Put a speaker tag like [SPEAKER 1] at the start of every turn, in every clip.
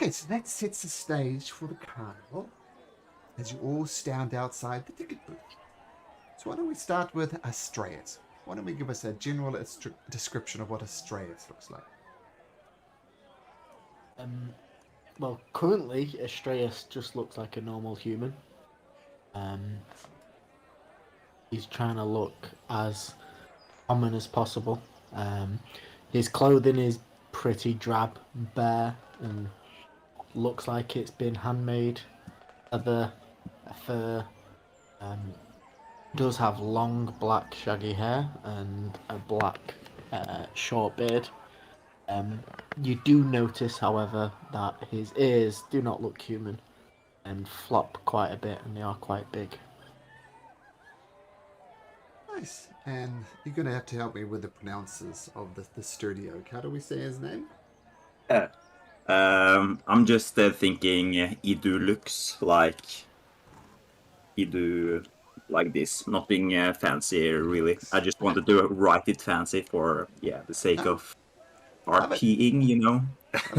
[SPEAKER 1] Okay, so that sets the stage for the carnival as you all stand outside the ticket booth. So why don't we start with Astraeus? Why don't we give us a general description of what Astraeus looks like?
[SPEAKER 2] Um, well, currently, Astraeus just looks like a normal human. Um, he's trying to look as common as possible. His clothing is pretty drab, bare, and looks like it's been handmade. Leather, fur. Um, does have long black shaggy hair and a black short beard. You do notice, however, that his ears do not look human and flop quite a bit, and they are quite big.
[SPEAKER 1] Nice. And you're going to have to help me with the pronouncers of the sturdy oak. How do we say his name?
[SPEAKER 3] Yeah. I'm just thinking Idu looks like Idu like this. Nothing fancy really. I just wanted to write it fancy for the sake of RPing, you know.
[SPEAKER 1] So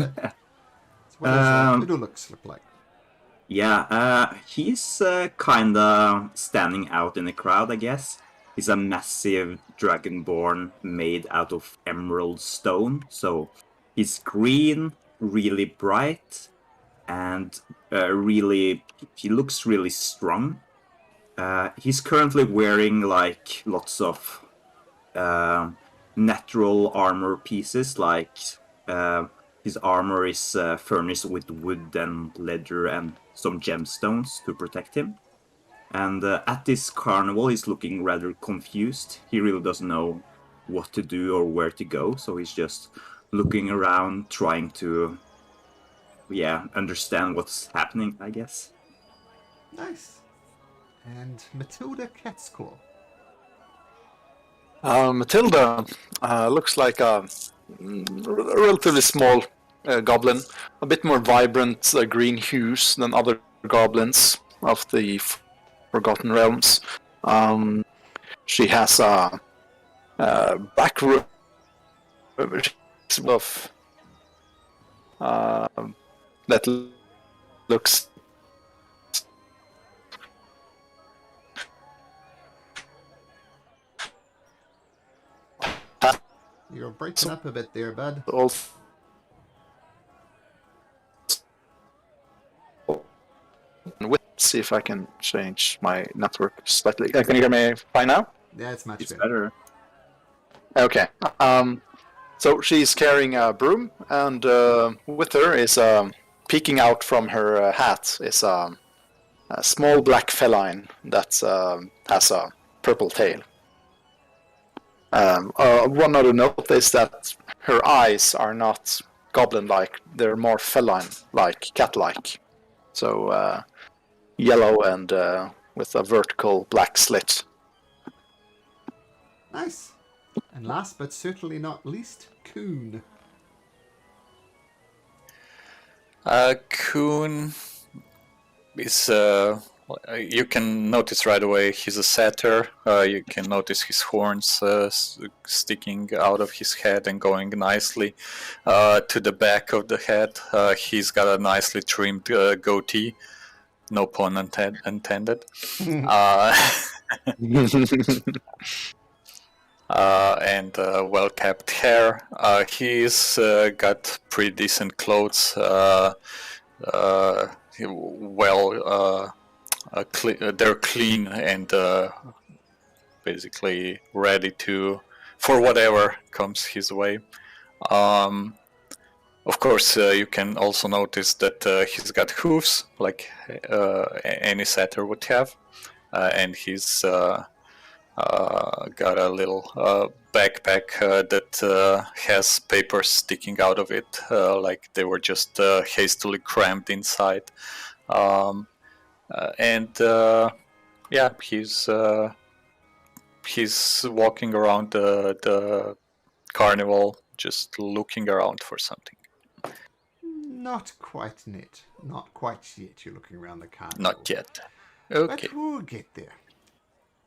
[SPEAKER 1] what does Idolux look like?
[SPEAKER 3] Yeah, he's kinda standing out in the crowd, I guess. He's a massive dragonborn made out of emerald stone, so he's green, really bright, and he looks really strong. He's currently wearing like lots of natural armor pieces, like his armor is furnished with wood and leather and some gemstones to protect him. And at this carnival, he's looking rather confused. He really doesn't know what to do or where to go, so he's just looking around, trying to, understand what's happening, I guess.
[SPEAKER 1] Nice. And Matilda Catscore.
[SPEAKER 4] Matilda looks like a relatively small goblin, a bit more vibrant green hues than other goblins of the Forgotten Realms. She has a back row of that looks
[SPEAKER 1] You're breaking up a bit there, bud.
[SPEAKER 4] also see if I can change my network slightly. Can you hear me fine now?
[SPEAKER 1] That's much
[SPEAKER 3] It's
[SPEAKER 1] better.
[SPEAKER 4] Okay. So she's carrying a broom, and with her is peeking out from her hat is a small black feline that has a purple tail. One other note is that her eyes are not goblin-like; they're more feline-like, cat-like. So yellow and with a vertical black slit.
[SPEAKER 1] Nice. And last but certainly not least, Coon.
[SPEAKER 5] Coon is, you can notice right away he's a satyr. You can notice his horns sticking out of his head and going nicely to the back of the head. He's got a nicely trimmed goatee. No pun intended. And well-kept hair. He's got pretty decent clothes. They're clean and basically ready for whatever comes his way. Of course, you can also notice that he's got hooves, like any satyr would have, and he's got a little backpack that has papers sticking out of it, like they were just hastily crammed inside. He's walking around the carnival, just looking around for something.
[SPEAKER 1] Not quite yet. Not quite yet. You're looking around the carnival.
[SPEAKER 5] Not yet. Okay.
[SPEAKER 1] But we'll get there.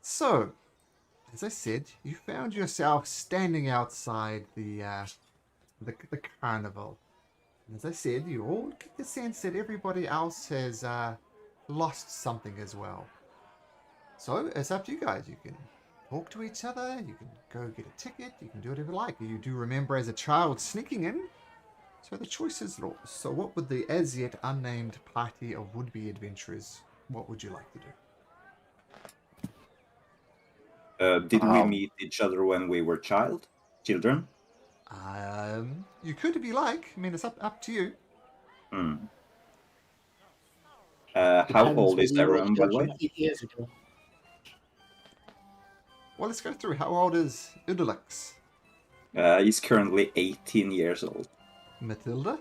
[SPEAKER 1] So, as I said, you found yourself standing outside the carnival. And as I said, you all get the sense that everybody else has lost something as well. So it's up to you guys. You can talk to each other, you can go get a ticket, you can do whatever you like. You do remember as a child sneaking in, so the choice is yours. So what would the as yet unnamed party of would-be adventurers, what would you like to do?
[SPEAKER 3] Did we meet each other when we were children?
[SPEAKER 1] You could if you like. I mean, it's up to you.
[SPEAKER 3] Hmm. How
[SPEAKER 2] Depends
[SPEAKER 3] old is
[SPEAKER 2] whether you were
[SPEAKER 3] everyone, by the way?
[SPEAKER 2] children 8 years ago.
[SPEAKER 1] Well, let's go through. How old is Udalix?
[SPEAKER 3] He's currently 18 years old.
[SPEAKER 1] Matilda?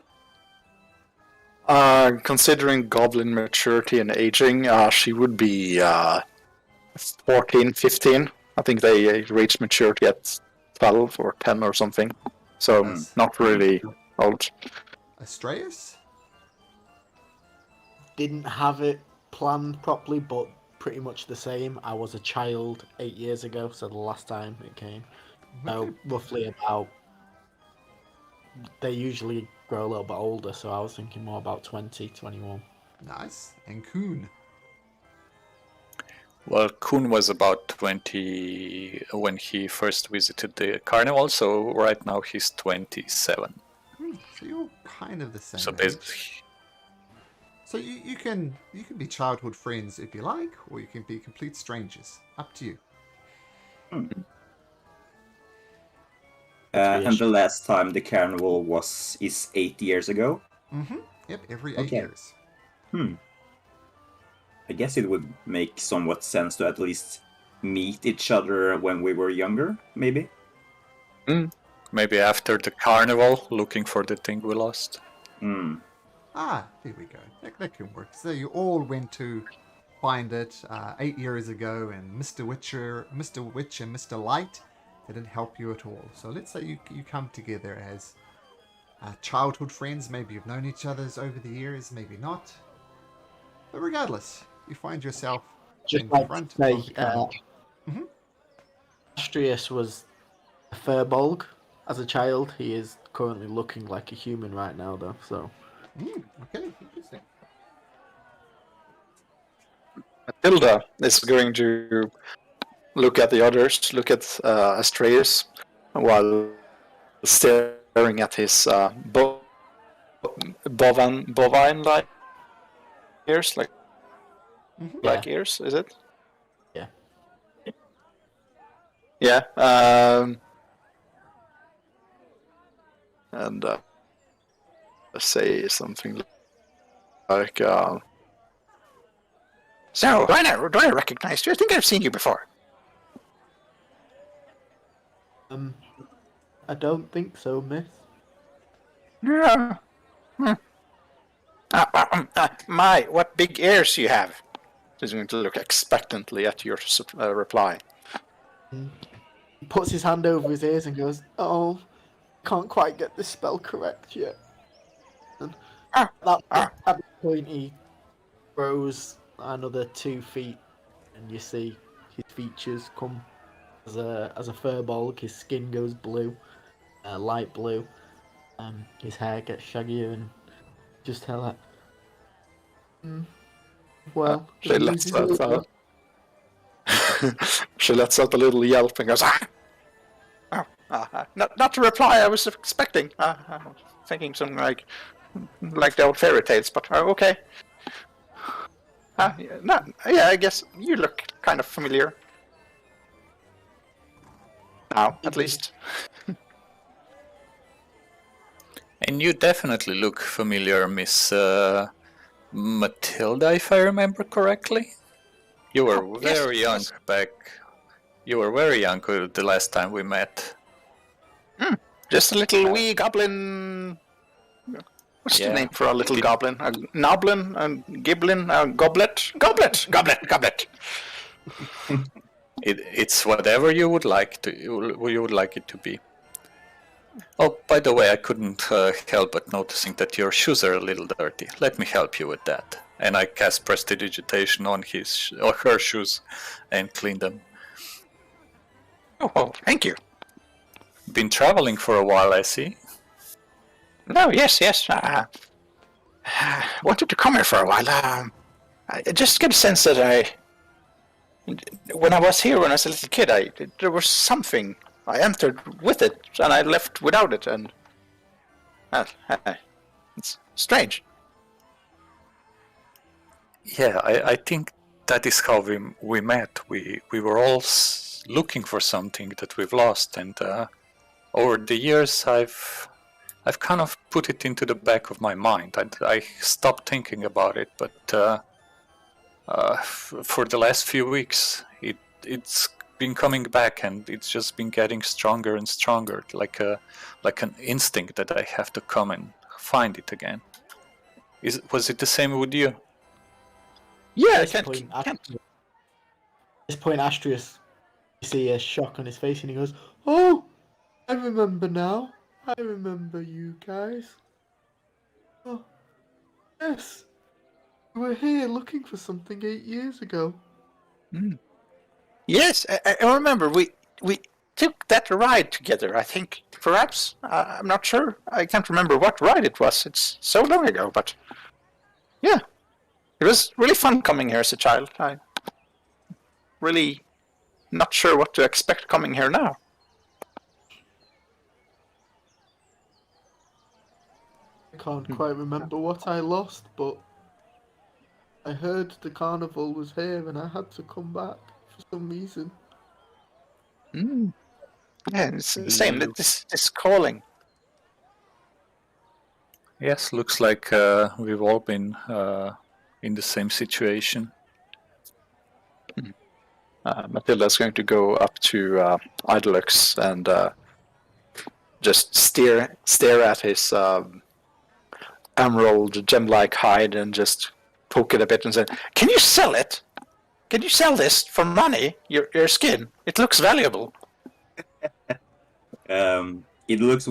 [SPEAKER 4] Considering goblin maturity and aging, she would be 14, 15. I think they reached maturity at 12 or 10 or something. So not really old.
[SPEAKER 1] Astraeus?
[SPEAKER 2] Didn't have it planned properly, but pretty much the same. I was a child 8 years ago, so the last time it came. So roughly about... They usually grow a little bit older, so I was thinking more about 20, 21.
[SPEAKER 1] Nice. And Kuhn?
[SPEAKER 5] Well, Kuhn was about 20 when he first visited the Carnival, so right now he's 27.
[SPEAKER 1] So you're kind of the same
[SPEAKER 5] So
[SPEAKER 1] age.
[SPEAKER 5] basically,
[SPEAKER 1] So you can be childhood friends if you like, or you can be complete strangers. Up to you.
[SPEAKER 3] And the last time the carnival is 8 years ago.
[SPEAKER 1] Mm-hmm. Yep, every 8
[SPEAKER 3] Okay.
[SPEAKER 1] years.
[SPEAKER 3] I guess it would make somewhat sense to at least meet each other when we were younger, maybe.
[SPEAKER 5] maybe after the Carnival, looking for the thing we lost.
[SPEAKER 1] Ah, there we go. That can work. So you all went to find it 8 years ago, and Mr. Witch, and Mr. Light didn't help you at all. So let's say you come together as childhood friends. Maybe you've known each other over the years, maybe not. But regardless, you find yourself
[SPEAKER 2] Just
[SPEAKER 1] in
[SPEAKER 2] like
[SPEAKER 1] front
[SPEAKER 2] to say,
[SPEAKER 1] of the carnival.
[SPEAKER 2] Astraeus was a furbolg as a child. He is currently looking like a human right now, though. So
[SPEAKER 1] Okay, interesting.
[SPEAKER 4] Matilda is going to look at the others, look at Astraeus, while staring at his bovine-like ears, like ears, is it?
[SPEAKER 2] Yeah.
[SPEAKER 4] Yeah. And say something like, "So, do I recognize you? I think I've seen you before."
[SPEAKER 2] I don't think so, miss.
[SPEAKER 4] Yeah. My, what big ears you have! He's going to look expectantly at your reply.
[SPEAKER 2] He puts his hand over his ears and goes, "Oh, can't quite get this spell correct yet." And at that point, he grows another 2 feet, and you see his features come as a furbolg. His skin goes blue, light blue. His hair gets shaggier, and just tell that. Well,
[SPEAKER 4] She lets out. She lets out a little yelp and goes, "Ah! Not to reply. I was expecting. I was thinking something like the old fairy tales, but okay. Yeah, I guess you look kind of familiar. Now, at least."
[SPEAKER 5] And you definitely look familiar, Miss Matilda, if I remember correctly. You were very young back. You were very young the last time we met.
[SPEAKER 4] Just a little wee goblin. What's the
[SPEAKER 5] Yeah.
[SPEAKER 4] name for a little goblin? A noblin, a giblin, a goblet? Goblet!
[SPEAKER 5] It's whatever you would like it to be. Oh, by the way, I couldn't help but noticing that your shoes are a little dirty. Let me help you with that. And I cast prestidigitation on her shoes and clean them.
[SPEAKER 4] Oh, well, thank you.
[SPEAKER 5] Been traveling for a while, I see.
[SPEAKER 4] No, yes. Wanted to come here for a while. I just get a sense that when I was here when I was a little kid, there was something. I entered with it and I left without it, and it's strange.
[SPEAKER 5] Yeah, I think that is how we met. We were all looking for something that we've lost, and over the years I've kind of put it into the back of my mind. I stopped thinking about it, but for the last few weeks, it's been coming back, and it's just been getting stronger and stronger, like an instinct that I have to come and find it again. Was it the same with you?
[SPEAKER 4] Yeah,
[SPEAKER 2] At this point, Astrius, you see a shock on his face, and he goes, "Oh, I remember now. I remember you guys. Oh, yes, we were here looking for something 8 years ago."
[SPEAKER 4] Yes, I remember. We took that ride together. I think, perhaps. I'm not sure. I can't remember what ride it was. It's so long ago, but yeah, it was really fun coming here as a child. I really not sure what to expect coming here now.
[SPEAKER 2] I can't quite remember what I lost, but I heard the carnival was here, and I had to come back for some reason.
[SPEAKER 4] Yeah, it's the same. This calling.
[SPEAKER 5] Yes, looks like we've all been in the same situation.
[SPEAKER 4] Matilda's going to go up to Idolux and just stare at his emerald gem-like hide and just poke it a bit and say, "Can you sell it? Can you sell this for money? Your skin? It looks valuable."
[SPEAKER 3] It looks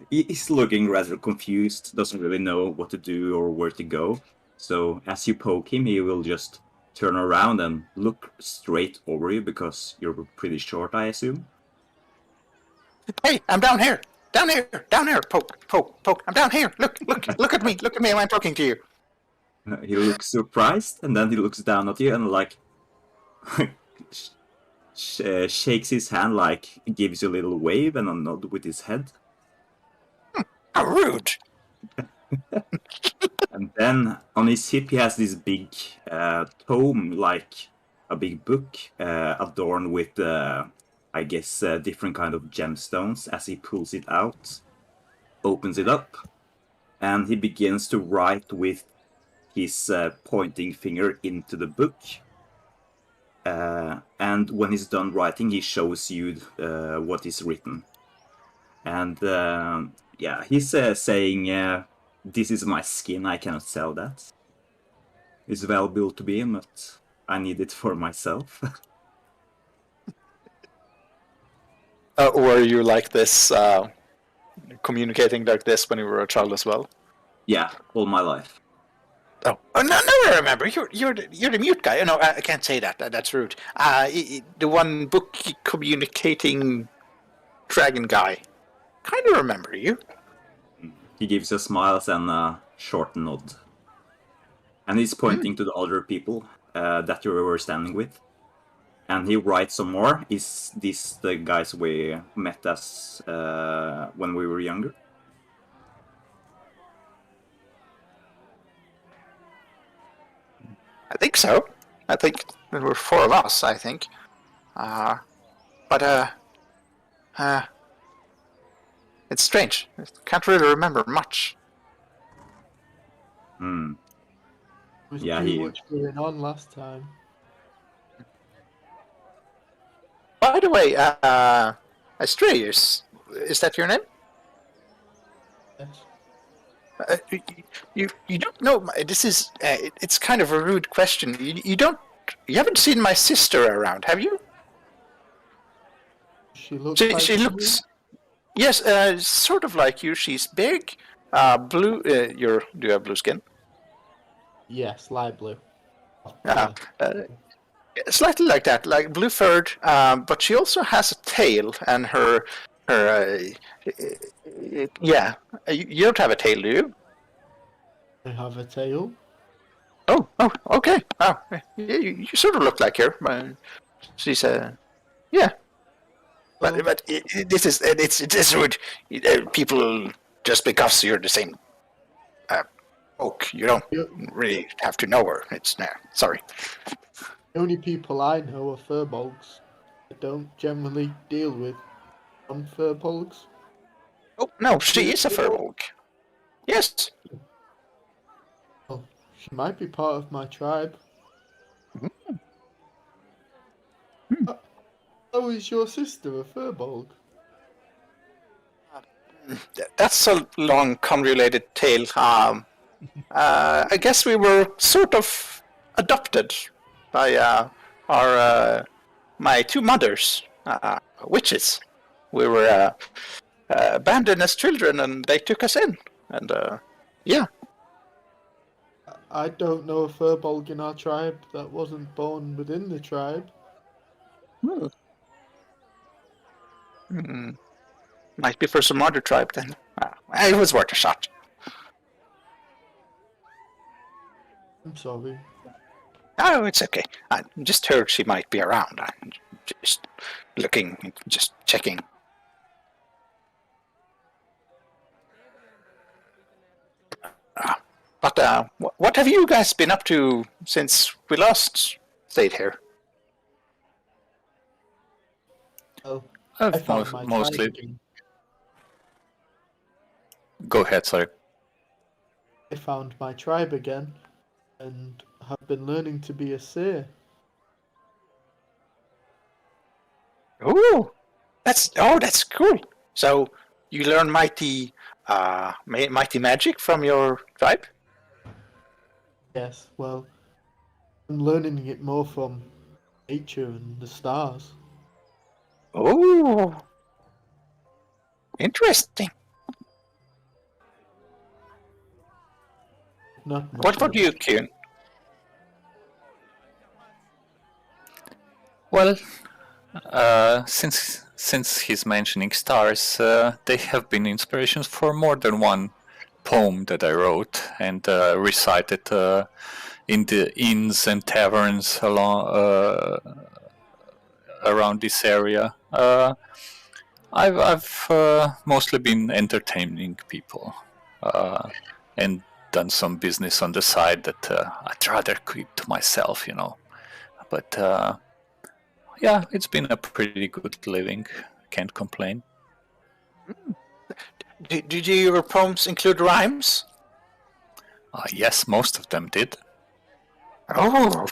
[SPEAKER 3] he's looking rather confused, doesn't really know what to do or where to go. So as you poke him, he will just turn around and look straight over you because you're pretty short, I assume.
[SPEAKER 4] "Hey, I'm down here. Down here. Poke. I'm down here. Look at me. Look at me. I'm talking to you."
[SPEAKER 3] He looks surprised, and then he looks down at you and shakes his hand, gives you a little wave and a nod with his head.
[SPEAKER 4] How rude.
[SPEAKER 3] And then on his hip he has this big tome, like a big book, adorned with, I guess, different kind of gemstones. As he pulls it out, opens it up, and he begins to write with his pointing finger into the book. And when he's done writing, he shows you what is written. And yeah, he's saying, "This is my skin, I cannot sell that. It's valuable to me, but I need it for myself."
[SPEAKER 4] Were you like this, communicating like this when you were a child as well?
[SPEAKER 3] Yeah, all my life.
[SPEAKER 4] Oh no! I remember. You're the mute guy. No, I can't say that. That's rude. The one book communicating dragon guy. Kind of remember you.
[SPEAKER 3] He gives a smile and a short nod. And he's pointing to the other people that you were standing with. And he writes some more. Is this the guys we met as when we were younger?
[SPEAKER 4] I think so. I think there were 4 of us, I think. But it's strange. I can't really remember much.
[SPEAKER 2] There was
[SPEAKER 3] Yeah,
[SPEAKER 2] too much going on last time.
[SPEAKER 4] By the way, Astraeus, is that your name?
[SPEAKER 2] Yes.
[SPEAKER 4] You don't know. This is it's kind of a rude question. You haven't seen my sister around, have you?
[SPEAKER 2] She looks.
[SPEAKER 4] She looks. Yes, sort of like you. She's big, blue. Do you have blue skin?
[SPEAKER 2] Yes, light blue.
[SPEAKER 4] Slightly like that, like blue furred. But she also has a tail, and her Yeah. You don't have a tail, do you?
[SPEAKER 2] I have a tail.
[SPEAKER 4] Oh, okay. Oh, you sort of look like her. She's yeah.
[SPEAKER 2] Well,
[SPEAKER 4] But it's rude. People just because you're the same folk, you don't
[SPEAKER 2] the
[SPEAKER 4] really have to know her. It's sorry.
[SPEAKER 2] only people I know are furbolgs. I don't generally deal with non-furbolgs.
[SPEAKER 4] Oh no, she is a furbolg. Yes.
[SPEAKER 2] Well, she might be part of my tribe. Oh, is your sister a furbolg?
[SPEAKER 4] That's a long convoluted tale. I guess we were sort of adopted by our my two mothers, witches. We were abandoned as children, and they took us in. And yeah,
[SPEAKER 2] I don't know a furbolg in our tribe that wasn't born within the tribe.
[SPEAKER 4] might be for some other tribe then. It was worth a shot.
[SPEAKER 2] I'm sorry.
[SPEAKER 4] Oh, it's okay. I just heard she might be around. I'm just looking, just checking. But what have you guys been up to since we last stayed here?
[SPEAKER 2] Oh,
[SPEAKER 5] I've
[SPEAKER 2] I found my
[SPEAKER 5] mostly.
[SPEAKER 2] tribe again.
[SPEAKER 5] Go ahead, sorry.
[SPEAKER 2] I found my tribe again, and have been learning to be a seer.
[SPEAKER 4] Oh, that's cool. So you learn mighty magic from your tribe?
[SPEAKER 2] Yes, well, I'm learning it more from nature and the stars.
[SPEAKER 4] Oh, interesting.
[SPEAKER 2] Not much
[SPEAKER 4] What about
[SPEAKER 2] else.
[SPEAKER 4] you, Kieran?
[SPEAKER 5] Well, since he's mentioning stars, they have been inspirations for more than one poem that I wrote and recited in the inns and taverns around this area. I've mostly been entertaining people and done some business on the side that I'd rather keep to myself, you know. But yeah, it's been a pretty good living. Can't complain.
[SPEAKER 4] Did your poems include rhymes?
[SPEAKER 5] Yes, most of them did.
[SPEAKER 4] Oh,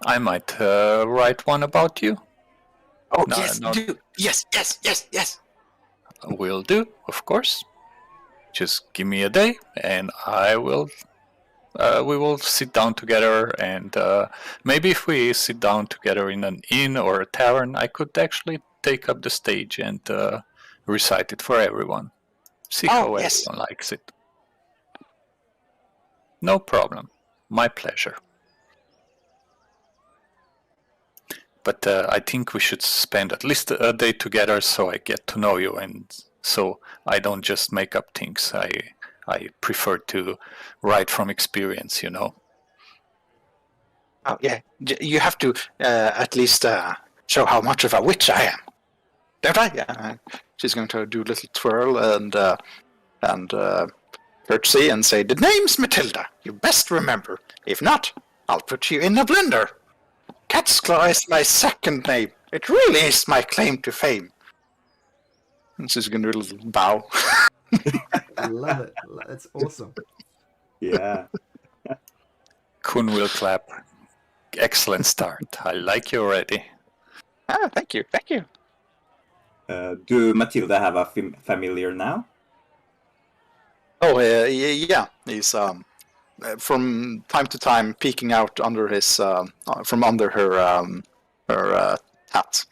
[SPEAKER 5] I might write one about you. No,
[SPEAKER 4] yes,
[SPEAKER 5] no.
[SPEAKER 4] do. Yes.
[SPEAKER 5] Will do, of course. Just give me a day, and I will. We will sit down together, and maybe if we sit down together in an inn or a tavern, I could actually take up the stage and recite it for everyone. See how
[SPEAKER 4] Yes.
[SPEAKER 5] everyone likes it. No problem. My pleasure. But I think we should spend at least a day together so I get to know you, and so I don't just make up things. I prefer to write from experience, you know.
[SPEAKER 4] Oh, yeah. You have to at least show how much of a witch I am, don't I? Yeah. She's going to do a little twirl and curtsy and say, "The name's Matilda. You best remember. If not, I'll put you in a blender. Cat's Claw is my second name. It really is my claim to fame." And she's going to do a little bow.
[SPEAKER 1] I love it. It's awesome.
[SPEAKER 3] Yeah.
[SPEAKER 5] Kun will clap. Excellent start. I like you already.
[SPEAKER 4] Thank you.
[SPEAKER 3] Do Matilda have a familiar now?
[SPEAKER 4] Oh, yeah. He's from time to time peeking out under his from under her hat.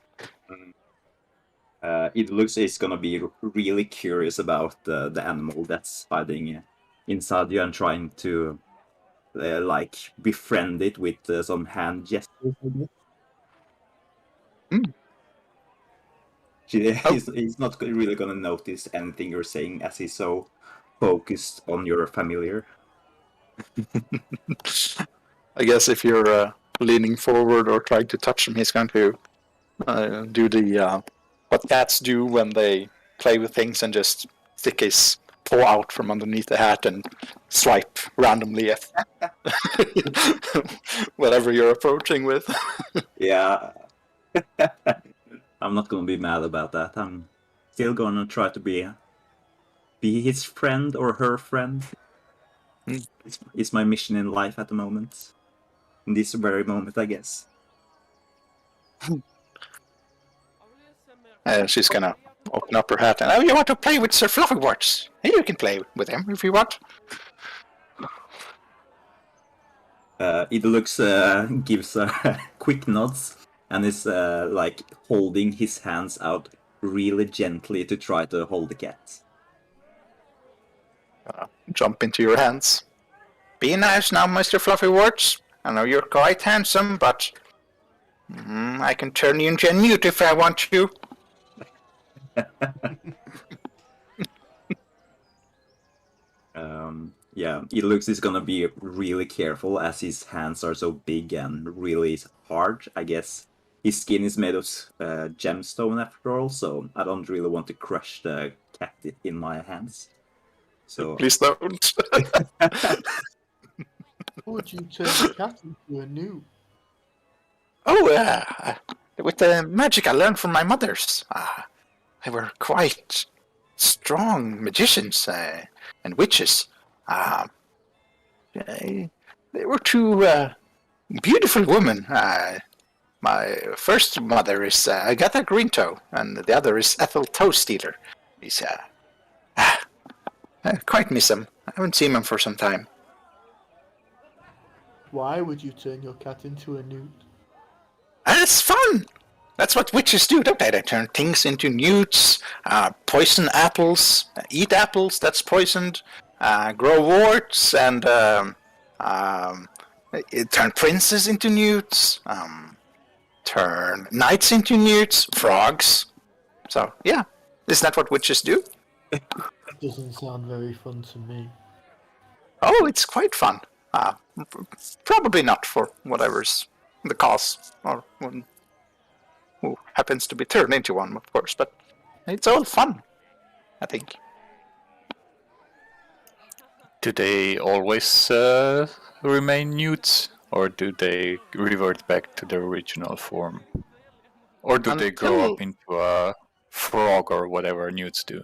[SPEAKER 3] It looks he's gonna be really curious about the animal that's hiding inside you and trying to like befriend it with some hand gestures. He's not really gonna notice anything you're saying as he's so focused on your familiar.
[SPEAKER 4] I guess if you're leaning forward or trying to touch him, he's going to do the what cats do when they play with things and just stick his paw out from underneath the hat and swipe randomly at whatever you're approaching with.
[SPEAKER 3] Yeah. I'm not gonna be mad about that. I'm still gonna try to be his friend or her friend. It's my mission in life at the moment. In this very moment, I guess.
[SPEAKER 4] She's gonna open up her hat and, oh, you want to play with Sir Fluffyworts? Hey, you can play with him if you want.
[SPEAKER 3] Idolux gives quick nods and is like holding his hands out really gently to try to hold the cat.
[SPEAKER 4] Jump into your hands. Be nice now, Mr. Fluffyworts. I know you're quite handsome, but I can turn you into a newt if I want to.
[SPEAKER 3] Yeah, Idolux is gonna be really careful as his hands are so big and really hard. I guess his skin is made of gemstone after all, so I don't really want to crush the cat in my hands. So
[SPEAKER 4] Please don't.
[SPEAKER 2] Would you turn the cat into a newt?
[SPEAKER 4] Oh, with the magic I learned from my mothers. They were quite strong magicians and witches. They were two beautiful women. My first mother is Agatha Greentoe, and the other is Ethel Toestealer. He's I quite miss him. I haven't seen him for some time.
[SPEAKER 2] Why would you turn your cat into a newt?
[SPEAKER 4] It's fun! That's what witches do, don't they? They turn things into newts, poison apples, eat apples that's poisoned, grow warts, and turn princes into newts, turn knights into newts, frogs. So, yeah, isn't that what witches do?
[SPEAKER 2] Doesn't sound very fun to me.
[SPEAKER 4] Oh, it's quite fun. Probably not for whatever's the cause, or who happens to be turned into one, of course, but it's all fun, I think.
[SPEAKER 5] Do they always remain newts, or do they revert back to their original form? Or do they grow up into a frog or whatever newts do?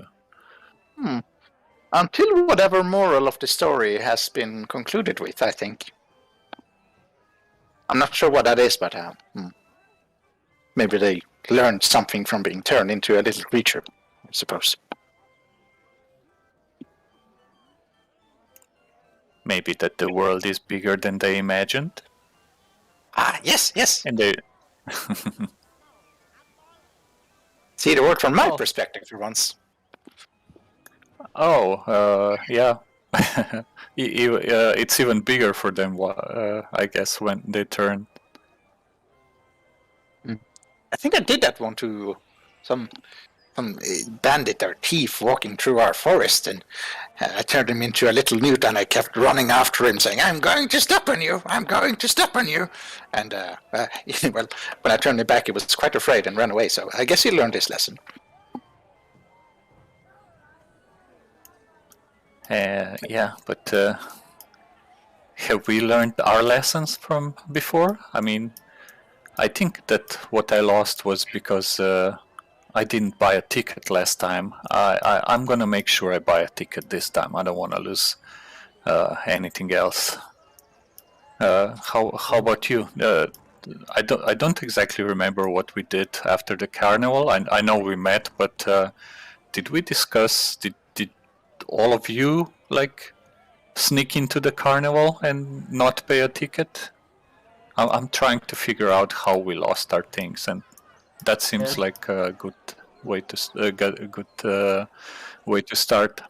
[SPEAKER 4] Until whatever moral of the story has been concluded with, I think. I'm not sure what that is, but maybe they learned something from being turned into a little creature, I suppose.
[SPEAKER 5] Maybe that the world is bigger than they imagined?
[SPEAKER 4] Yes.
[SPEAKER 5] And they...
[SPEAKER 4] See the world from my perspective for once.
[SPEAKER 5] Yeah. It's even bigger for them, I guess, when they turn.
[SPEAKER 4] I think I did that one to some bandit or thief walking through our forest, and I turned him into a little newt, and I kept running after him, saying, "I'm going to step on you! I'm going to step on you!" And well, when I turned him back, he was quite afraid and ran away. So I guess he learned his lesson.
[SPEAKER 5] But have we learned our lessons from before? I mean, I think that what I lost was because I didn't buy a ticket last time. I'm gonna make sure I buy a ticket this time. I don't want to lose anything else. How about you? I don't exactly remember what we did after the carnival. I know we met, but did we discuss? Did all of you like sneak into the carnival and not pay a ticket? I'm trying to figure out how we lost our things, and that seems like a good way to way to start.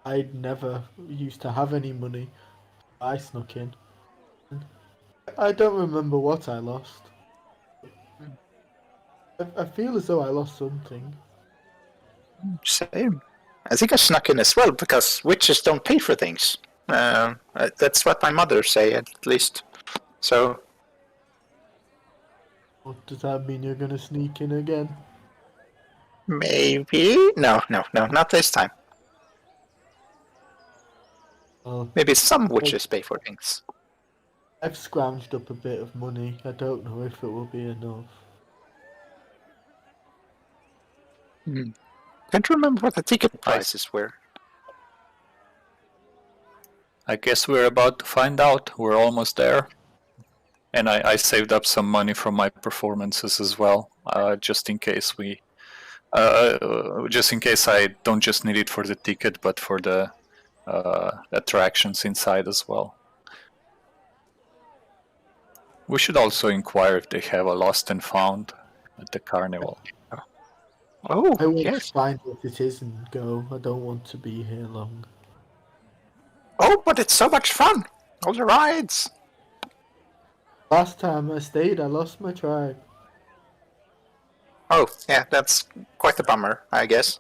[SPEAKER 2] I never used to have any money. I snuck in. I don't remember what I lost. I feel as though I lost something.
[SPEAKER 4] Same. I think I snuck in as well because witches don't pay for things. That's what my mother say at least. So
[SPEAKER 2] What does that mean? You're gonna sneak in again?
[SPEAKER 4] maybe no, not this time.
[SPEAKER 2] Well,
[SPEAKER 4] Maybe some witches pay for things.
[SPEAKER 2] I've scrounged up a bit of money. I don't know if it will be enough.
[SPEAKER 4] Can't remember what the ticket prices were.
[SPEAKER 5] I guess we're about to find out. We're almost there. And I saved up some money from my performances as well, just in case I don't just need it for the ticket, but for the attractions inside as well. We should also inquire if they have a lost and found at the carnival.
[SPEAKER 4] Oh,
[SPEAKER 2] I will
[SPEAKER 4] yes.
[SPEAKER 2] find what it is and go. I don't want to be here long.
[SPEAKER 4] Oh, but it's so much fun. All the rides.
[SPEAKER 2] Last time I stayed, I lost my tribe.
[SPEAKER 4] Oh, yeah, that's quite a bummer, I guess.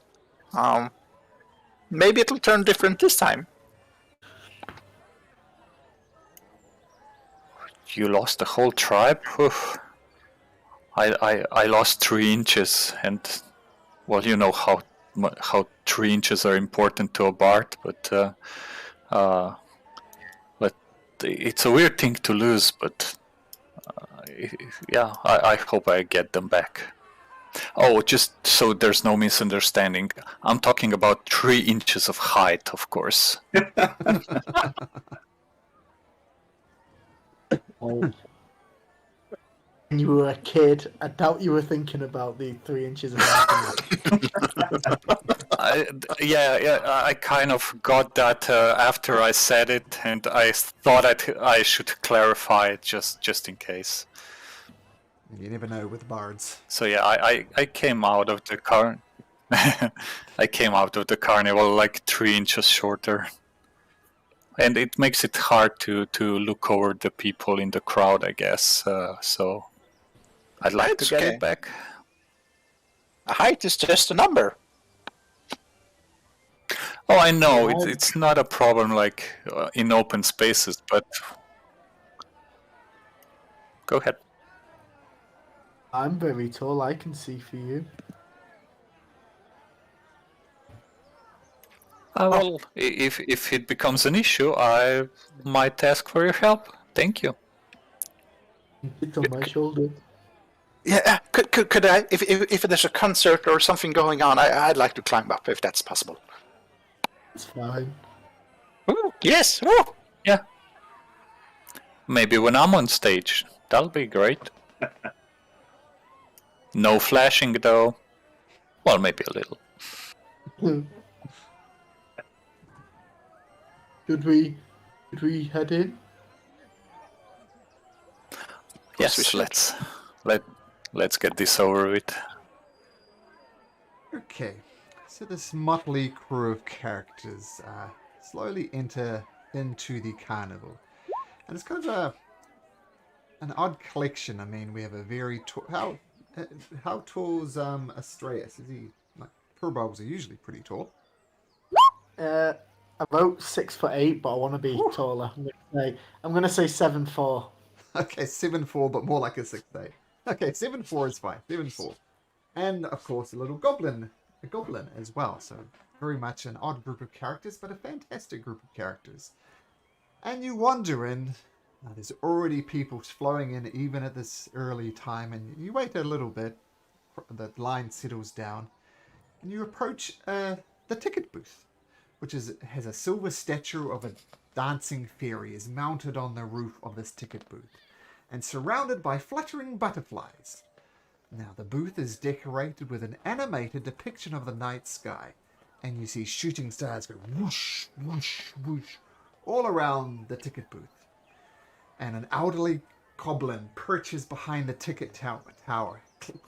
[SPEAKER 4] Maybe it'll turn different this time.
[SPEAKER 5] You lost the whole tribe? Oof. I lost 3 inches, and well, you know how 3 inches are important to a bard, but it's a weird thing to lose. But yeah, I hope I get them back. Oh, just so there's no misunderstanding, I'm talking about 3 inches of height, of course.
[SPEAKER 2] When you were a kid, I doubt you were thinking about the 3 inches of height.
[SPEAKER 5] I kind of got that after I said it, and I thought I should clarify it just in case.
[SPEAKER 1] You never know with bards.
[SPEAKER 5] So yeah, I came out of the I came out of the carnival like 3 inches shorter, and it makes it hard to look over the people in the crowd, I guess. So I'd like to get it back.
[SPEAKER 4] A height is just a number.
[SPEAKER 5] Oh, I know it's not a problem like in open spaces, but go ahead.
[SPEAKER 2] I'm very tall, I can see for you.
[SPEAKER 5] Well, if it becomes an issue, I might ask for your help. Thank you.
[SPEAKER 2] It's on my shoulder.
[SPEAKER 4] Yeah, could I, if there's a concert or something going on, I'd like to climb up if that's possible.
[SPEAKER 2] It's fine.
[SPEAKER 4] Ooh, yes, oh.
[SPEAKER 5] Yeah. Maybe when I'm on stage, that'll be great. No flashing though. Well, maybe a little.
[SPEAKER 2] Should we head in?
[SPEAKER 5] Yes, let's get this over with.
[SPEAKER 1] Okay, so this motley crew of characters slowly enter into the carnival, and it's kind of an odd collection. I mean, we have a very how tall's Astreus? Is he like Furbolgs are usually pretty tall?
[SPEAKER 2] About 6'8", but I want to be taller. I'm gonna say 7'4".
[SPEAKER 1] Okay, 7'4", but more like a 6'8". Okay, 7'4" is fine. 7'4", and of course a little goblin as well. So very much an odd group of characters, but a fantastic group of characters. And you wander in. There's already people flowing in even at this early time, and you wait a little bit. The line settles down, and you approach the ticket booth, which has a silver statue of a dancing fairy is mounted on the roof of this ticket booth, and surrounded by fluttering butterflies. Now the booth is decorated with an animated depiction of the night sky, and you see shooting stars go whoosh, whoosh, whoosh, all around the ticket booth. And an elderly goblin perches behind the ticket tower,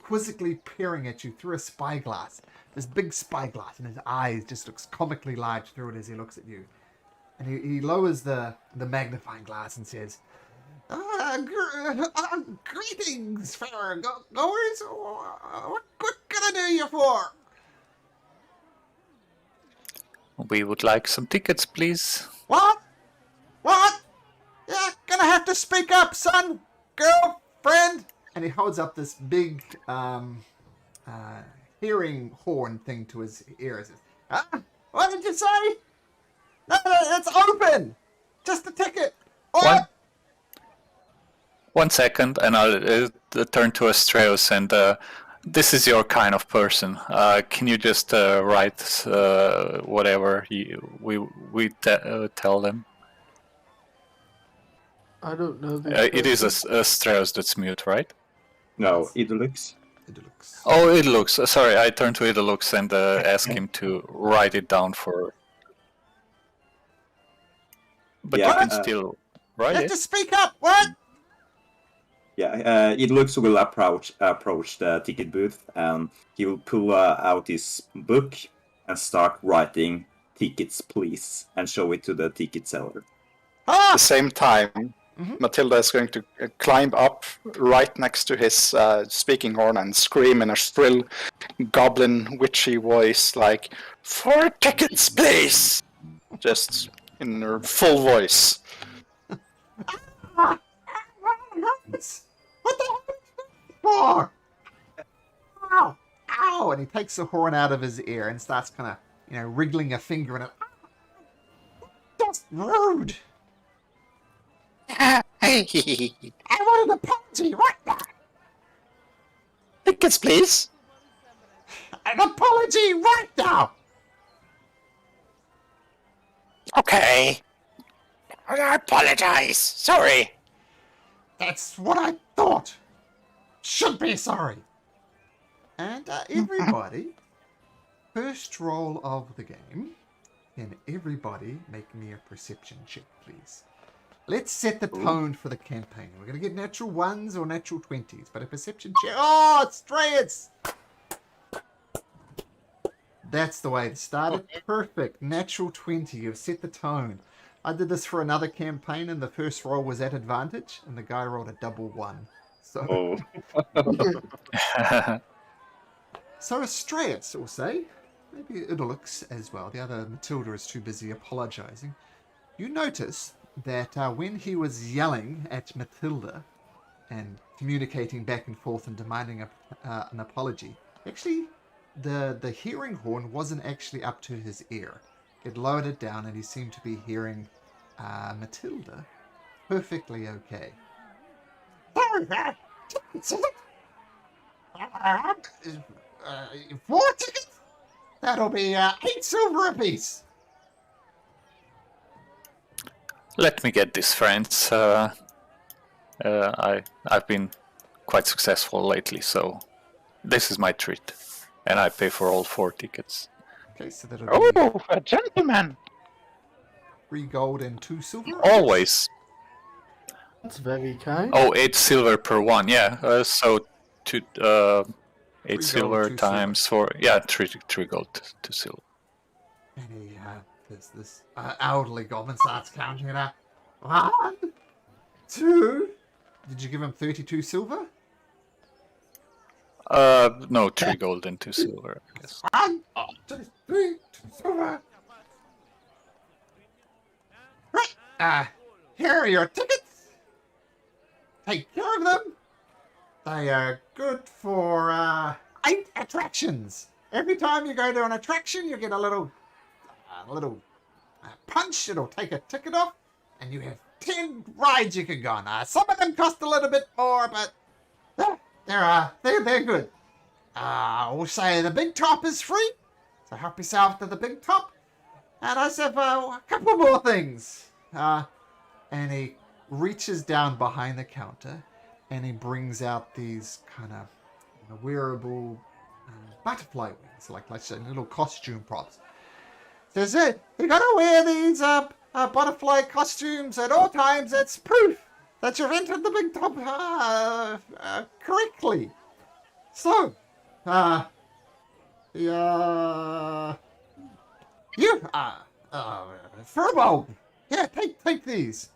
[SPEAKER 1] quizzically peering at you through a spyglass. This big spyglass, and his eyes just looks comically large through it as he looks at you. And he lowers the magnifying glass and says, Greetings, fair goers. What can I do you for?
[SPEAKER 5] We would like some tickets, please.
[SPEAKER 1] What? What? Yeah, gonna have to speak up, son, girlfriend. And he holds up this big hearing horn thing to his ear. He says, what did you say? No, it's open. Just a ticket. What?
[SPEAKER 5] One second, and I'll turn to Astreus, and this is your kind of person. Can you just write whatever we tell them?
[SPEAKER 2] I don't know.
[SPEAKER 5] It is Astreus that's mute, right?
[SPEAKER 3] No, Idolix.
[SPEAKER 5] Oh, Idolux. Sorry, I turn to Idolux and ask him to write it down for. But
[SPEAKER 3] Yeah,
[SPEAKER 5] you can still write
[SPEAKER 1] You have
[SPEAKER 5] it.
[SPEAKER 1] to speak up. What?
[SPEAKER 3] Yeah, Idolix will approach the ticket booth, and he will pull out his book and start writing "tickets, please" and show it to the ticket seller.
[SPEAKER 4] At the same time, Matilda is going to climb up right next to his speaking horn and scream in a shrill, goblin, witchy voice, like, "4 tickets, please!" Just in her full voice.
[SPEAKER 1] What the hell for? Ow! Ow! And he takes the horn out of his ear and starts kind of, wriggling a finger in it. That's rude! I want an apology right now!
[SPEAKER 4] Tickets, please!
[SPEAKER 1] An apology right now!
[SPEAKER 4] Okay. I apologize. Sorry.
[SPEAKER 1] That's what I thought! Should be sorry! And everybody, first roll of the game, can everybody make me a perception check, please? Let's set the tone for the campaign. We're going to get natural 1s or natural 20s, but a perception check. Oh, it's Strayeds! That's the way to start it. Perfect. Natural 20. You've set the tone. I did this for another campaign, and the first roll was at advantage, and the guy rolled a double 1. So, so Astraeus, we'll say. Maybe Idolix as well. The other Matilda is too busy apologizing. You notice that when he was yelling at Matilda and communicating back and forth and demanding an apology, actually the hearing horn wasn't actually up to his ear. It lowered it down and he seemed to be hearing Matilda perfectly okay. Four tickets? That'll be 8 silver apiece.
[SPEAKER 5] Let me get this, friends. I've been quite successful lately, so this is my treat, and I pay for all 4 tickets.
[SPEAKER 1] Okay, so that'll be
[SPEAKER 4] A gentleman!
[SPEAKER 1] 3 gold and 2 silver.
[SPEAKER 5] Always.
[SPEAKER 2] That's very kind.
[SPEAKER 5] Oh, 8 silver per one. Yeah. So 8
[SPEAKER 1] gold,
[SPEAKER 5] silver
[SPEAKER 1] 2
[SPEAKER 5] times 4. Yeah, 3 gold, 2 silver.
[SPEAKER 1] And he, this elderly goblin starts counting it out. 1, 2. Did you give him 32 silver?
[SPEAKER 5] No, 3 gold and 2 silver, I guess.
[SPEAKER 1] 1, 2, 3, 2 silver. Right. Here are your tickets. Take care of them. They are good for 8 attractions. Every time you go to an attraction, you get a little punch. It'll take a ticket off, and you have 10 rides you can go on. Some of them cost a little bit more, but they're good. We'll say the big top is free, so help yourself to the big top. And I said a couple more things. And he reaches down behind the counter, and he brings out these kind of wearable butterfly wings, like little costume props. Says it, you gotta wear these butterfly costumes at all times. It's proof that you've entered the big top correctly. So, Furbo, yeah, take these.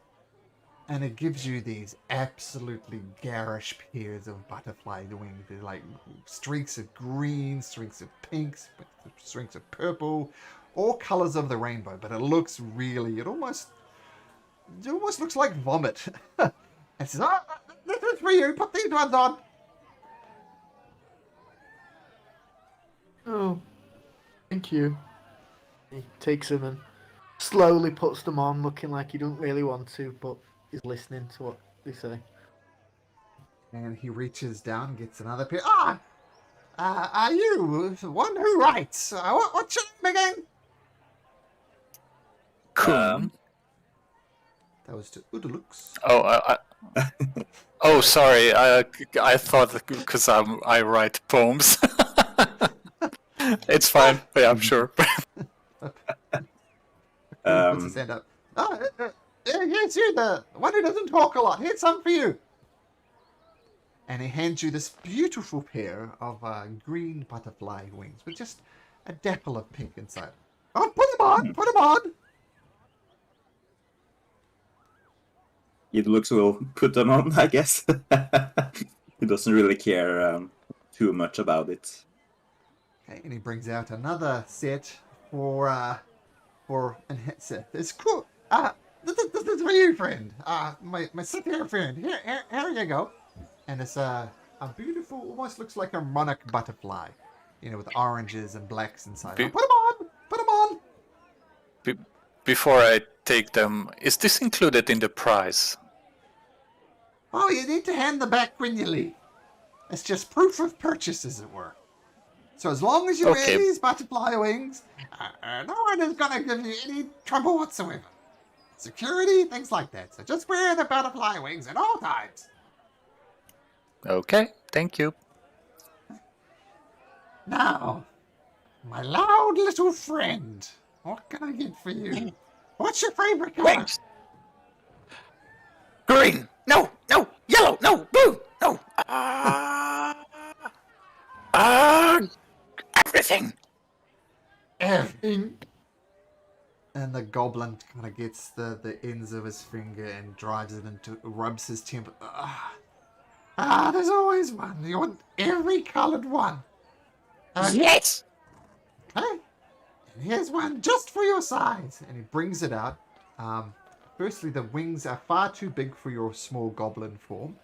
[SPEAKER 1] And it gives you these absolutely garish pairs of butterfly wings. They're like streaks of green, streaks of pink, streaks of purple, all colors of the rainbow. But it looks really, it almost looks like vomit. It says, "Oh, this is for you. Put these ones on."
[SPEAKER 2] Oh, thank you. He takes them and slowly puts them on, looking like he don't really want to, but he's listening to what they say.
[SPEAKER 1] And he reaches down, gets another pair. Are you the one who writes? What's your name again?
[SPEAKER 5] Coon.
[SPEAKER 1] That was to Udalux.
[SPEAKER 5] Oh, sorry. I thought because I write poems. It's fine. Yeah, I'm sure.
[SPEAKER 1] Puts his hand up. Yes, you, the one who doesn't talk a lot. Here's some for you. And he hands you this beautiful pair of green butterfly wings with just a dapple of pink inside. Oh, put them on! Put them on!
[SPEAKER 3] It looks will put them on, I guess. He doesn't really care too much about it.
[SPEAKER 1] Okay, and he brings out another set for it's cool. This is for you, friend. My superior friend. Here you go. And it's a beautiful, almost looks like a monarch butterfly, with oranges and blacks inside. Put them on. Put them on.
[SPEAKER 5] Before I take them, is this included in the price?
[SPEAKER 1] Oh, you need to hand them back when you leave. It's just proof of purchase, as it were. So as long as you wear these butterfly wings, no one is going to give you any trouble whatsoever. Security, things like that. So just wear the butterfly wings at all times.
[SPEAKER 5] Okay, thank you.
[SPEAKER 1] Now, my loud little friend, what can I get for you? What's your favorite color?
[SPEAKER 4] Wings. Green. No. Yellow. No. Blue. No. Everything.
[SPEAKER 1] Everything. And the goblin kind of gets the ends of his finger and drives it rubs his temple. There's always one. You want every colored one.
[SPEAKER 4] Yes.
[SPEAKER 1] Okay. And here's one just for your size. And he brings it out. Firstly, the wings are far too big for your small goblin form.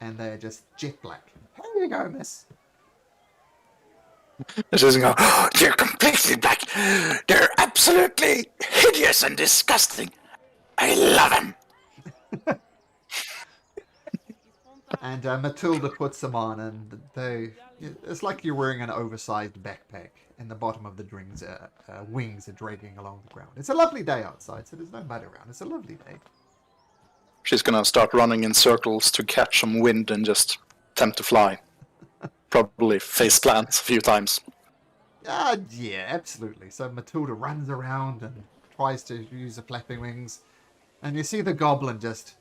[SPEAKER 1] And they're just jet black. Here you go, miss.
[SPEAKER 4] It doesn't go, "Oh, they're completely black. They're absolutely hideous and disgusting. I love them."
[SPEAKER 1] And Matilda puts them on, and it's like you're wearing an oversized backpack, and the bottom of the wings are dragging along the ground. It's a lovely day outside, so there's no mud around. It's a lovely day.
[SPEAKER 4] She's gonna start running in circles to catch some wind and just attempt to fly. Probably face plant a few times.
[SPEAKER 1] Yeah, absolutely. So Matilda runs around and tries to use the flapping wings, and you see the goblin just...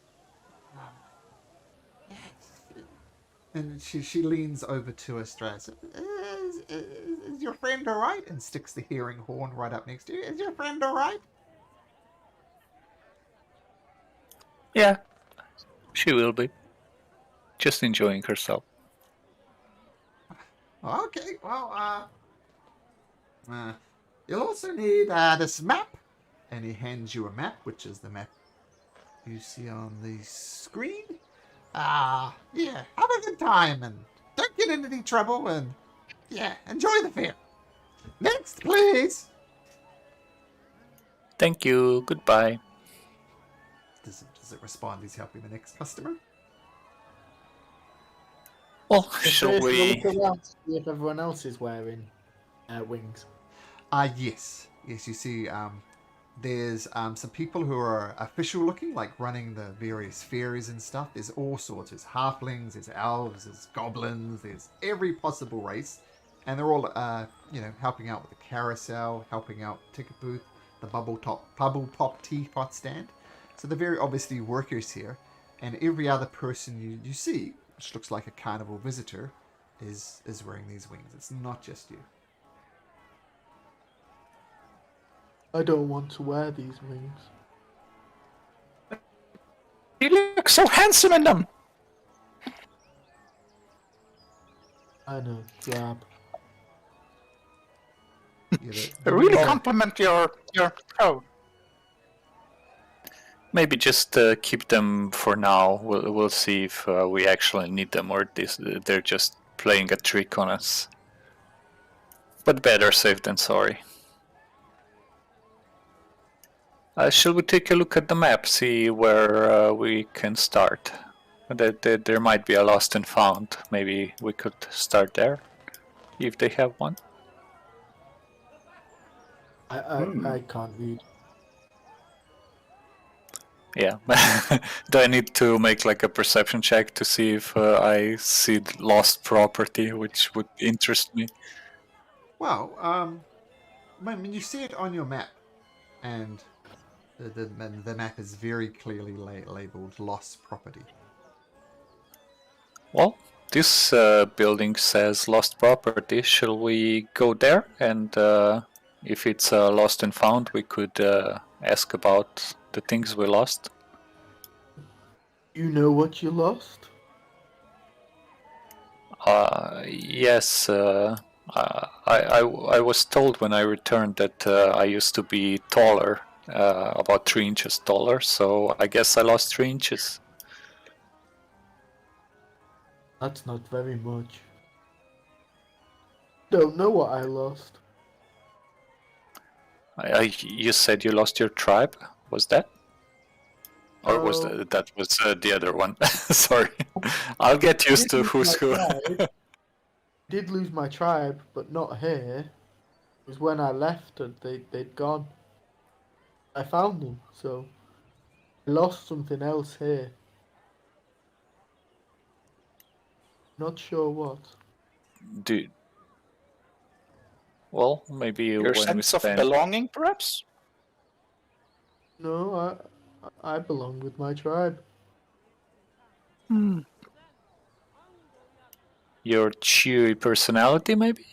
[SPEAKER 1] And she leans over to Estrella. Is your friend all right? And sticks the hearing horn right up next to you. Is your friend all right?
[SPEAKER 5] Yeah, she will be. Just enjoying herself.
[SPEAKER 1] Okay, well, you'll also need this map. And he hands you a map, which is the map you see on the screen. Yeah, have a good time and don't get into any trouble and, yeah, enjoy the fair. Next, please.
[SPEAKER 5] Thank you. Goodbye.
[SPEAKER 1] Does it respond he's helping the next customer?
[SPEAKER 5] Well, shall
[SPEAKER 2] First, we'll
[SPEAKER 5] we?
[SPEAKER 2] look around to see if everyone else is wearing wings.
[SPEAKER 1] Yes, you see, there's some people who are official looking, like running the various fairies and stuff. There's all sorts. There's halflings, there's elves, there's goblins, there's every possible race. And they're all, helping out with the carousel, helping out ticket booth, the bubble pop teapot stand. So they're very obviously workers here. And every other person you see, which looks like a carnival visitor, is wearing these wings. It's not just you.
[SPEAKER 2] I don't want to wear these wings.
[SPEAKER 4] You look so handsome in them.
[SPEAKER 2] I know, drab.
[SPEAKER 1] Yeah,
[SPEAKER 4] They really
[SPEAKER 1] the-
[SPEAKER 4] compliment your show.
[SPEAKER 5] Maybe just keep them for now. We'll see if we actually need them or they're just playing a trick on us. But better safe than sorry. Shall we take a look at the map, see where we can start? There might be a lost and found. Maybe we could start there, if they have one.
[SPEAKER 2] I can't read.
[SPEAKER 5] Yeah. Do I need to make like a perception check to see if I see lost property, which would interest me?
[SPEAKER 1] Well, I mean, you see it on your map, and the map is very clearly labeled lost property.
[SPEAKER 5] Well, this building says lost property. Shall we go there? And if it's lost and found, we could ask about the things we lost.
[SPEAKER 2] You know what you lost?
[SPEAKER 5] Yes, I was told when I returned that I used to be taller, about 3 inches taller, so I guess I lost 3 inches.
[SPEAKER 2] That's not very much. Don't know what I lost.
[SPEAKER 5] You said you lost your tribe? Was that? Or was
[SPEAKER 2] Oh.
[SPEAKER 5] that was the other one? Sorry, I'll get used to who's who.
[SPEAKER 2] Did lose my tribe, but not here. It was when I left and they'd gone. I found them, so I lost something else here. Not sure what.
[SPEAKER 5] Well, maybe
[SPEAKER 4] Your
[SPEAKER 5] when we
[SPEAKER 4] sense of
[SPEAKER 5] spend.
[SPEAKER 4] belonging, perhaps?
[SPEAKER 2] No, I belong with my tribe.
[SPEAKER 5] Your cheery personality, maybe?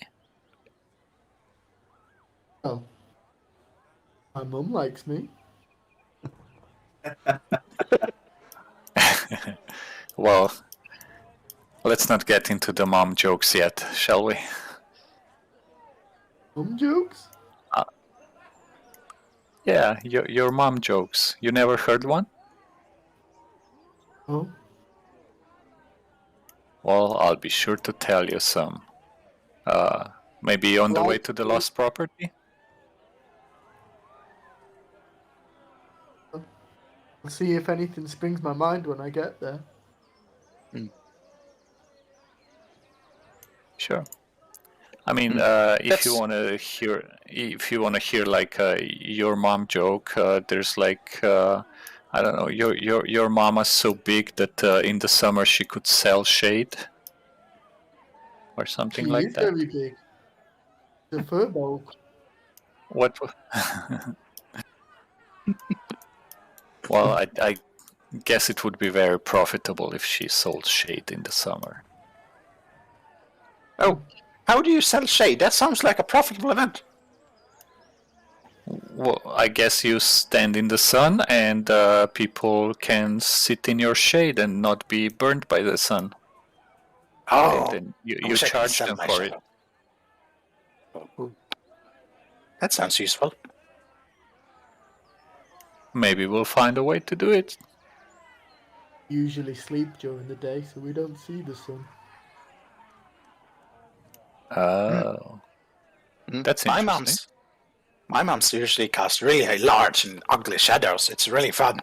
[SPEAKER 2] Well, my mum likes me.
[SPEAKER 5] Well, let's not get into the mom jokes yet, shall we?
[SPEAKER 2] Mum jokes?
[SPEAKER 5] Yeah, your mom jokes. You never heard one?
[SPEAKER 2] Oh,
[SPEAKER 5] Well, I'll be sure to tell you some. Maybe on the way to the lost property?
[SPEAKER 2] I'll see if anything springs my mind when I get there.
[SPEAKER 5] Sure. I mean, if you want to hear like your mom joke, there's like I don't know, your mama's so big that in the summer she could sell shade or something
[SPEAKER 2] She
[SPEAKER 5] like
[SPEAKER 2] is
[SPEAKER 5] that.
[SPEAKER 2] very big. The fur bulk.
[SPEAKER 5] What? Well, I guess it would be very profitable if she sold shade in the summer.
[SPEAKER 4] Oh, how do you sell shade? That sounds like a profitable event.
[SPEAKER 5] Well, I guess you stand in the sun and people can sit in your shade and not be burned by the sun.
[SPEAKER 4] Oh,
[SPEAKER 5] Then
[SPEAKER 4] I
[SPEAKER 5] you
[SPEAKER 4] wish I could
[SPEAKER 5] charge
[SPEAKER 4] sell
[SPEAKER 5] them
[SPEAKER 4] my
[SPEAKER 5] for it.
[SPEAKER 4] shadow. Oh, that sounds useful.
[SPEAKER 5] Maybe we'll find a way to do it.
[SPEAKER 2] Usually sleep during the day, so we don't see the sun.
[SPEAKER 5] Oh, that's
[SPEAKER 4] My
[SPEAKER 5] interesting.
[SPEAKER 4] mom's usually cast really large and ugly shadows. It's really fun.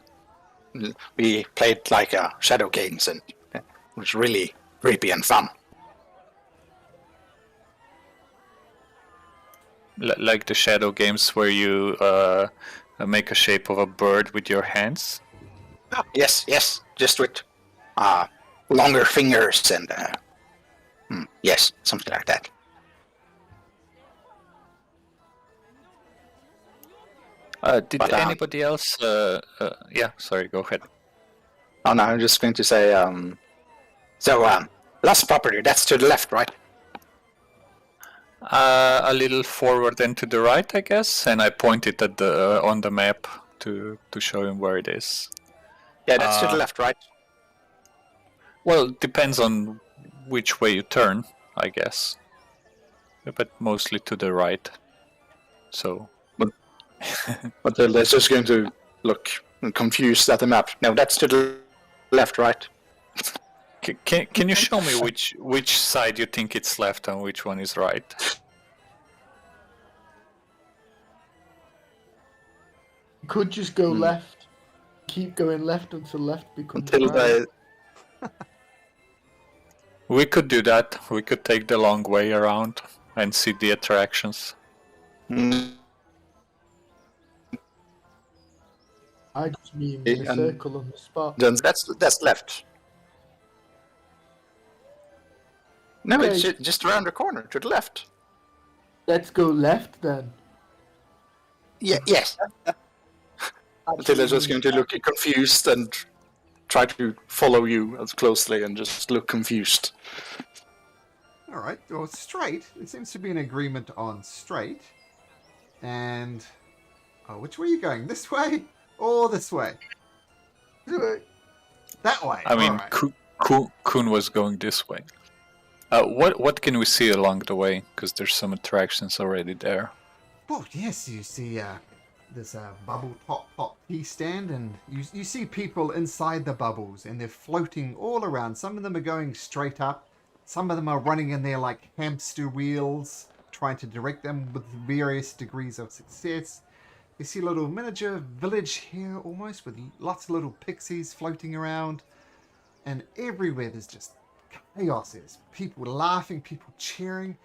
[SPEAKER 4] We played like shadow games, and it was really creepy and fun.
[SPEAKER 5] Like the shadow games where you make a shape of a bird with your hands.
[SPEAKER 4] Yes, just with longer fingers and yes, something like that.
[SPEAKER 5] Did
[SPEAKER 4] But,
[SPEAKER 5] anybody else? Yeah, sorry, go ahead.
[SPEAKER 4] Oh no, I'm just going to say. Lost property. That's to the left, right?
[SPEAKER 5] A little forward and to the right, I guess, and I pointed at the on the map to show him where it is.
[SPEAKER 4] Yeah, that's to the left, right?
[SPEAKER 5] Well, it depends on which way you turn, I guess. But mostly to the right. So.
[SPEAKER 4] Matilda's just going to look confused at the map. No, that's to the left, right?
[SPEAKER 5] Can you show me which side you think it's left and which one is right?
[SPEAKER 2] You could just go left. Keep going left until left becomes right.
[SPEAKER 4] Matilda,
[SPEAKER 5] We could do that. We could take the long way around and see the attractions.
[SPEAKER 2] I just mean in a circle on the spot.
[SPEAKER 4] then that's left. No,
[SPEAKER 2] Okay.
[SPEAKER 4] it's just around the corner to the left.
[SPEAKER 2] Let's go left then.
[SPEAKER 4] Yeah, yes. Matilda's just going to look confused and try to follow you as closely and just look confused.
[SPEAKER 1] All right. Well, straight. There seems to be an agreement on straight. And which way are you going? This way or this way? That way.
[SPEAKER 5] I mean,
[SPEAKER 1] All right.
[SPEAKER 5] Kun was going this way. What can we see along the way? Because there's some attractions already there.
[SPEAKER 1] Oh yes, you see this bubble top tea stand, and you see people inside the bubbles, and they're floating all around. Some of them are going straight up. Some of them are running in there like hamster wheels, trying to direct them with various degrees of success. You see a little miniature village here, almost, with lots of little pixies floating around, and everywhere there's just chaos. There's people laughing, people cheering,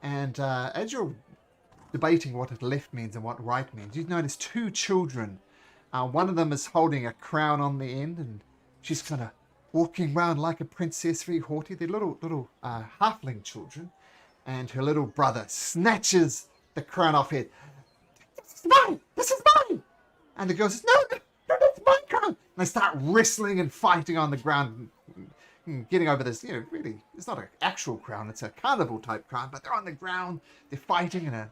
[SPEAKER 1] and as you're debating what left means and what right means, you notice two children. One of them is holding a crown on the end, and she's kind of walking around like a princess, very haughty. They're little halfling children, and her little brother snatches the crown off her. This is mine! This is mine! And the girl says, no, that's my crown! And they start wrestling and fighting on the ground, getting over this, really, it's not an actual crown, it's a carnival type crown, but they're on the ground, they're fighting in a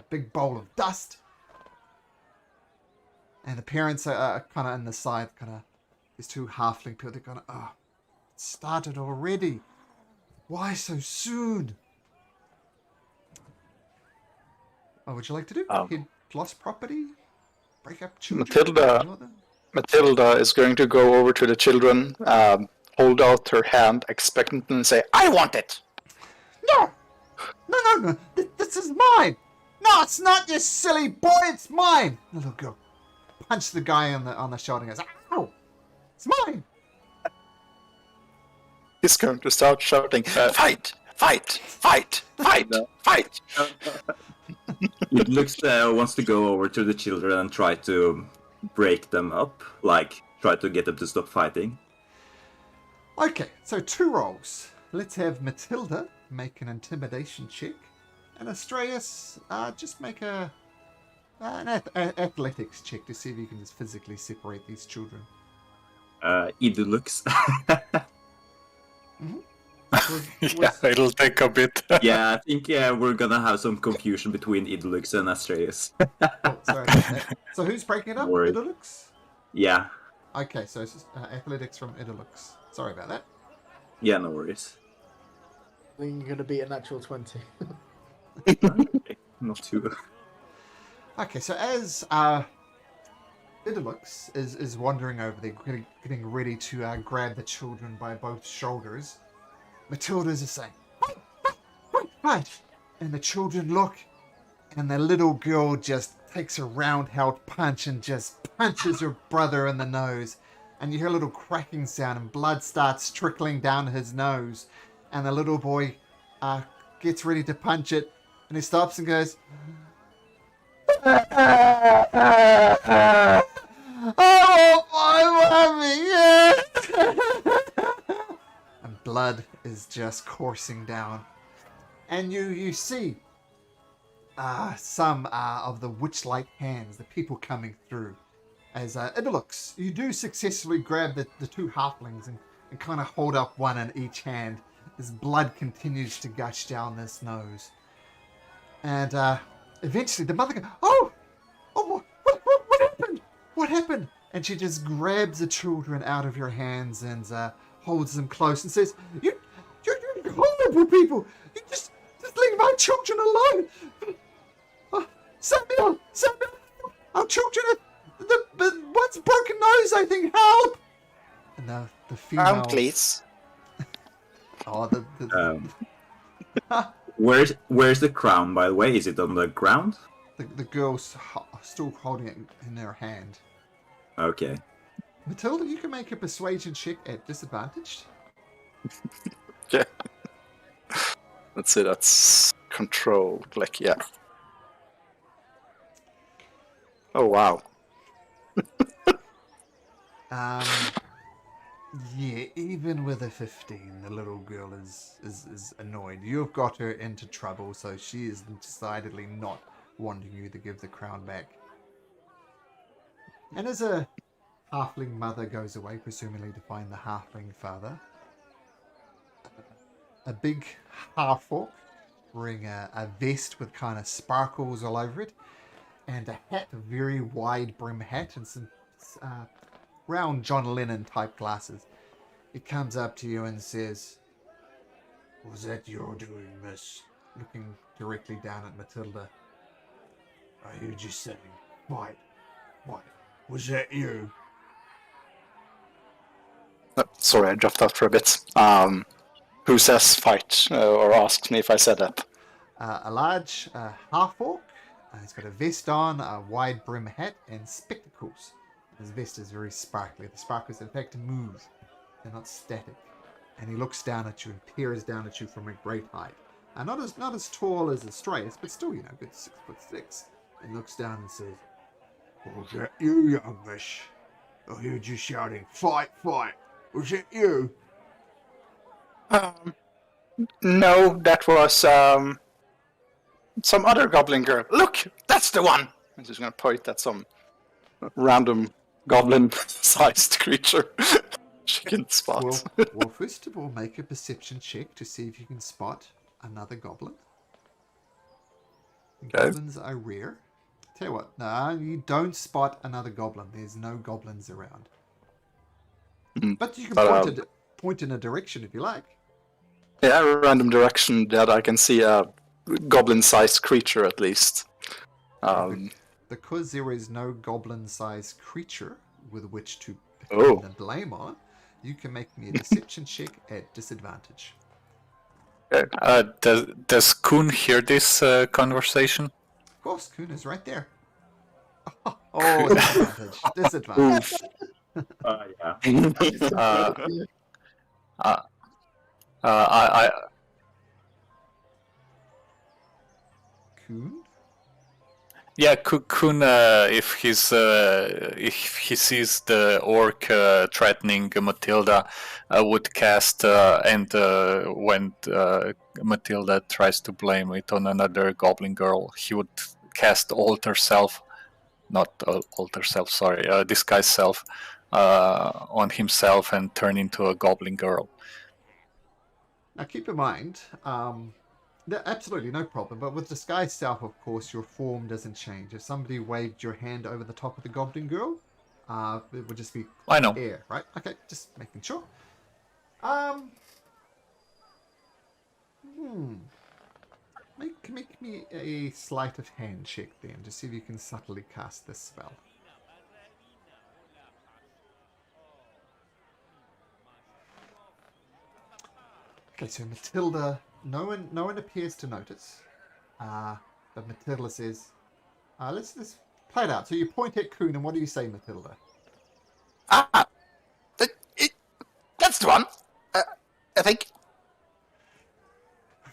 [SPEAKER 1] big bowl of dust. And the parents are kind of on the side, these two halfling people, they're kind of, it started already. Why so soon? What would you like to do? Head lost property? Break up children?
[SPEAKER 4] Matilda is going to go over to the children, hold out her hand, expectant, and say, I want it!
[SPEAKER 1] No! No. This is mine! No, it's not, you silly boy, it's mine! The little girl punched the guy on the shoulder and goes, ow! It's mine!
[SPEAKER 4] He's going to start shouting, fight! Fight! Fight! Fight! Fight!
[SPEAKER 3] It looks wants to go over to the children and try to break them up, like try to get them to stop fighting.
[SPEAKER 1] Okay, so 2 rolls. Let's have Matilda make an intimidation check, and Astraeus just make an athletics check to see if you can just physically separate these children.
[SPEAKER 3] Idulux.
[SPEAKER 5] Yeah, it'll take a bit.
[SPEAKER 3] Yeah, I think we're gonna have some confusion between Idulux and Astraeus.
[SPEAKER 1] Oh, sorry. So who's breaking it up?
[SPEAKER 3] Worried.
[SPEAKER 1] Idulux?
[SPEAKER 3] Yeah.
[SPEAKER 1] Okay, so it's athletics from Idulux. Sorry about that.
[SPEAKER 3] Yeah, no worries.
[SPEAKER 2] I think you're going to beat a natural 20.
[SPEAKER 3] Okay, not too.
[SPEAKER 1] Okay, so as Idulux is wandering over there, getting ready to grab the children by both shoulders, Matilda is saying, fight! And the children look, and the little girl just takes a round-held punch and just punches her brother in the nose. And you hear a little cracking sound, and blood starts trickling down his nose. And the little boy gets ready to punch it, and he stops and goes, oh, my mommy! And blood is just coursing down. And you see some of the Witchlight hands, the people coming through. As Idulux, you do successfully grab the 2 halflings and kind of hold up one in each hand as blood continues to gush down this nose. And eventually the mother goes, oh, what happened? What what happened? And she just grabs the children out of your hands and holds them close and says, you're horrible people. You just leave my children alone. Samuel, our children the one's broken nose, I think. Help! And the female.
[SPEAKER 4] Please.
[SPEAKER 1] Oh,
[SPEAKER 3] Where's the crown, by the way? Is it on the ground?
[SPEAKER 1] the girl's still holding it in her hand.
[SPEAKER 3] Okay.
[SPEAKER 1] Matilda, you can make a persuasion check at disadvantage.
[SPEAKER 4] Yeah. Let's see, that's control. Like, yeah. Oh, wow.
[SPEAKER 1] Yeah, even with a 15, the little girl is annoyed. You've got her into trouble, so she is decidedly not wanting you to give the crown back. And as a halfling mother goes away, presumably to find the halfling father, a big half-orc wearing a vest with kind of sparkles all over it, and a hat, a very wide brim hat, and some round John Lennon type glasses. It comes up to you and says, "Was that your doing, miss?" Looking directly down at Matilda. "I heard you saying, fight. Was that you?"
[SPEAKER 4] Sorry, I dropped out for a bit. Who says fight or asks me if I said that?
[SPEAKER 1] A large half-orc. He's got a vest on, a wide brim hat, and spectacles. His vest is very sparkly. The sparkles, in fact, move. They're not static. And he looks down at you and peers down at you from a great height. Not as tall as Astraeus, but still, good 6'6". And looks down and says, "Was that you, young miss? I heard you shouting, 'Fight, fight!' Was it you?"
[SPEAKER 4] No, that was some other goblin girl. Look, that's the one! I'm just gonna point at some random goblin-sized creature she can spot.
[SPEAKER 1] Well, first of all, make a perception check to see if you can spot another goblin. Goblins are rare. Tell you what, no, you don't spot another goblin. There's no goblins around. But you can point in a direction if you like.
[SPEAKER 4] Yeah, a random direction that I can see a goblin-sized creature at least.
[SPEAKER 1] Because there is no goblin-sized creature with which to
[SPEAKER 4] Oh.
[SPEAKER 1] pin the blame on, you can make me a deception check at disadvantage.
[SPEAKER 5] Does Kuhn hear this conversation?
[SPEAKER 1] Of course, Kuhn is right there. Oh, disadvantage. Disadvantage.
[SPEAKER 5] Yeah.
[SPEAKER 1] Kuhn?
[SPEAKER 5] Yeah, Kuhn, if he sees the orc threatening Matilda, would cast, and when Matilda tries to blame it on another goblin girl, he would cast disguise self on himself and turn into a goblin girl.
[SPEAKER 1] Now keep in mind, absolutely no problem, but with disguise self, of course, your form doesn't change. If somebody waved your hand over the top of the goblin girl, it would just be
[SPEAKER 5] I know.
[SPEAKER 1] air, right? Okay, just making sure. Make me a sleight of hand check then, to see if you can subtly cast this spell. Okay, so Matilda, no one appears to notice, but Matilda says, let's play it out. So you point at Kuhn, and what do you say, Matilda?
[SPEAKER 4] That's the one. I think.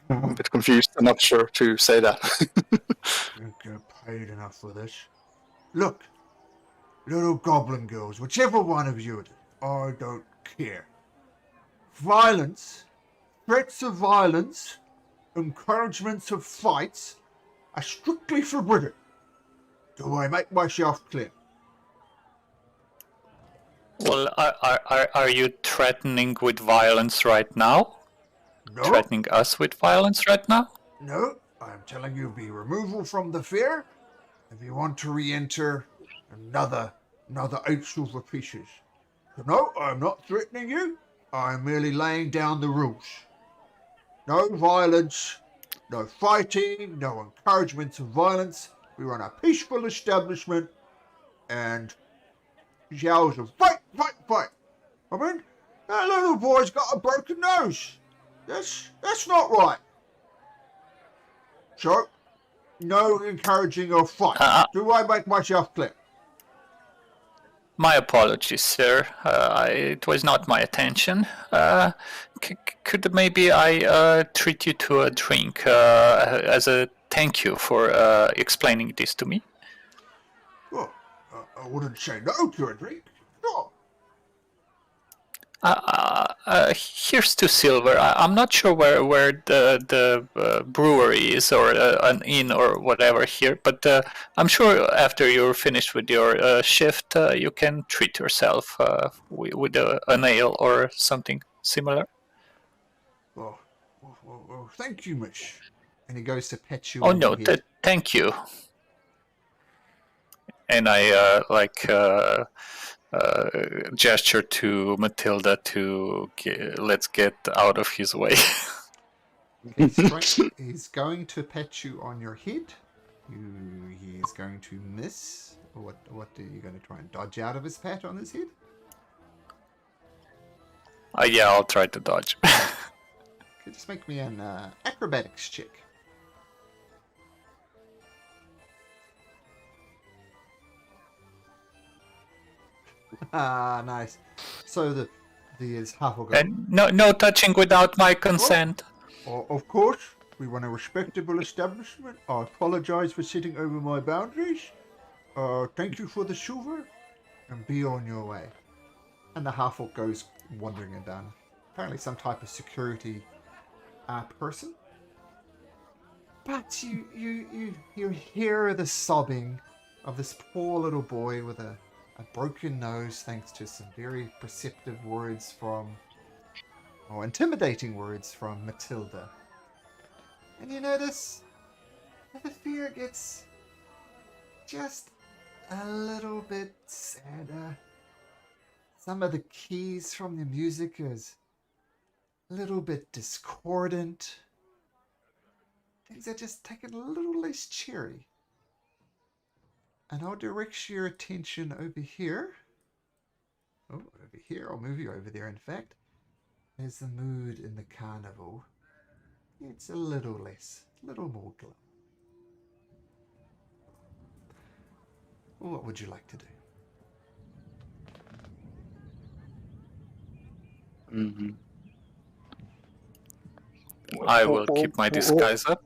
[SPEAKER 4] I'm a bit confused. I'm not sure to say that.
[SPEAKER 1] You get paid enough for this. Look, little goblin girls, whichever one of you it is, I don't care. Violence, threats of violence, encouragements of fights are strictly forbidden. Do I make myself clear?
[SPEAKER 5] Well, are you threatening with violence right now?
[SPEAKER 1] No,
[SPEAKER 5] Threatening us with violence right now?
[SPEAKER 1] no, I'm telling you, be removal from the fair if you want to re-enter another Another 8 silver pieces. No, I'm not threatening you. I'm merely laying down the rules. No violence, no fighting, no encouragement to violence. We run a peaceful establishment, and yells of fight, fight, fight. I mean, that little boy's got a broken nose. That's not right. So, no encouraging of fight. Do I make myself clear?
[SPEAKER 5] My apologies, sir. It was not my attention. Could maybe I treat you to a drink as a thank you for explaining this to me?
[SPEAKER 1] Well, I wouldn't say no to a drink. Sure.
[SPEAKER 5] Here's 2 silver. I'm not sure where the brewery is, or an inn or whatever here, but I'm sure after you're finished with your shift, you can treat yourself with an ale or something similar.
[SPEAKER 1] Well, thank you, miss. And he goes to pet you
[SPEAKER 5] Oh
[SPEAKER 1] on
[SPEAKER 5] no,
[SPEAKER 1] the head.
[SPEAKER 5] thank you. And I gesture to Matilda to let's get out of his way.
[SPEAKER 1] He's going to pet you on your head. He's going to miss. What are you going to try and dodge out of his pat on his head?
[SPEAKER 5] Yeah, I'll try to dodge.
[SPEAKER 1] Okay, just make me an acrobatics check. Ah, nice. So the half will go.
[SPEAKER 5] And no touching without my consent.
[SPEAKER 1] Of course, we run a respectable establishment. I apologize for sitting over my boundaries. Thank you for the silver, and be on your way. And the half-orc goes wandering down. Apparently some type of security person. But you hear the sobbing of this poor little boy with a broken nose, thanks to some very perceptive words or intimidating words from Matilda. And you notice that the fear gets just a little bit sadder. Some of the keys from the music is a little bit discordant. Things are just taking a little less cheery. And I'll direct your attention over here. Oh, over here. I'll move you over there, in fact. There's the mood in the carnival. It's a little less, a little more glum. What would you like to do?
[SPEAKER 4] Mm-hmm.
[SPEAKER 5] I will keep my disguise up.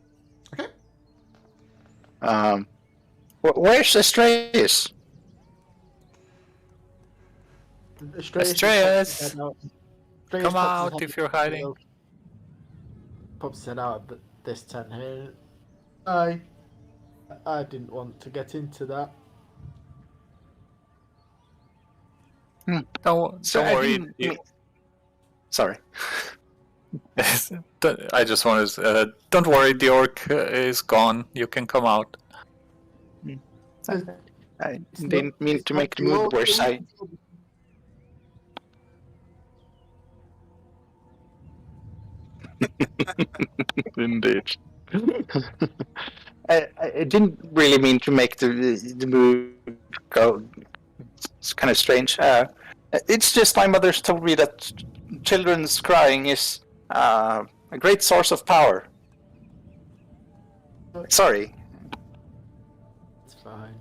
[SPEAKER 1] Okay.
[SPEAKER 4] Where's Astraeus?
[SPEAKER 5] Astraeus! Come out if you're hiding.
[SPEAKER 2] Pops it out of this tent here. I didn't want to get into that.
[SPEAKER 5] Don't worry.
[SPEAKER 4] Sorry.
[SPEAKER 5] I just wanted to, don't worry, the orc is gone. You can come out.
[SPEAKER 4] I didn't mean to make the mood worse. Indeed. I didn't really mean to make the mood go. It's kind of strange. It's just my mother's told me that children's crying is a great source of power. Sorry.
[SPEAKER 2] It's fine.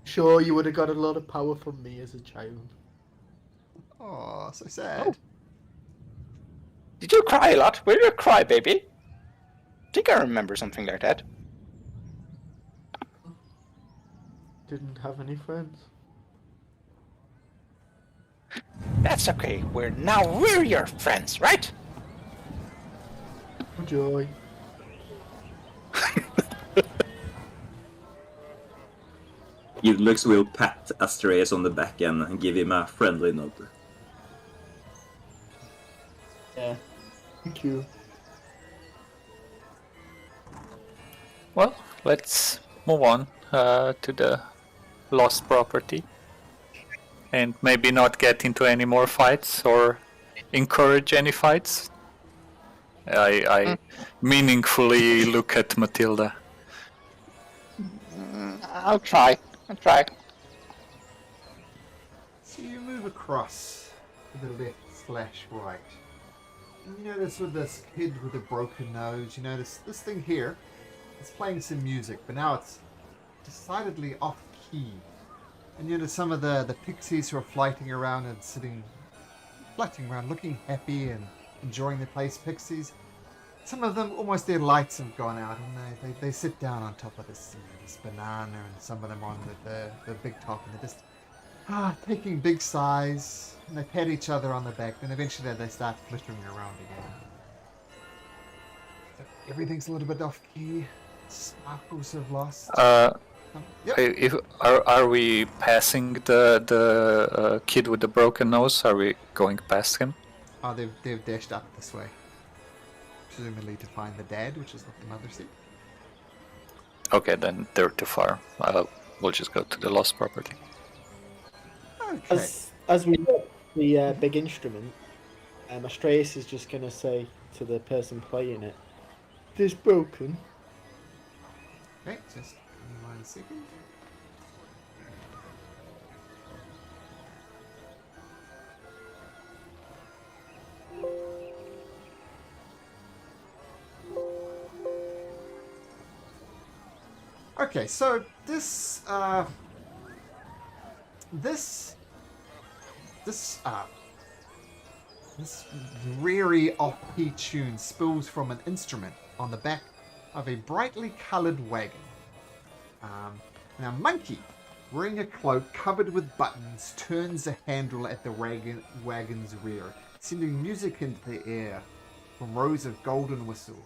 [SPEAKER 2] Sure, you would have got a lot of power from me as a child.
[SPEAKER 1] Oh, so sad.
[SPEAKER 4] Oh. Did you cry a lot? Were you a crybaby? I think I remember something like that.
[SPEAKER 2] Didn't have any friends.
[SPEAKER 4] That's okay. We're your friends, right?
[SPEAKER 2] Joy.
[SPEAKER 3] Yudlux will pat Astraeus on the back and give him a friendly nod.
[SPEAKER 2] Yeah. Thank you.
[SPEAKER 5] Well, let's move on. to the lost property, and maybe not get into any more fights or encourage any fights. I meaningfully look at Matilda.
[SPEAKER 4] I'll try.
[SPEAKER 1] So you move across to the left/right. And you notice with this kid with a broken nose, you notice this thing here is playing some music, but now it's decidedly off key. And you notice some of the pixies who are flying around and flying around, looking happy and enjoying the place. Pixies, some of them almost their lights have gone out, and they sit down on top of this banana, and some of them on the big top, and they're just taking big sighs, and they pat each other on the back, and eventually they start flittering around again. So everything's a little bit off key. Sparkles have lost.
[SPEAKER 5] Yep. Are we passing the kid with the broken nose? Are we going past him?
[SPEAKER 1] Oh, they've dashed up this way, presumably to find the dad, which is what the mother said.
[SPEAKER 5] Okay, then they're too far. We'll just go to the lost property.
[SPEAKER 1] Okay.
[SPEAKER 2] As we look at the big instrument, Astreus is just going to say to the person playing it, "This broken."
[SPEAKER 1] Okay, just give me 1 second. Okay, so this dreary off-key tune spills from an instrument on the back of a brightly coloured wagon. Now, Monkey, wearing a cloak covered with buttons, turns a handle at the wagon's rear, sending music into the air from rows of golden whistle.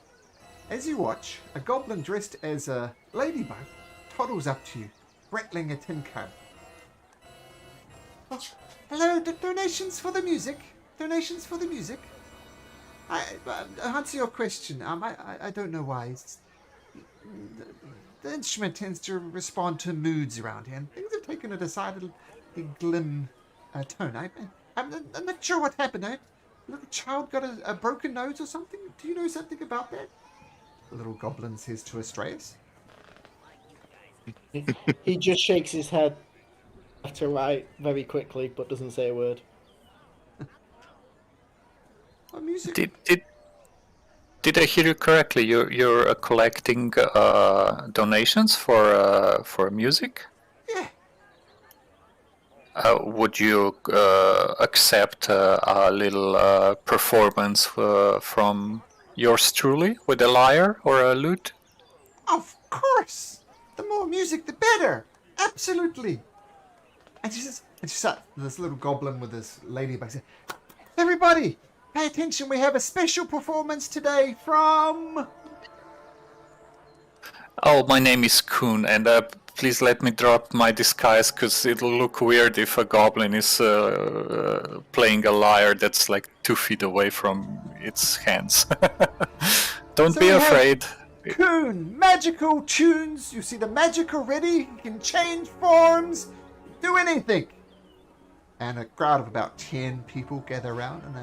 [SPEAKER 1] As you watch, a goblin dressed as a ladybug toddles up to you, rattling a tin cup. Oh, hello, donations for the music? Donations for the music? I answer your question. I don't know why. The instrument tends to respond to moods around here, and things have taken a decidedly glim tone. I'm not sure what happened. A little child got a broken nose or something? Do you know something about that? The little goblin says to Astreus.
[SPEAKER 2] He just shakes his head left to right very quickly, but doesn't say a word.
[SPEAKER 1] Oh, music.
[SPEAKER 5] Did I hear you correctly? You're collecting donations for music?
[SPEAKER 1] Yeah.
[SPEAKER 5] Would you accept a little performance from yours truly with a lyre or a lute?
[SPEAKER 1] Of course. The more music, the better. Absolutely. And she sat this little goblin with this ladybug. Said, "Everybody, pay attention. We have a special performance today from."
[SPEAKER 5] Oh, my name is Kuhn, and please let me drop my disguise, because it'll look weird if a goblin is playing a lyre that's like 2 feet away from its hands. Don't
[SPEAKER 1] So
[SPEAKER 5] be
[SPEAKER 1] we have
[SPEAKER 5] afraid.
[SPEAKER 1] Kuhn, magical tunes. You see the magic already? You can change forms, do anything. And a crowd of about 10 people gather around, and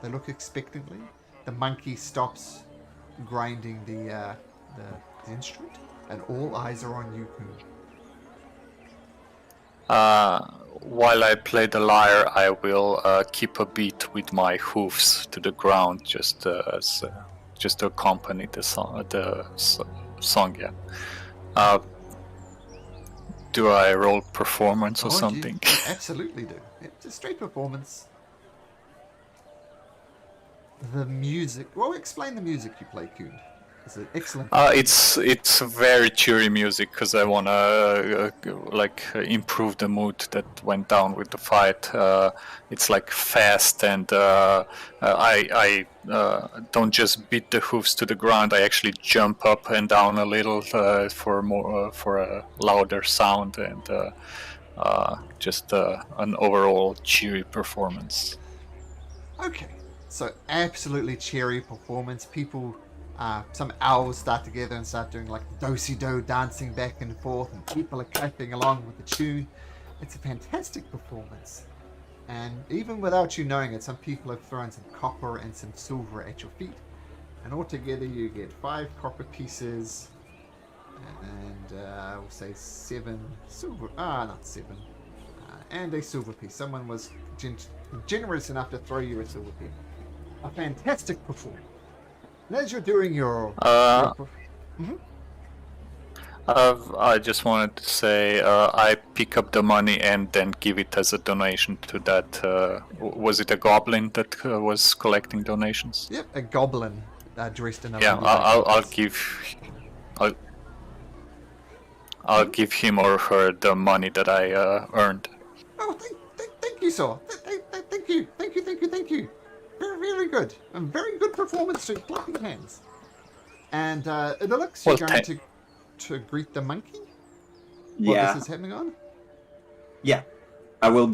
[SPEAKER 1] they look expectantly. The monkey stops grinding the instrument, and all eyes are on you, Kuhn.
[SPEAKER 5] While I play the lyre, I will keep a beat with my hoofs to the ground, just to accompany the song. Yeah. Do I roll performance or something?
[SPEAKER 1] You absolutely do. It's a straight performance. The music. Well, explain the music you play, Kuhn. It's an excellent.
[SPEAKER 5] It's very cheery music because I wanna improve the mood that went down with the fight. It's like fast, and I don't just beat the hoofs to the ground. I actually jump up and down a little for a louder sound, and just an overall cheery performance.
[SPEAKER 1] Okay, so absolutely cheery performance. People Some owls start together and start doing like do-si-do dancing back and forth, and people are clapping along with the tune. It's a fantastic performance. And even without you knowing it, some people have thrown some copper and some silver at your feet. And altogether you get 5 copper pieces and we'll say 7 silver, not 7, and a silver piece. Someone was generous enough to throw you a silver piece. A fantastic performance. And as you're doing your...
[SPEAKER 5] I just wanted to say I pick up the money and then give it as a donation to that. Was it a goblin that was collecting donations?
[SPEAKER 1] Yep, a goblin dressed in a...
[SPEAKER 5] Yeah, I'll give him or her the money that I earned.
[SPEAKER 1] Oh, thank you, sir. Thank you. Very good. A very good performance to clapping hands. And it looks you're going to greet the monkey?
[SPEAKER 3] Yeah.
[SPEAKER 1] This is happening on?
[SPEAKER 3] Yeah. I will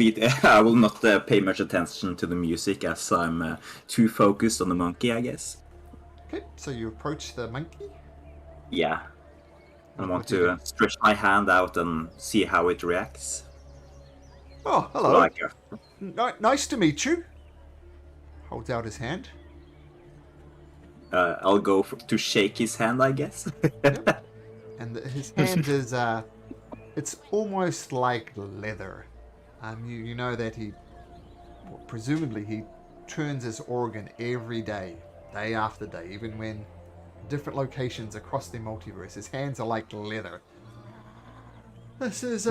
[SPEAKER 3] not pay much attention to the music as I'm too focused on the monkey, I guess.
[SPEAKER 1] Okay, so you approach the monkey?
[SPEAKER 3] Yeah. I want to stretch my hand out and see how it reacts.
[SPEAKER 1] Oh, hello.
[SPEAKER 3] Like
[SPEAKER 1] Nice to meet you. Holds out his hand.
[SPEAKER 3] I'll go to shake his hand, I guess.
[SPEAKER 1] Yep. And his hand is, it's almost like leather. You know that presumably he turns his organ every day after day, even when different locations across the multiverse. His hands are like leather. This is,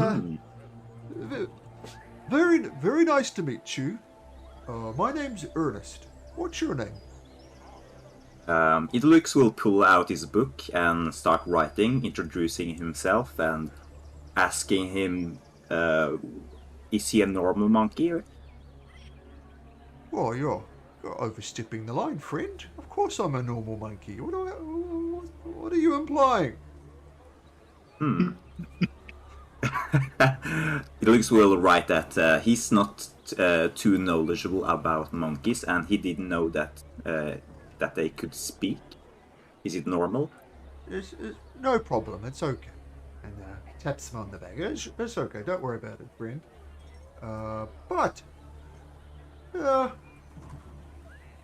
[SPEAKER 1] very nice to meet you. My name's Ernest. What's your name?
[SPEAKER 3] It looks will pull out his book and start writing, introducing himself and asking him, is he a normal monkey?
[SPEAKER 1] Oh, you're overstepping the line, friend. Of course I'm a normal monkey. What are you implying?
[SPEAKER 3] It looks will write that he's not too knowledgeable about monkeys, and he didn't know that they could speak. Is it normal?
[SPEAKER 1] It's no problem. It's okay. And taps him on the back. It's okay. Don't worry about it, friend.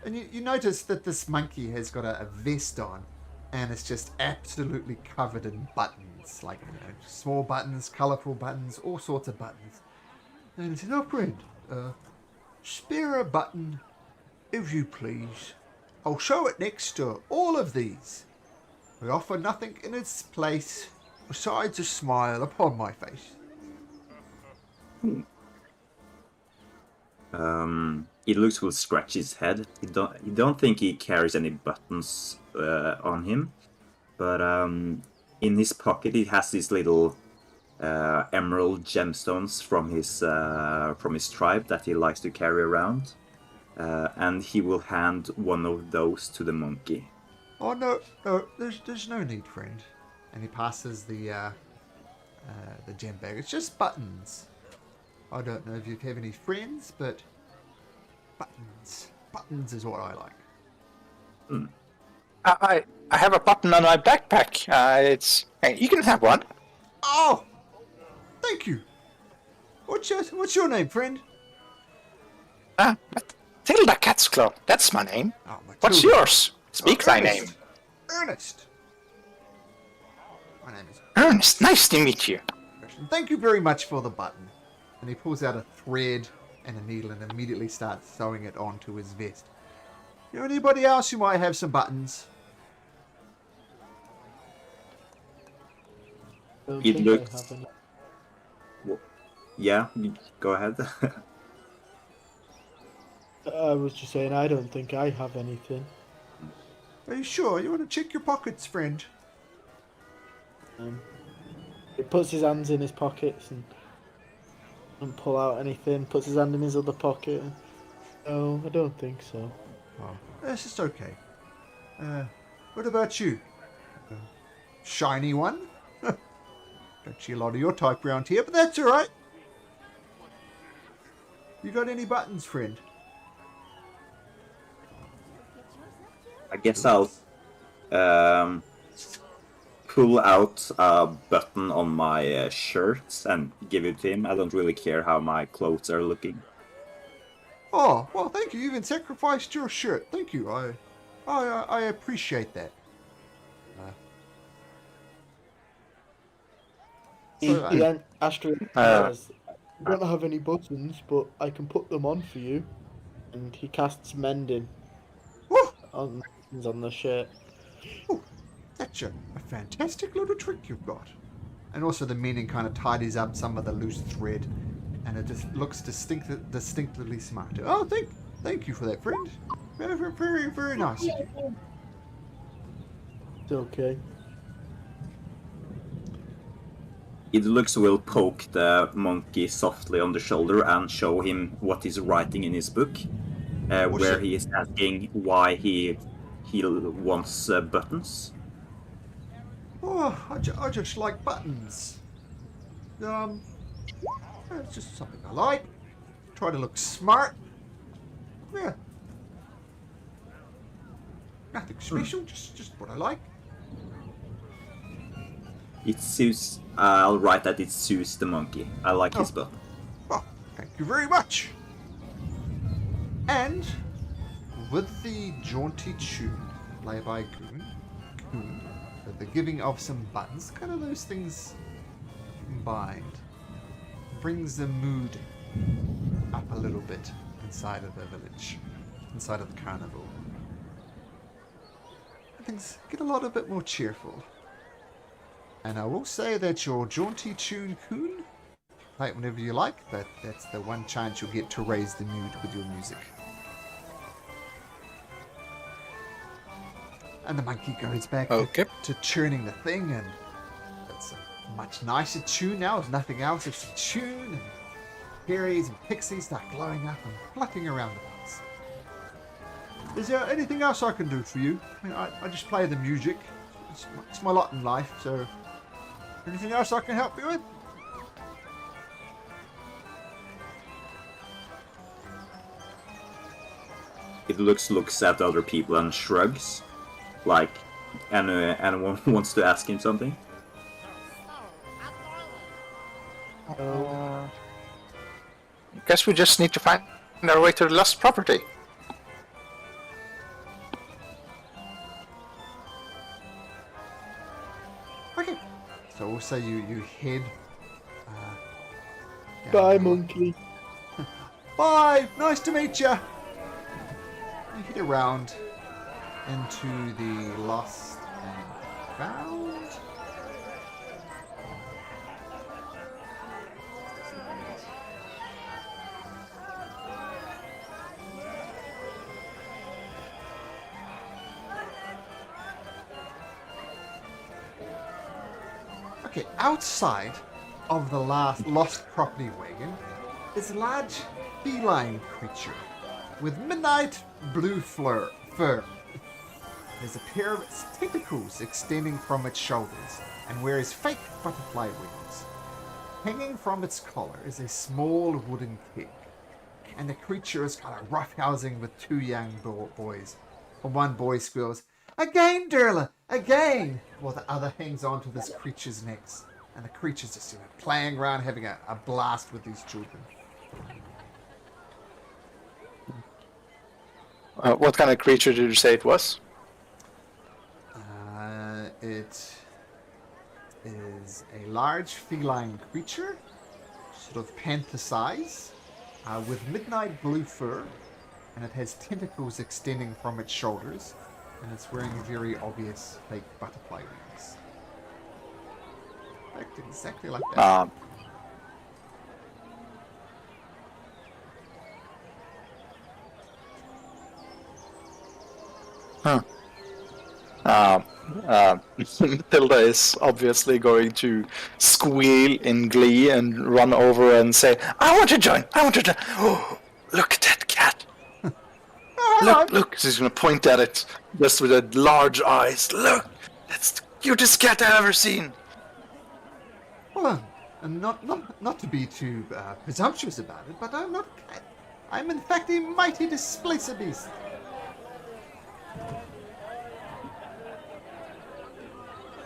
[SPEAKER 1] And you notice that this monkey has got a vest on, and it's just absolutely covered in buttons, like small buttons, colourful buttons, all sorts of buttons. And he says, "Oh, friend, spare a button, if you please. I'll show it next to all of these. I offer nothing in its place besides a smile upon my face."
[SPEAKER 3] It looks will scratch his head. He don't think he carries any buttons on him, but in his pocket he has these little emerald gemstones from his tribe that he likes to carry around, and he will hand one of those to the monkey.
[SPEAKER 1] "Oh no, there's no need, friend." And he passes the gem bag. It's just buttons. I don't know if you have any friends, but buttons is what I like.
[SPEAKER 4] I have a button on my backpack. You can have one.
[SPEAKER 1] Oh, thank you. What's your name, friend?
[SPEAKER 4] Tilda Catsclaw. That's my name.
[SPEAKER 1] Oh,
[SPEAKER 4] What's yours? Speak thy name.
[SPEAKER 1] Ernest. My name is
[SPEAKER 4] Ernest. Nice to meet you.
[SPEAKER 1] Thank you very much for the button. And he pulls out a thread and a needle and immediately starts sewing it onto his vest. Anybody else who might have some buttons?
[SPEAKER 3] It looks... Yeah, go ahead.
[SPEAKER 2] I was just saying, I don't think I have anything.
[SPEAKER 1] Are you sure? You want to check your pockets, friend?
[SPEAKER 2] He puts his hands in his pockets and doesn't pull out anything. Puts his hand in his other pocket. No, I don't think so.
[SPEAKER 1] Oh, that's just okay. What about you? Shiny one? Don't see a lot of your type around here, but that's alright. You got any buttons, friend?
[SPEAKER 3] I guess I'll pull out a button on my shirt and give it to him. I don't really care how my clothes are looking.
[SPEAKER 1] Oh, well, thank you. You even sacrificed your shirt. Thank you. I appreciate that.
[SPEAKER 2] Astrid
[SPEAKER 4] Uh,
[SPEAKER 2] says, I don't have any buttons, but I can put them on for you. And he casts mending
[SPEAKER 1] Oh,
[SPEAKER 2] on the shirt.
[SPEAKER 1] that's a fantastic little trick you've got. And also the meaning kind of tidies up some of the loose thread, and it just looks distinctively smarter. Oh, thank you for that, friend. Very, very, very nice of you.
[SPEAKER 2] It's okay.
[SPEAKER 3] Idlux will poke the monkey softly on the shoulder and show him what he's writing in his book, where he is asking why he wants buttons.
[SPEAKER 1] Oh, I just like buttons. It's just something I like. Try to look smart. Yeah. Nothing special, just what I like.
[SPEAKER 3] It suits. I'll write that it suits the monkey. I like his button.
[SPEAKER 1] Well, thank you very much. And with the jaunty tune played by Coon, with the giving of some buttons, kind of those things combined, brings the mood up a little bit inside of the village, inside of the carnival. And things get a lot a bit more cheerful. And I will say that your jaunty tune, Coon, play it whenever you like, but that's the one chance you'll get to raise the mood with your music. And the monkey goes back to tuning the thing, and it's a much nicer tune now. There's nothing else, it's a tune, and fairies and pixies start glowing up and fluttering around the house. Is there anything else I can do for you? I mean, I just play the music. It's my lot in life, so anything else I can help you with?
[SPEAKER 3] It looks at other people and shrugs, like anyone wants to ask him something.
[SPEAKER 4] Guess we just need to find our way to the lost property.
[SPEAKER 1] Okay. So we'll say you head.
[SPEAKER 2] Bye,
[SPEAKER 1] down the-
[SPEAKER 2] monkey.
[SPEAKER 1] Bye. Nice to meet you. You head around into the lost and found. Okay, outside of the lost property wagon is a large feline creature with midnight blue fur. There's a pair of tentacles extending from its shoulders and wears fake butterfly wings. Hanging from its collar is a small wooden pig, and the creature is kind of roughhousing with two young boys. And one boy squeals, "Again, Durla, again!" while the other hangs on to this creature's necks. And the creature's just playing around, having a blast with these children.
[SPEAKER 4] What kind of creature did you say it was?
[SPEAKER 1] It is a large feline creature, sort of panther size, with midnight blue fur, and it has tentacles extending from its shoulders, and it's wearing very obvious fake butterfly wings. Act exactly like that.
[SPEAKER 4] Matilda is obviously going to squeal in glee and run over and say, "I want to join! I want to join! Oh, look at that cat! Look!" She's going to point at it just with her large eyes. "Look! That's the cutest cat I've ever seen!"
[SPEAKER 1] Well, not to be too presumptuous about it, but I'm not a cat. I'm in fact a mighty displacer beast.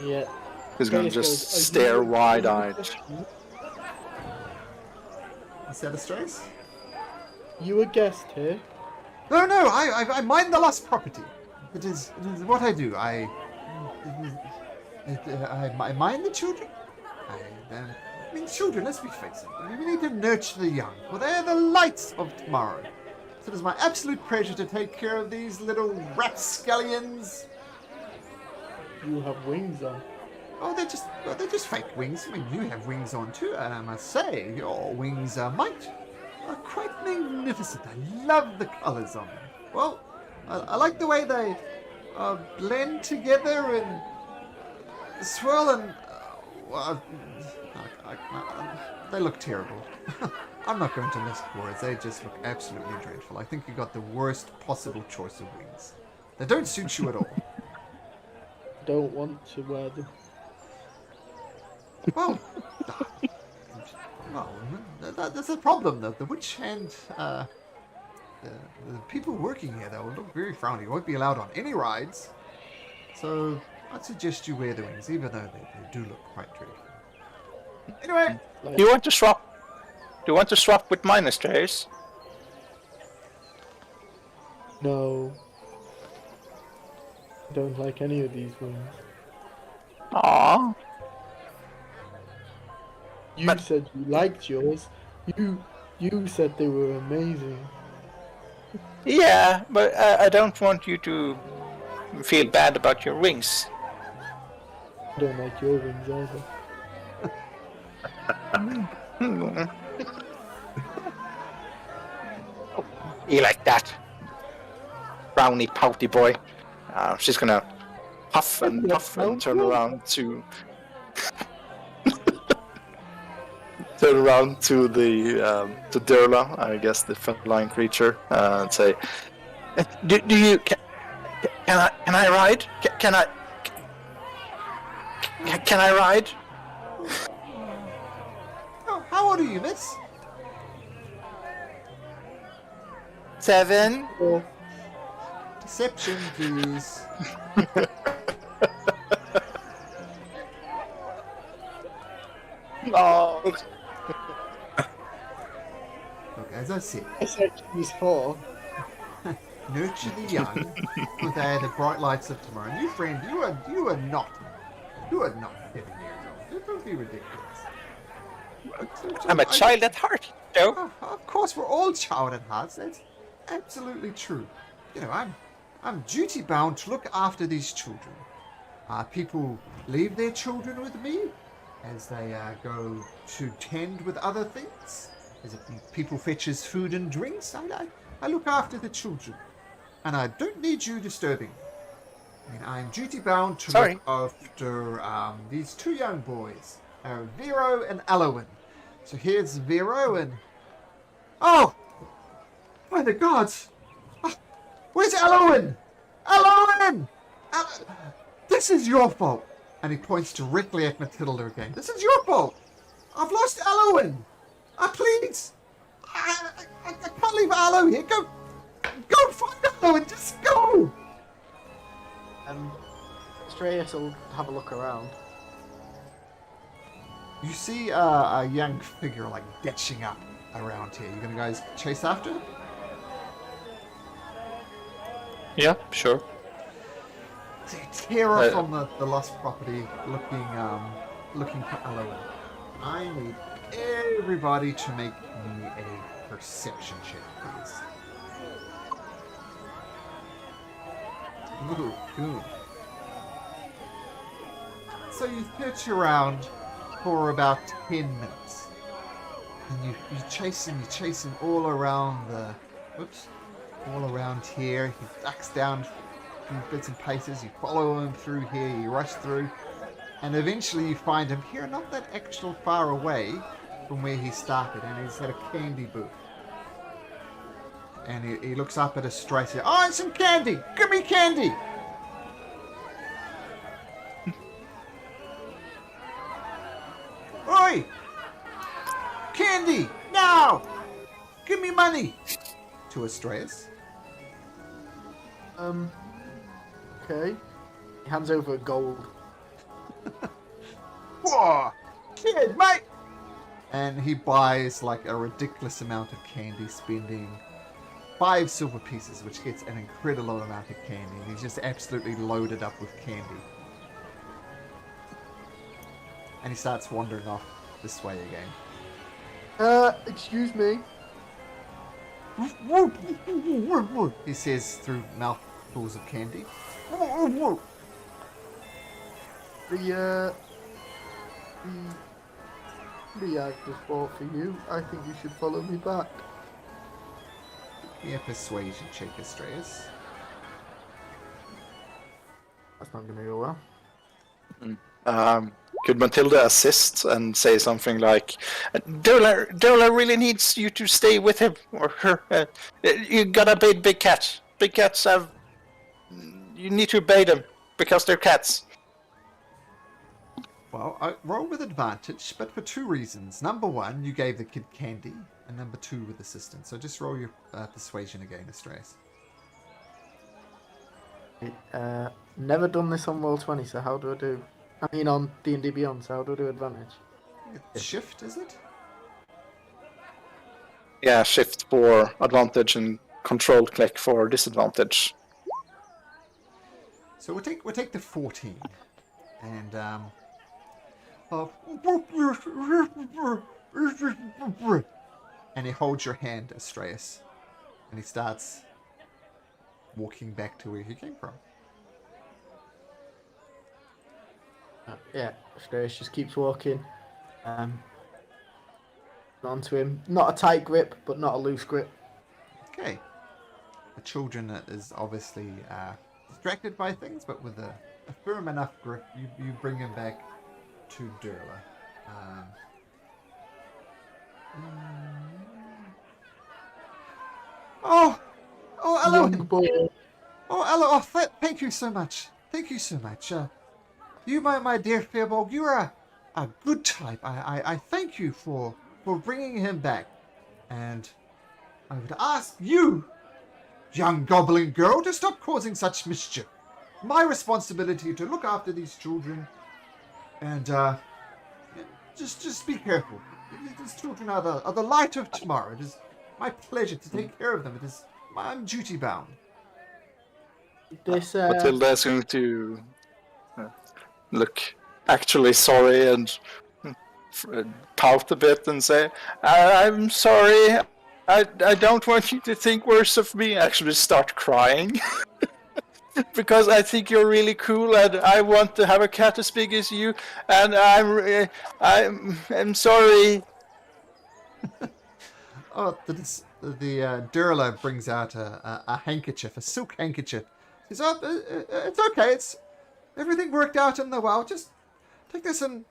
[SPEAKER 2] Yeah.
[SPEAKER 4] He's gonna
[SPEAKER 2] Straeus
[SPEAKER 4] just
[SPEAKER 2] goes,
[SPEAKER 4] stare
[SPEAKER 2] are you a
[SPEAKER 4] wide-eyed.
[SPEAKER 2] guest?
[SPEAKER 1] Is that a Strays?
[SPEAKER 2] You a guest here?
[SPEAKER 1] No, I mind the lost property. It is what I do. I mind the children. I mean, children, let's be face it. We need to nurture the young, for they're the lights of tomorrow. So it is my absolute pleasure to take care of these little rapscallions.
[SPEAKER 2] You have wings on.
[SPEAKER 1] Oh, they're just fake wings. I mean, you have wings on too, and I must say, your wings are quite magnificent. I love the colours on them. Well, I like the way they blend together and swirl and well, they look terrible. I'm not going to list words. They just look absolutely dreadful. I think you got the worst possible choice of wings. They don't suit you at all.
[SPEAKER 2] Don't want to wear them.
[SPEAKER 1] Well, that's a problem though. The witch and the people working here, though, look very frowny. You won't be allowed on any rides. So I'd suggest you wear the wings, even though they do look quite dreadful. Anyway,
[SPEAKER 2] Like,
[SPEAKER 4] You want to swap? Do you want to swap with mine, Straeus?
[SPEAKER 2] no. I don't like any of these wings.
[SPEAKER 4] Aww.
[SPEAKER 2] You
[SPEAKER 4] But-
[SPEAKER 2] said you liked yours. You said they were amazing.
[SPEAKER 4] Yeah, but I don't want you to feel bad about your wings.
[SPEAKER 2] I don't like your wings either.
[SPEAKER 4] You like that? Brownie pouty boy. She's gonna puff and puff and turn around to to Durla, I guess the feline creature, and say, "Do you can I ride? Can I ride?"
[SPEAKER 1] oh, how old are you, miss?
[SPEAKER 4] 7.
[SPEAKER 2] Oh,
[SPEAKER 1] Deception, please.
[SPEAKER 4] Oh.
[SPEAKER 1] Look, as I said,
[SPEAKER 2] I said she's 4.
[SPEAKER 1] nurture the young, for they are the bright lights of tomorrow. And you, friend, you are not 7 years old. Don't be ridiculous.
[SPEAKER 4] I'm a child at heart, Joe.
[SPEAKER 1] Of course, we're all child at heart. That's absolutely true. You know, I'm duty bound to look after these children. People leave their children with me as they go to tend with other things. As people fetches food and drinks, I look after the children, and I don't need you disturbing. I mean, I'm duty bound to
[SPEAKER 4] Sorry.
[SPEAKER 1] look after these 2 young boys, Vero and Alowan. So here's Vero and oh, by the gods! Oh, where's Alowan? Alowan! This is your fault. And he points directly at Matilda again. This is your fault. I've lost Alowan. Please. I can't leave Alo here. Go find Alowan. Just go.
[SPEAKER 2] Straeus will have a look around.
[SPEAKER 1] You see a young figure like dashing up around here. You gonna guys chase after him?
[SPEAKER 5] Yeah, sure.
[SPEAKER 1] So you tear off from the lost property, looking for Alowan. I need everybody to make me a perception check, please. Ooh, good. So you search around for about 10 minutes. And you chase him all around all around here. He ducks down a few bits and paces. You follow him through here, you rush through, and eventually you find him here, not that extra far away from where he started, and he's at a candy booth. And he looks up at us straight here. Oh, and some candy! Give me candy! Oi! Candy! Now! Give me money! To Astraeus.
[SPEAKER 2] Okay. He hands over gold.
[SPEAKER 1] Whoa, kid, mate! And he buys like a ridiculous amount of candy, spending 5 silver pieces, which gets an incredible amount of candy. And he's just absolutely loaded up with candy. And he starts wandering off this way again.
[SPEAKER 2] Excuse me.
[SPEAKER 1] He says through mouthfuls of candy.
[SPEAKER 2] The act is fought for you. I think you should follow me back.
[SPEAKER 1] Yeah, persuasion check, Astraeus.
[SPEAKER 2] That's not gonna go well.
[SPEAKER 4] Could Matilda assist and say something like, Dola really needs you to stay with him or her. You gotta obey big cats. Big cats have... You need to obey them because they're cats.
[SPEAKER 1] Well, I roll with advantage, but for 2 reasons. Number 1, you gave the kid candy, and number 2, with assistance. So just roll your persuasion again, Astraeus.
[SPEAKER 2] Never done this on Roll20, so how do I do? I mean, on D&D Beyond, so how do I do advantage?
[SPEAKER 1] It's shift, is it?
[SPEAKER 4] Yeah, shift for advantage and control click for disadvantage.
[SPEAKER 1] So we'll take the 14, and and he holds your hand, Astraeus, and he starts walking back to where he came from.
[SPEAKER 2] Yeah, Astraeus just keeps walking. Onto him. Not a tight grip, but not a loose grip.
[SPEAKER 1] Okay. The children is obviously distracted by things, but with a firm enough grip, you bring him back to Durla. Oh, hello.
[SPEAKER 2] Young boy.
[SPEAKER 1] Oh, hello. Oh, thank you so much. Thank you so much. You, my dear Firbolg, you are a good type. I thank you for bringing him back. And I would ask you, young goblin girl, to stop causing such mischief. My responsibility to look after these children, and just be careful. These children are the light of tomorrow. It is my pleasure to take care of them. I'm duty bound.
[SPEAKER 2] This
[SPEAKER 4] Matilda is going to look actually sorry and pout a bit and say, I'm sorry. I don't want you to think worse of me. Actually start crying. Because I think you're really cool and I want to have a cat as big as you, and I'm sorry.
[SPEAKER 1] Oh, the Durla brings out a handkerchief, a silk handkerchief. She says, "Oh, it's okay. It's everything worked out in the well. Just take this and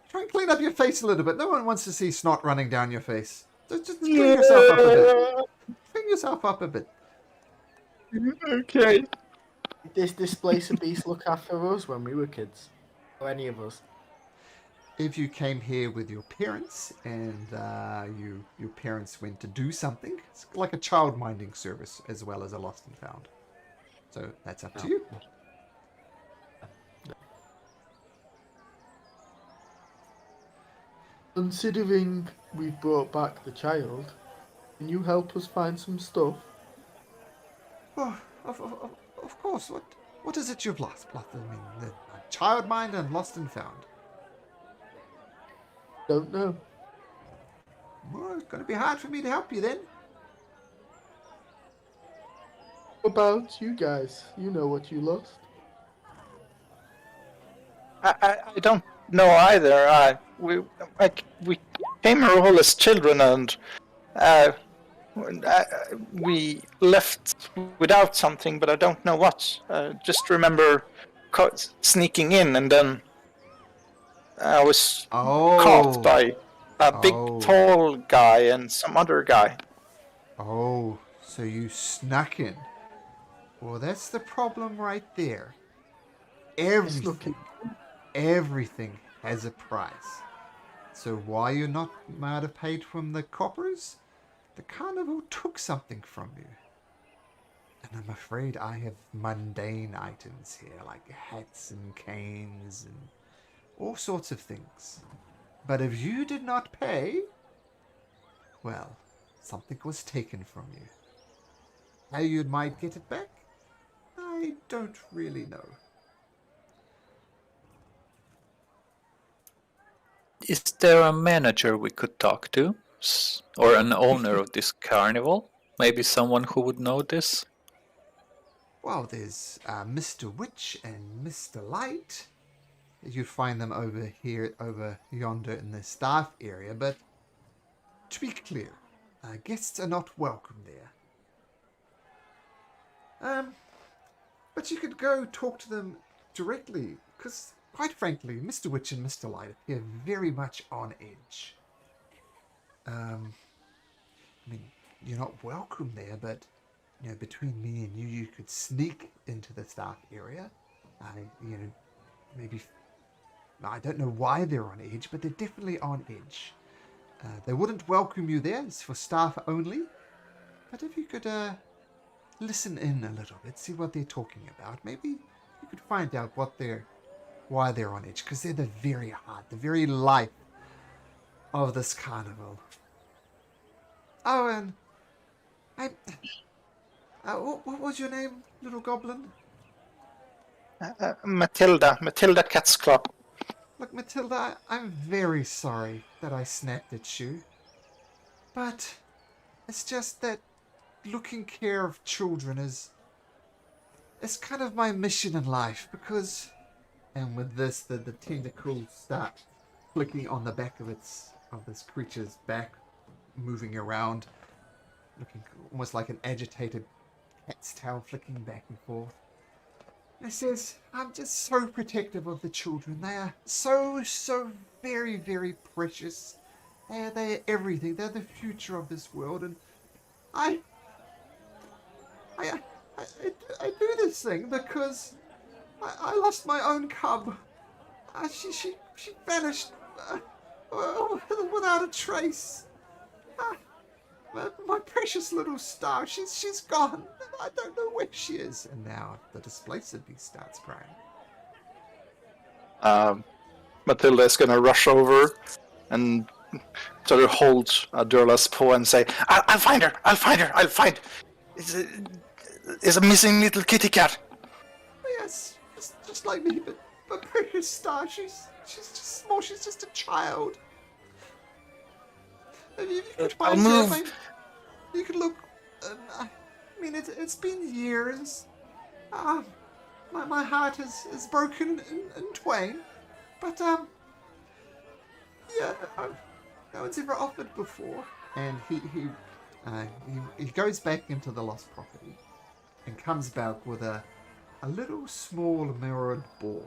[SPEAKER 1] try and clean up your face a little bit. No one wants to see snot running down your face. Just clean yourself up a bit. Clean yourself up a bit."
[SPEAKER 4] Okay.
[SPEAKER 2] This displacer beast look after us when we were kids, or any of us.
[SPEAKER 1] If you came here with your parents and your parents went to do something, it's like a child minding service as well as a lost and found. So that's up to you.
[SPEAKER 2] Considering we've brought back the child, can you help us find some stuff?
[SPEAKER 1] Oh, of course. What is it you've lost? I mean, the child mind and lost and found.
[SPEAKER 2] Don't know.
[SPEAKER 1] Well, it's going to be hard for me to help you then.
[SPEAKER 2] What about you guys? You know what you lost.
[SPEAKER 4] I don't know either. We came here all as children and we left without something, but I don't know what. Just remember sneaking in, and then I was caught by a big tall guy and some other guy.
[SPEAKER 1] Oh, so you snuck in. Well, that's the problem right there. Everything has a price. So why you not might have paid from the coppers? The Carnival took something from you. And I'm afraid I have mundane items here, like hats and canes and all sorts of things. But if you did not pay, well, something was taken from you. How you might get it back, I don't really know.
[SPEAKER 5] Is there a manager we could talk to? Or an owner of this carnival? Maybe someone who would know this?
[SPEAKER 1] Well, there's Mr. Witch and Mr. Light. You'd find them over here, over yonder in the staff area, but to be clear, guests are not welcome there. But you could go talk to them directly, because, quite frankly, Mr. Witch and Mr. Light appear very much on edge. I mean, you're not welcome there, but, you know, between me and you could sneak into the staff area. Maybe... I don't know why they're on edge, but they're definitely on edge. They wouldn't welcome you there. It's for staff only. But if you could listen in a little bit, see what they're talking about, maybe you could find out why they're on edge. Because they're the very heart, the very life of this carnival. Oh, and what was your name, little goblin?
[SPEAKER 4] Matilda Catsclaw.
[SPEAKER 1] Look, Matilda, I'm very sorry that I snapped at you. But it's just that looking care of children is kind of my mission in life, because... And with this, the tentacles start flicking on the back of this creature's back, moving around, looking almost like an agitated cat's tail flicking back and forth. It says, I'm just so protective of the children. They are so very, very precious. They are everything. They're the future of this world. And I do this thing because I lost my own cub. She vanished without a trace. My precious little star, she's gone. I don't know where she is. And now the displaced beast starts crying.
[SPEAKER 4] Matilda is gonna rush over and sort of hold Durla's paw and say, I'll find her! It's a missing little kitty cat.
[SPEAKER 1] Yes, just like me, but precious star, she's just small, she's just a child. If you could
[SPEAKER 4] I'll
[SPEAKER 1] find her,
[SPEAKER 4] move.
[SPEAKER 1] you could look. I mean, it's been years. My heart is broken in twain. But yeah, no one's ever offered before. And he goes back into the lost property and comes back with a little small mirrored ball,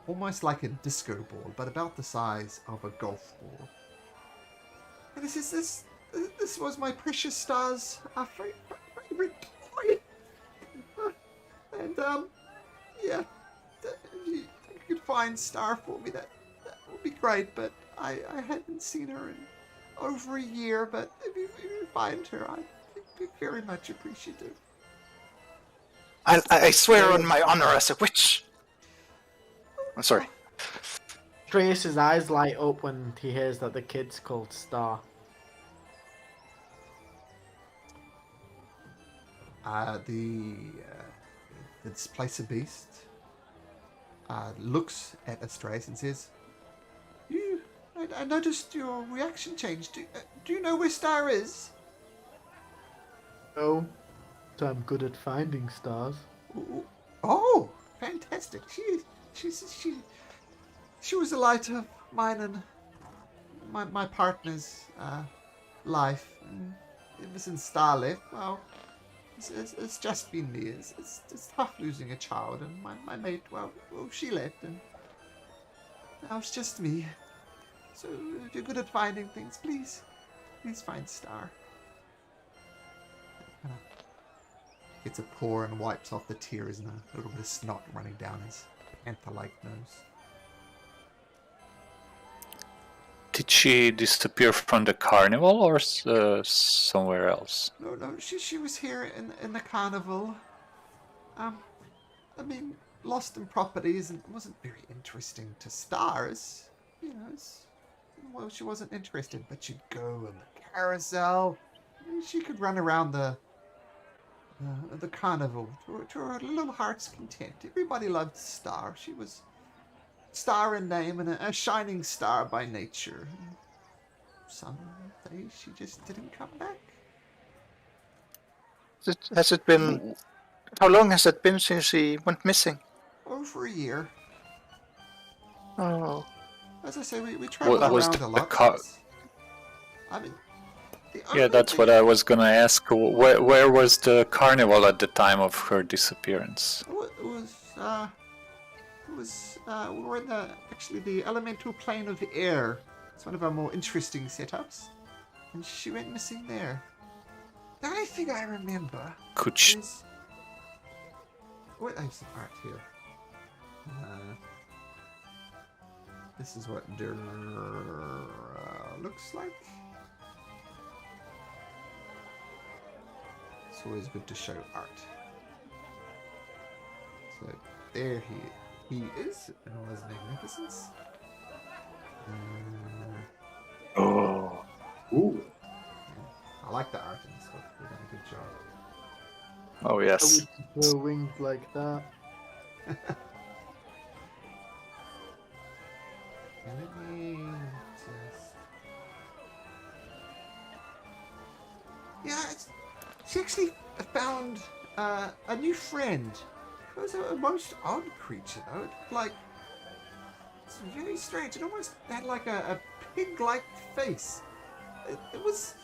[SPEAKER 1] almost like a disco ball, but about the size of a golf ball. And he says, this was my precious star's favorite toy. And, yeah, if you could find Star for me, that would be great, but I hadn't seen her in over a year, but if you find her, I'd be very much appreciative.
[SPEAKER 4] I swear on my honor as a witch. I'm sorry.
[SPEAKER 2] Trace's eyes light up when he hears that the kid's called Star.
[SPEAKER 1] The displacer beast looks at Astraeus and says, I noticed your reaction changed. Do you know where Star is?
[SPEAKER 2] Oh, so I'm good at finding stars.
[SPEAKER 1] Oh, fantastic. She was a light of mine and my partner's life. And ever since Star left, well, it's just been me. It's tough losing a child, and my mate, well, she left, and now it's just me. So if you're good at finding things, please find Star. Gets a paw and wipes off the tears and a little bit of snot running down his anther-like nose.
[SPEAKER 5] Did she disappear from the carnival or somewhere else?
[SPEAKER 1] No, she was here in the carnival. I mean, lost in properties and wasn't very interesting to stars. You know, well, she wasn't interested, but she'd go on the carousel. She could run around the carnival to her little heart's content. Everybody loved Star. She was star in name and a shining star by nature. Some days she just didn't come back.
[SPEAKER 4] Has it been? How long has it been since she went missing?
[SPEAKER 1] Over a year.
[SPEAKER 4] Oh,
[SPEAKER 1] As I say, we travel
[SPEAKER 5] Was
[SPEAKER 1] around
[SPEAKER 5] the
[SPEAKER 1] a lot.
[SPEAKER 5] car-
[SPEAKER 1] I mean, the
[SPEAKER 5] Yeah,
[SPEAKER 1] only
[SPEAKER 5] that's
[SPEAKER 1] thing-
[SPEAKER 5] what I was gonna ask. Where was the carnival at the time of her disappearance?
[SPEAKER 1] We were in the elemental plane of the air. It's one of our more interesting setups, and she went missing there. The only thing I remember
[SPEAKER 5] Could she?
[SPEAKER 1] is what I have some art here. This is what looks like. It's always good to show art. So there he is in all his magnificence.
[SPEAKER 3] Oh. Ooh.
[SPEAKER 1] I like the art and stuff. They've done a good job.
[SPEAKER 4] oh
[SPEAKER 2] I
[SPEAKER 4] yes.
[SPEAKER 2] would throw wings like that.
[SPEAKER 1] Let me just... Yeah, she actually found a new friend. It was a most odd creature, though. It's very strange. It almost had like a pig-like face. It was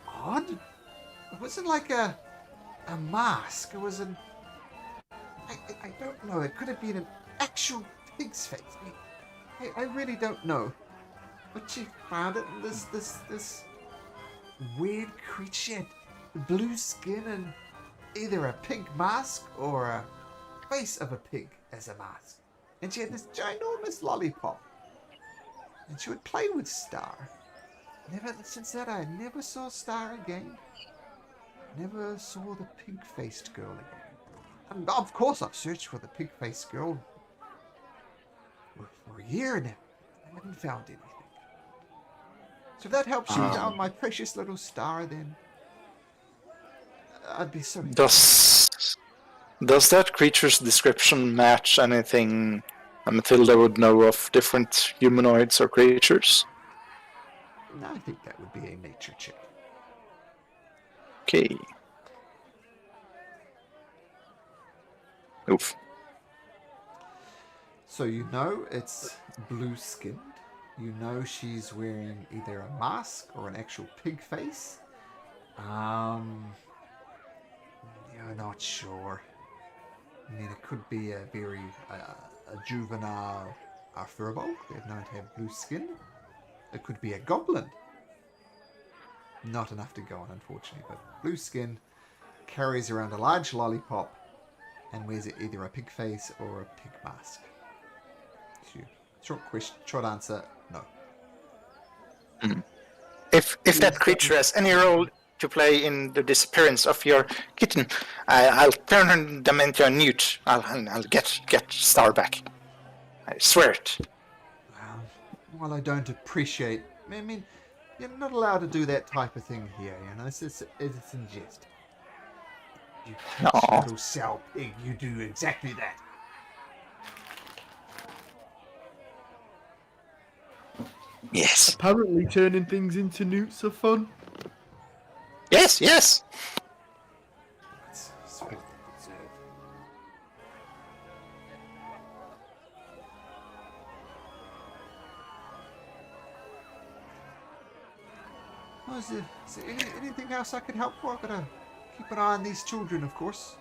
[SPEAKER 1] odd. It wasn't like a mask. It was an... I don't know. It could have been an actual pig's face. I really don't know. But she found it, and this weird creature had blue skin and either a pig mask or a face of a pig as a mask. And she had this ginormous lollipop. And she would play with Star. Since that, I never saw Star again. Never saw the pig-faced girl again. And of course I've searched for the pig-faced girl for a year now. I haven't found anything. So if that helps you found my precious little Star, then I'd be so...
[SPEAKER 4] Does that creature's description match anything Matilda would know of different humanoids or creatures?
[SPEAKER 1] I think that would be a nature check.
[SPEAKER 4] Okay. Oof.
[SPEAKER 1] So you know it's blue-skinned. You know she's wearing either a mask or an actual pig face. You're not sure. I mean, it could be a very a juvenile furbolg. They're known to have blue skin. It could be a goblin. Not enough to go on, unfortunately, but blue skin, carries around a large lollipop, and wears either a pig face or a pig mask. Short answer, no.
[SPEAKER 4] If that creature has any role to play in the disappearance of your kitten, I'll turn them into a newt. I'll get Star back. I swear it.
[SPEAKER 1] Well, I don't appreciate... I mean, you're not allowed to do that type of thing here, you know? It's in jest. You little sow pig, you do exactly that.
[SPEAKER 4] Yes.
[SPEAKER 2] Apparently turning things into newts are fun.
[SPEAKER 4] Yes.
[SPEAKER 1] That's what they deserve. Oh, is there anything else I could help for? I've got to keep an eye on these children, of course.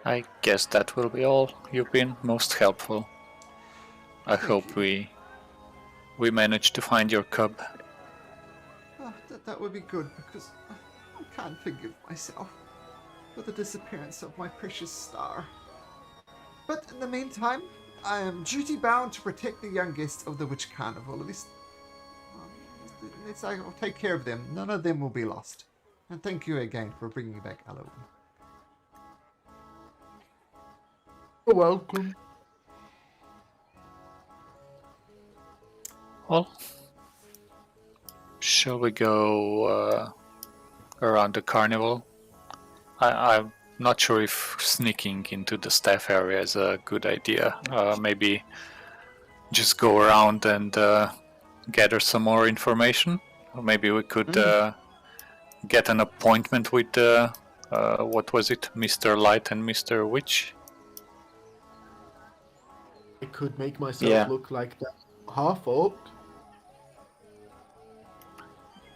[SPEAKER 5] I guess that will be all. You've been most helpful. I
[SPEAKER 1] Thank
[SPEAKER 5] hope
[SPEAKER 1] you.
[SPEAKER 5] we manage to find your cub.
[SPEAKER 1] Oh, that would be good, because I can't forgive myself for the disappearance of my precious Star. But in the meantime, I am duty-bound to protect the young guests of the Witch Carnival. At least I'll take care of them. None of them will be lost. And thank you again for bringing back Halloween.
[SPEAKER 2] You're welcome.
[SPEAKER 5] Well, shall we go around the carnival? I'm not sure if sneaking into the staff area is a good idea. Maybe just go around and gather some more information. Or maybe we could get an appointment with what was it, Mr. Light and Mr. Witch?
[SPEAKER 2] I could make myself
[SPEAKER 4] Yeah.
[SPEAKER 2] look like that half-orc.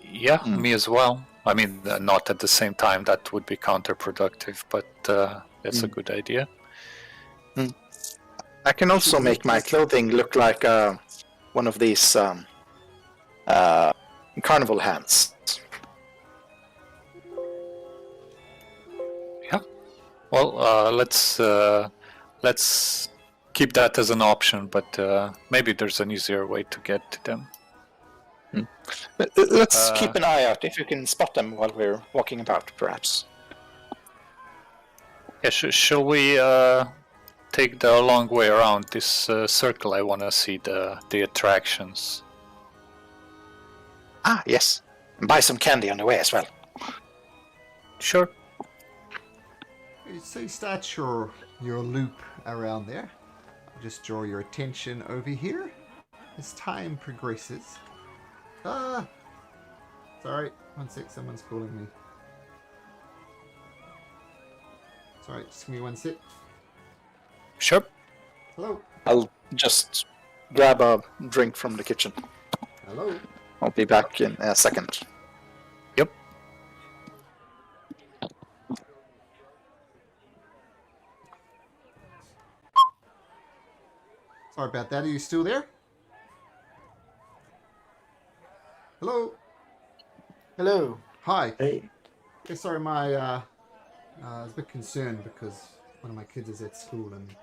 [SPEAKER 5] Yeah, me as well. I mean, not at the same time, that would be counterproductive, but that's a good idea.
[SPEAKER 4] I can also make my clothing look like one of these carnival hands.
[SPEAKER 5] Yeah. Well, let's keep that as an option, but maybe there's an easier way to get to them.
[SPEAKER 4] Let's keep an eye out if you can spot them while we're walking about, perhaps.
[SPEAKER 5] Yeah, shall we take the long way around this circle? I want to see the attractions.
[SPEAKER 4] Ah, yes. And buy some candy on the way as well.
[SPEAKER 5] Sure.
[SPEAKER 1] So you start your loop around there. I'll just draw your attention over here. As time progresses. Sorry, one sec, someone's calling me. Sorry, just give me one sec.
[SPEAKER 5] Sure.
[SPEAKER 1] Hello?
[SPEAKER 4] I'll just grab a drink from the kitchen.
[SPEAKER 1] Hello?
[SPEAKER 4] I'll be back in a second.
[SPEAKER 5] Yep.
[SPEAKER 1] Sorry about that, are you still there? Hello?
[SPEAKER 2] Hello.
[SPEAKER 1] Hi.
[SPEAKER 2] Hey.
[SPEAKER 1] Okay, sorry, I was a bit concerned because one of my kids is at school and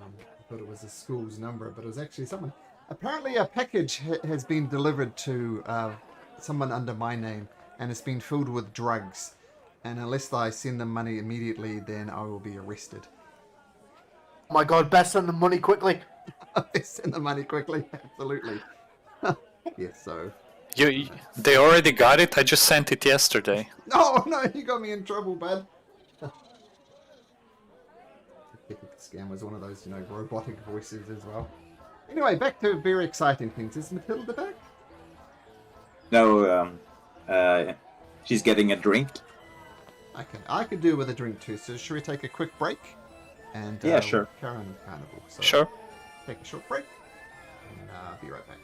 [SPEAKER 1] I thought it was the school's number, but it was actually someone. Apparently a package has been delivered to someone under my name and it's been filled with drugs. And unless I send them money immediately, then I will be arrested.
[SPEAKER 2] Oh my god, best send the money quickly.
[SPEAKER 1] Send the money quickly, absolutely. Yes, so...
[SPEAKER 5] They already got it. I just sent it yesterday.
[SPEAKER 1] No, you got me in trouble, bud. The scam was one of those, robotic voices as well. Anyway, back to very exciting things. Is Matilda back?
[SPEAKER 3] No, she's getting a drink.
[SPEAKER 1] Okay, I could do with a drink too. So should we take a quick break? And
[SPEAKER 3] Yeah, sure.
[SPEAKER 1] we'll carry on with Carnival. So
[SPEAKER 5] Sure.
[SPEAKER 1] take a short break, and be right back.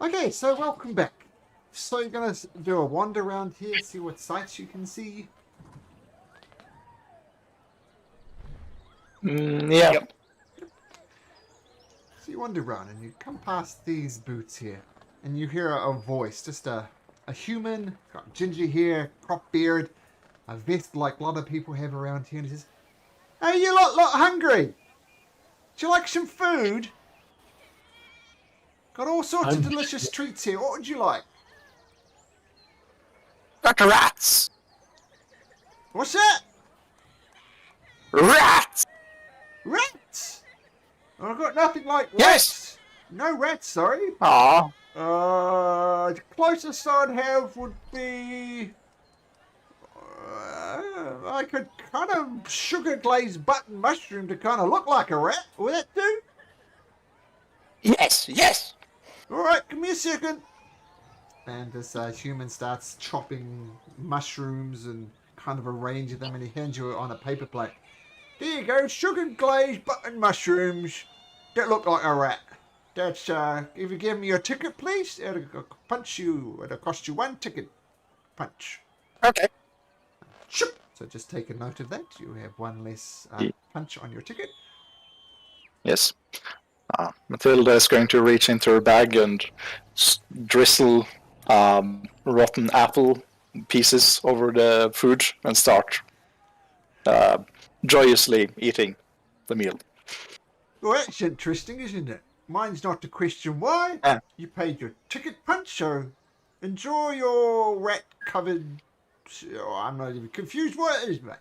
[SPEAKER 1] Okay, so welcome back. So you're gonna do a wander around here, see what sights you can see.
[SPEAKER 4] Yeah.
[SPEAKER 5] Yep.
[SPEAKER 1] So you wander around and you come past these boots here, and you hear a voice, just a human, got ginger hair, crop beard, a vest like a lot of people have around here, and he says, "Hey, you lot hungry? Do you like some food? Got all sorts of
[SPEAKER 2] I'm-
[SPEAKER 1] delicious treats here. What would you like?"
[SPEAKER 4] Dr. Rats!
[SPEAKER 1] What's that?
[SPEAKER 4] Rats!
[SPEAKER 1] Rats? I've got nothing like rats.
[SPEAKER 4] Yes!
[SPEAKER 1] No rats, sorry.
[SPEAKER 4] Aw.
[SPEAKER 1] The closest I'd have would be like a kind of sugar glazed button mushroom to kind of look like a rat. Will that do?
[SPEAKER 4] Yes, yes!
[SPEAKER 1] Alright, give me a second. And this human starts chopping mushrooms and kind of arranging them, and he hands you on a paper plate. There you go, sugar glazed button mushrooms that look like a rat. That's, if you give me your ticket, please, it'll cost you 1 ticket punch.
[SPEAKER 4] Okay.
[SPEAKER 1] Shoop. So just take a note of that. You have 1 less punch on your ticket.
[SPEAKER 4] Yes. Matilda is going to reach into her bag and drizzle rotten apple pieces over the food and start joyously eating the meal.
[SPEAKER 1] Well, that's interesting, isn't it? Mine's not to question why. You paid your ticket punch, so enjoy your rat-covered... Oh, I'm not even confused what it is, mate.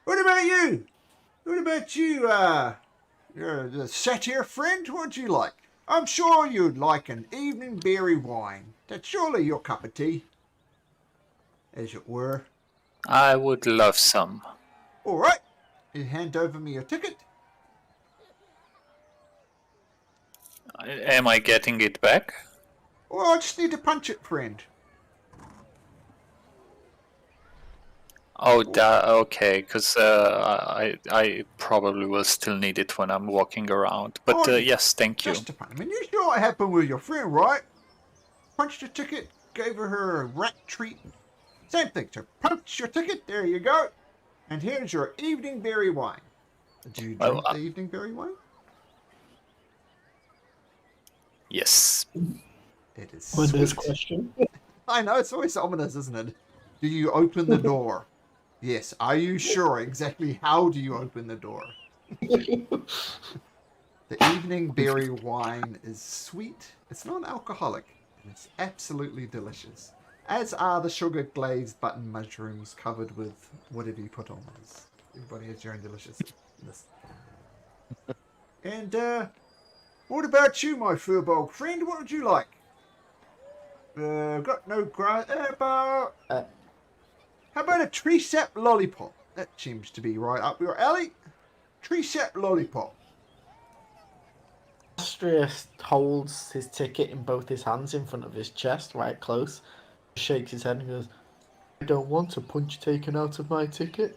[SPEAKER 1] What about you? What about you, you're the satyr friend? What'd you like? I'm sure you'd like an evening berry wine. That's surely your cup of tea, as it were.
[SPEAKER 5] I would love some.
[SPEAKER 1] All right. You hand over me your ticket.
[SPEAKER 5] Am I getting it back?
[SPEAKER 1] Well, I just need to punch it, friend.
[SPEAKER 5] Oh, okay, because I probably will still need it when I'm walking around. But
[SPEAKER 1] Oh,
[SPEAKER 5] yes, thank you.
[SPEAKER 1] Just a punch. I mean, you know what happened with your friend, right? Punched your ticket, gave her a rat treat. Same thing. So punch your ticket. There you go. And here's your evening berry wine. Do you drink the evening berry wine?
[SPEAKER 5] Yes.
[SPEAKER 1] It is
[SPEAKER 2] Windows
[SPEAKER 1] sweet.
[SPEAKER 2] question.
[SPEAKER 1] I know, it's always ominous, isn't it? Do you open the door? Yes. Are you sure? Exactly how do you open the door? The evening berry wine is sweet. It's non-alcoholic. And it's absolutely delicious. As are the sugar glazed button mushrooms covered with whatever you put on those. Everybody has your own deliciousness. And, what about you, my furball friend? What would you like? Got no grass. How about a tree sap lollipop? That seems to be right up your alley. Tree sap lollipop.
[SPEAKER 2] Astrius holds his ticket in both his hands in front of his chest, right close. Shakes his head and goes, "I don't want a punch taken out of my ticket."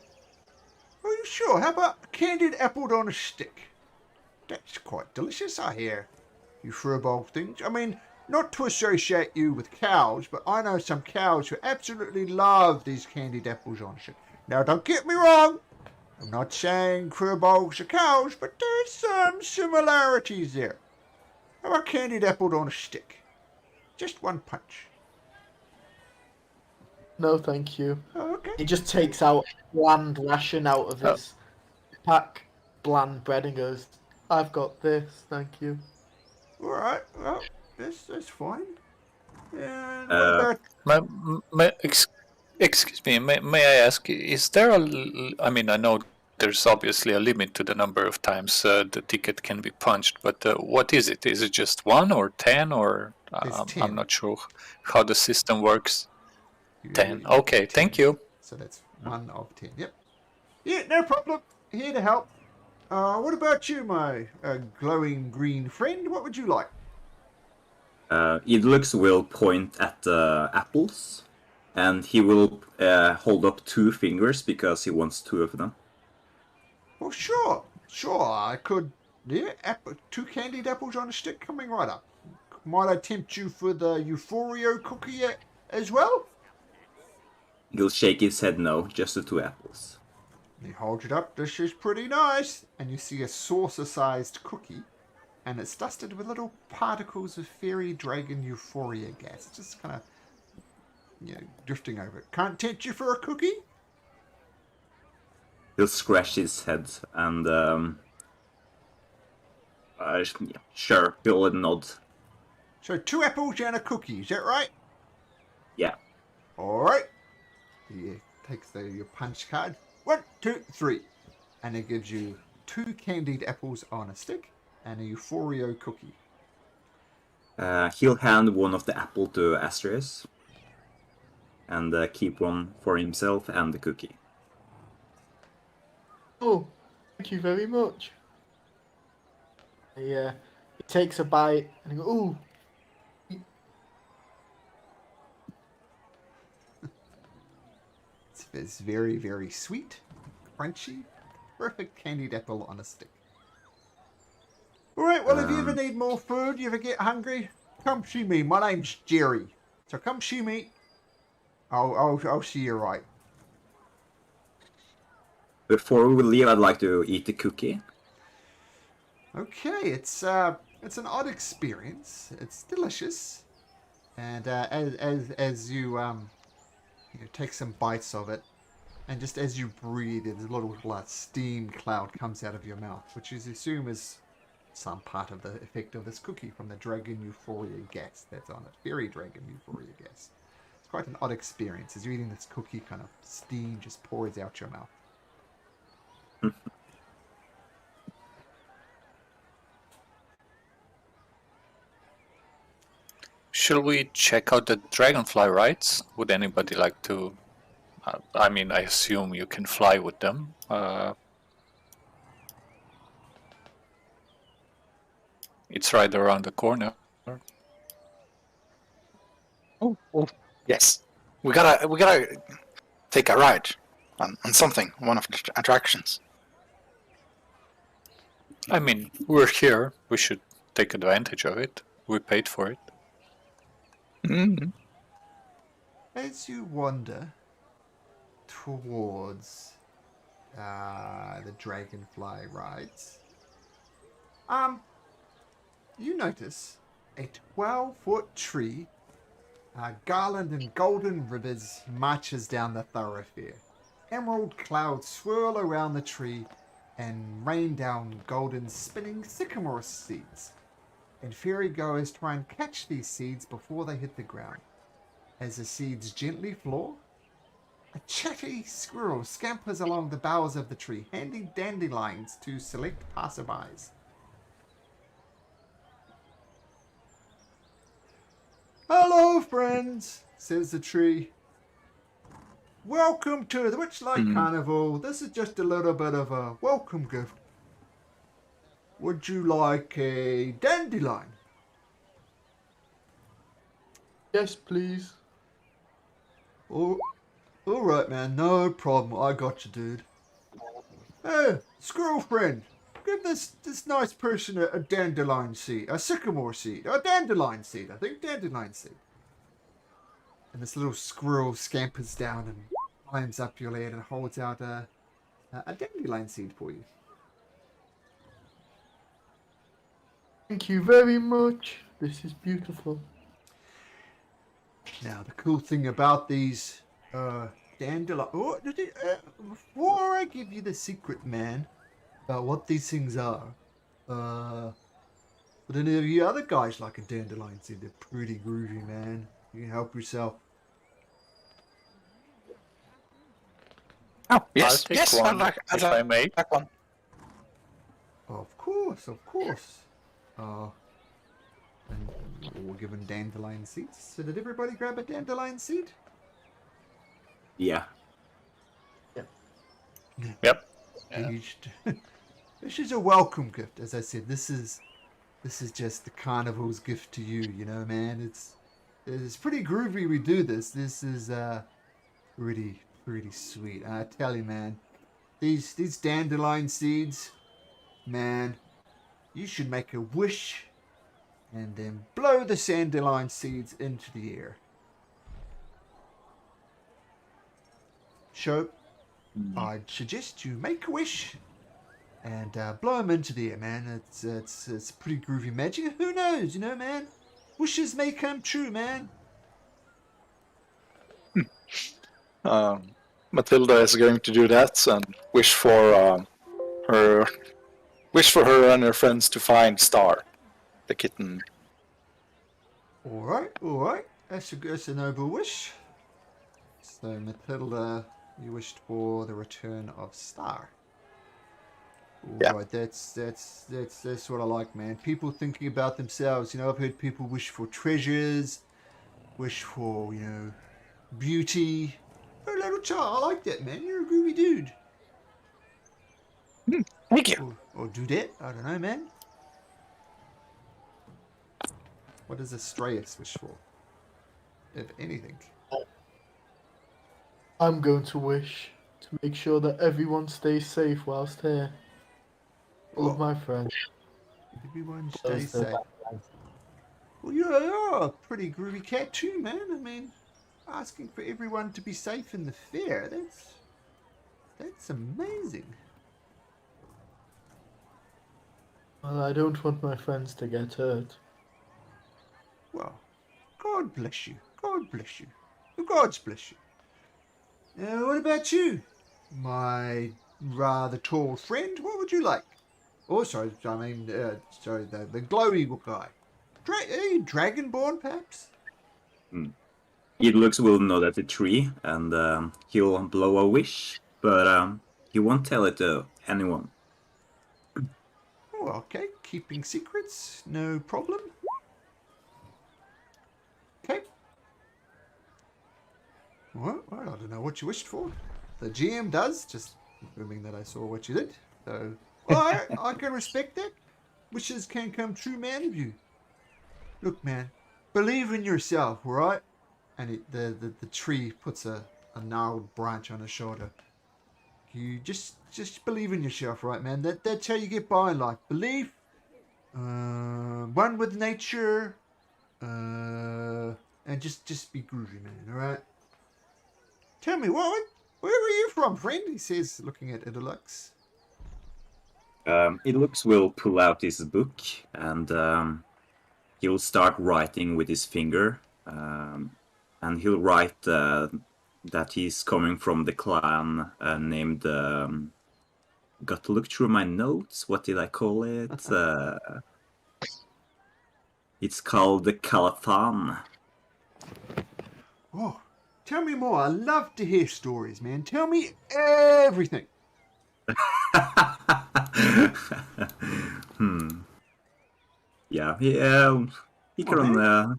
[SPEAKER 1] Are you sure? How about a candied apple on a stick? That's quite delicious, I hear. You furball things. I mean, not to associate you with cows, but I know some cows who absolutely love these candied apples on stick. Now, don't get me wrong. I'm not saying furballs are cows, but there's some similarities there. How about candied apple on a stick? Just 1 punch.
[SPEAKER 2] No, thank you.
[SPEAKER 1] Oh, okay.
[SPEAKER 2] He just takes out a bland ration out of his pack, bland bread, and goes, "I've got this, thank you."
[SPEAKER 1] All right. Well, that's fine. And what about...
[SPEAKER 5] Excuse me, may I ask, is there I mean, I know there's obviously a limit to the number of times the ticket can be punched, but what is it? Is it just 1 or 10 or...
[SPEAKER 1] It's 10.
[SPEAKER 5] I'm not sure how the system works. 10. Okay,
[SPEAKER 1] 10.
[SPEAKER 5] Thank you.
[SPEAKER 1] So that's 1 of 10. Yep. Yeah, no problem. Here to help. What about you, my glowing green friend? What would you like?
[SPEAKER 3] Idlux will point at the apples, and he will hold up 2 fingers because he wants 2 of them.
[SPEAKER 1] Well, sure. I could. Yeah, 2 candied apples on a stick coming right up. Might I tempt you for the Euphoria cookie as well?
[SPEAKER 3] He'll shake his head no, just the 2 apples.
[SPEAKER 1] He holds it up. This is pretty nice. And you see a saucer-sized cookie, and it's dusted with little particles of fairy dragon euphoria gas. It's just kind of, drifting over it. Can't tempt you for a cookie?
[SPEAKER 3] He'll scratch his head and sure, he'll nod.
[SPEAKER 1] So 2 apples and a cookie, is that right?
[SPEAKER 3] Yeah.
[SPEAKER 1] Alright. He takes your punch card. 1, 2, 3. And it gives you 2 candied apples on a stick and a Euphoria cookie.
[SPEAKER 3] He'll hand one of the apple to Astrius and keep one for himself and the cookie.
[SPEAKER 2] Oh, thank you very much. He takes a bite and he goes, ooh.
[SPEAKER 1] It's very, very sweet, crunchy, perfect candied apple on a stick. Alright, well, if you ever need more food, you ever get hungry, come see me. My name's Jerry. So come see me. I'll see you right.
[SPEAKER 3] Before we leave, I'd like to eat the cookie.
[SPEAKER 1] Okay, it's an odd experience. It's delicious, and as you take some bites of it, and just as you breathe, a little steam cloud comes out of your mouth, which you assume is some part of the effect of this cookie from the dragon euphoria gas that's on it. Fairy dragon euphoria gas. It's quite an odd experience as you're eating this cookie. Kind of steam just pours out your mouth.
[SPEAKER 5] Should we check out the dragonfly rides? Would anybody like to? I mean, I assume you can fly with them. It's right around the corner.
[SPEAKER 4] Oh, yes. We gotta take a ride on something, one of the attractions.
[SPEAKER 5] I mean, we're here. We should take advantage of it. We paid for it.
[SPEAKER 4] Mm-hmm.
[SPEAKER 1] As you wander towards the dragonfly rides, you notice a 12-foot tree, garland and golden ribbons marches down the thoroughfare. Emerald clouds swirl around the tree and rain down golden spinning sycamore seeds. And fairy goers try and catch these seeds before they hit the ground. As the seeds gently fall, a chatty squirrel scampers along the boughs of the tree, handing dandelions to select passerbys. "Hello, friends," says the tree. "Welcome to the Witchlight Carnival. This is just a little bit of a welcome gift. Would you like a dandelion?"
[SPEAKER 2] Yes, please.
[SPEAKER 1] "Oh, all right, man. No problem. I got you, dude. Hey, squirrel friend, give this nice person a dandelion seed, a sycamore seed, a dandelion seed. I think dandelion seed." And this little squirrel scampers down and climbs up your leg and holds out a dandelion seed for you.
[SPEAKER 2] Thank you very much. This is beautiful.
[SPEAKER 1] Now, the cool thing about these dandelion... before I give you the secret, man, about what these things are, would any of you other guys like a dandelion seed? They're pretty groovy, man. You can help yourself.
[SPEAKER 4] Oh, yes,
[SPEAKER 5] I'll take
[SPEAKER 4] yes,
[SPEAKER 5] one, if I may.
[SPEAKER 4] like one.
[SPEAKER 1] Of course, of course. And we're given dandelion seeds. So did everybody grab a dandelion seed?
[SPEAKER 3] Yeah.
[SPEAKER 5] Yep.
[SPEAKER 1] This is a welcome gift. As I said, this is just the carnival's gift to you. You know, man. It's pretty groovy. We do this. This is pretty sweet. And I tell you, man, these dandelion seeds, man, you should make a wish and then blow the dandelion seeds into the air. So, I'd suggest you make a wish and blow them into the air, man. It's pretty groovy magic. Who knows, man? Wishes may come true, man.
[SPEAKER 4] Matilda is going to do that and wish for her and her friends to find Star, the kitten.
[SPEAKER 1] All right. That's a noble wish. So, Matilda, you wished for the return of Star.
[SPEAKER 4] Yeah.
[SPEAKER 1] Right, that's what I like, man. People thinking about themselves. I've heard people wish for treasures, wish for, beauty. You're a little child. I like that, man. You're a groovy dude.
[SPEAKER 4] Thank you.
[SPEAKER 1] Or do that. I don't know, man. What does Astraeus wish for? If anything.
[SPEAKER 2] I'm going to wish to make sure that everyone stays safe whilst here. All of my friends.
[SPEAKER 1] Everyone stay
[SPEAKER 2] Those that-
[SPEAKER 1] safe. Well, you're a pretty groovy cat too, man. I mean, asking for everyone to be safe in the fair, that's amazing.
[SPEAKER 2] Well, I don't want my friends to get hurt.
[SPEAKER 1] Well, God bless you. God bless you. The gods bless you. Now, what about you, my rather tall friend? What would you like? Oh, sorry, the glow eagle guy. Are you dragonborn, perhaps?
[SPEAKER 3] Idlux will nod at the tree and he'll blow a wish, but he won't tell it to anyone.
[SPEAKER 1] Oh, okay. Keeping secrets, no problem. Okay. Well, I don't know what you wished for. The GM does, just assuming that I saw what you did. So, well, I can respect that. Wishes can come true, man of you. Look, man, believe in yourself, all right? And the tree puts a gnarled branch on his shoulder. You just believe in yourself, right, man? That's how you get by in life. Belief, one with nature, and just be groovy, man. All right. Tell me, where are you from, friend? He says, looking at Idolux.
[SPEAKER 3] Idlux will pull out his book and he'll start writing with his finger. And he'll write that he's coming from the clan named. Got to look through my notes. What did I call it? It's called the Calathan.
[SPEAKER 1] Oh, tell me more. I love to hear stories, man. Tell me everything.
[SPEAKER 3] Yeah, he can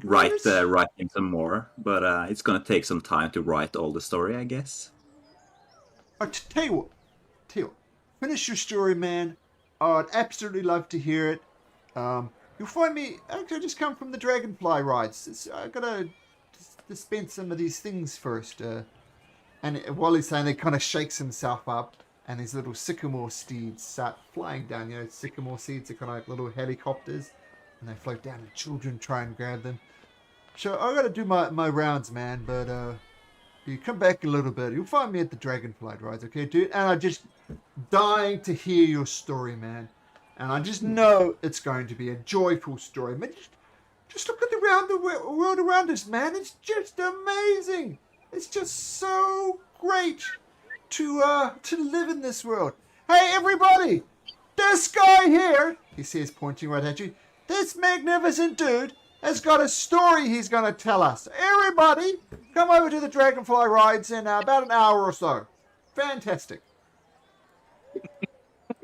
[SPEAKER 3] write him some more, but it's gonna take some time to write all the story, I guess.
[SPEAKER 1] Tell you what. Finish your story, man. I'd absolutely love to hear it. You'll find me. Actually, I just come from the Dragonfly rides. I gotta dispense some of these things first. And while he's saying, it kind of shakes himself up, and these little sycamore steeds start flying down. Sycamore seeds are kind of like little helicopters, and they float down, and children try and grab them. So I gotta do my rounds, man. But you come back a little bit. You'll find me at the Dragonfly rides, okay, dude? And I'm just dying to hear your story, man. And I just know it's going to be a joyful story. Man, just look at the world around us, man. It's just amazing. It's just so great to live in this world. Hey, everybody! This guy here, he says, pointing right at you, this magnificent dude has got a story he's going to tell us. Everybody, come over to the Dragonfly rides in about an hour or so. Fantastic.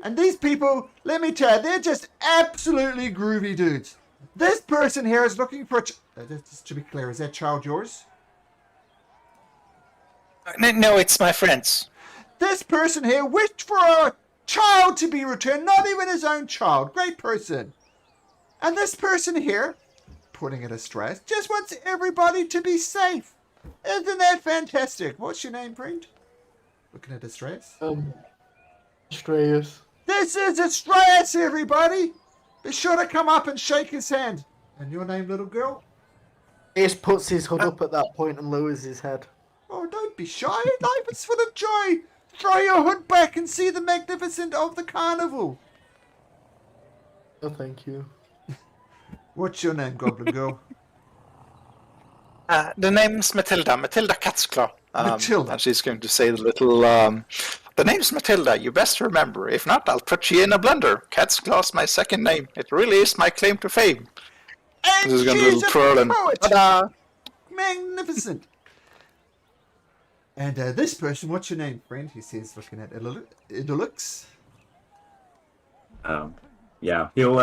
[SPEAKER 1] And these people, let me tell you, they're just absolutely groovy dudes. This person here is looking for just to be clear, is that child yours?
[SPEAKER 5] No, it's my friends.
[SPEAKER 1] This person here wished for a child to be returned, not even his own child. Great person. And this person here, putting it as stress, just wants everybody to be safe. Isn't that fantastic? What's your name, friend? Looking at Astraeus.
[SPEAKER 2] Astraeus.
[SPEAKER 1] This is Astraeus, everybody. Be sure to come up and shake his hand. And your name, little girl?
[SPEAKER 2] Ace puts his hood up at that point and lowers his head.
[SPEAKER 1] Oh, don't be shy. Life is full of joy. Throw your hood back and see the magnificent of the carnival.
[SPEAKER 2] Oh, thank you.
[SPEAKER 1] What's your name, Goblin Girl?
[SPEAKER 4] The name's Matilda. Matilda Catsclaw.
[SPEAKER 1] Matilda.
[SPEAKER 4] And she's going to say the little. The name's Matilda. You best remember. If not, I'll put you in a blender. Catsclaw's my second name. It really is my claim to fame.
[SPEAKER 1] And
[SPEAKER 4] This is going to
[SPEAKER 1] she's
[SPEAKER 4] little
[SPEAKER 1] a
[SPEAKER 4] twirl and.
[SPEAKER 1] poet.
[SPEAKER 4] Ta-da!
[SPEAKER 1] Magnificent. And this person, what's your name, friend? He says, looking at Idolux.
[SPEAKER 3] Yeah, he'll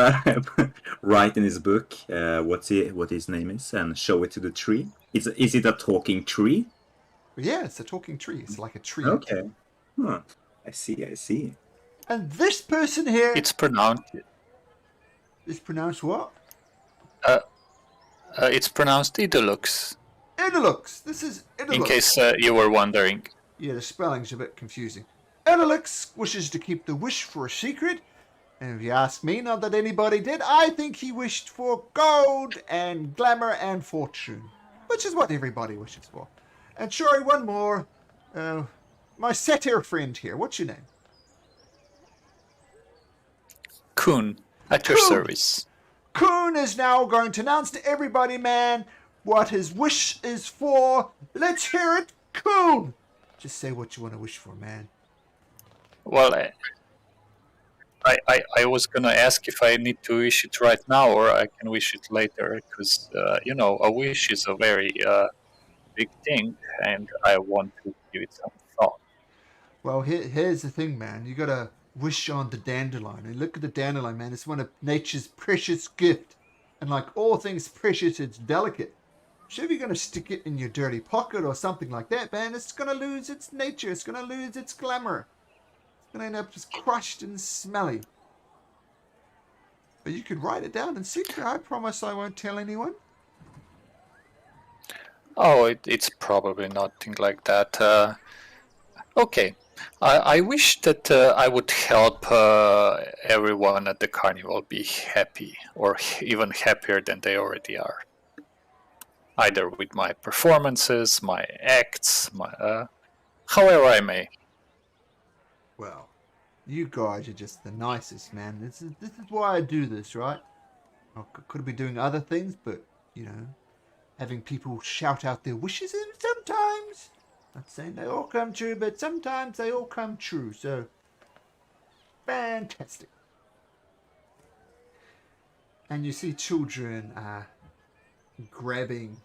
[SPEAKER 3] write in his book what his name is and show it to the tree. Is it a talking tree?
[SPEAKER 1] Yeah, it's a talking tree. It's like a tree.
[SPEAKER 3] Okay. Huh. I see.
[SPEAKER 1] And this person here
[SPEAKER 5] It's pronounced.
[SPEAKER 1] is pronounced what?
[SPEAKER 5] It's pronounced Idolux.
[SPEAKER 1] Idolux. This is Idolux.
[SPEAKER 5] In case you were wondering.
[SPEAKER 1] Yeah, the spelling's a bit confusing. Idolux wishes to keep the wish for a secret. And if you ask me, not that anybody did, I think he wished for gold and glamour and fortune. Which is what everybody wishes for. And sorry, one more. My satyr friend here. What's your name?
[SPEAKER 5] Kun, at your
[SPEAKER 1] Kun.
[SPEAKER 5] service.
[SPEAKER 1] Kuhn is now going to announce to everybody, man, what his wish is for. Let's hear it, Kuhn! Just say what you want to wish for, man.
[SPEAKER 5] Well, I was gonna ask if I need to wish it right now or I can wish it later, because a wish is a very big thing, and I want to give it some thought.
[SPEAKER 1] Well, here's the thing, man. You gotta wish on the dandelion. And look at the dandelion, man. It's one of nature's precious gift. And like all things precious, it's delicate. So if you're gonna stick it in your dirty pocket or something like that, man, it's gonna lose its nature. It's gonna lose its glamour. It's gonna end up just crushed and smelly. But you could write it down in secret. I promise I won't tell anyone.
[SPEAKER 5] Oh, it's probably nothing like that. Okay. I wish that I would help everyone at the carnival be happy, or even happier than they already are. Either with my performances, my acts, however I may.
[SPEAKER 1] Well, you guys are just the nicest, man. This is why I do this, right? I could be doing other things, but, having people shout out their wishes, and sometimes, not saying they all come true, but sometimes they all come true, so fantastic. And you see children grabbing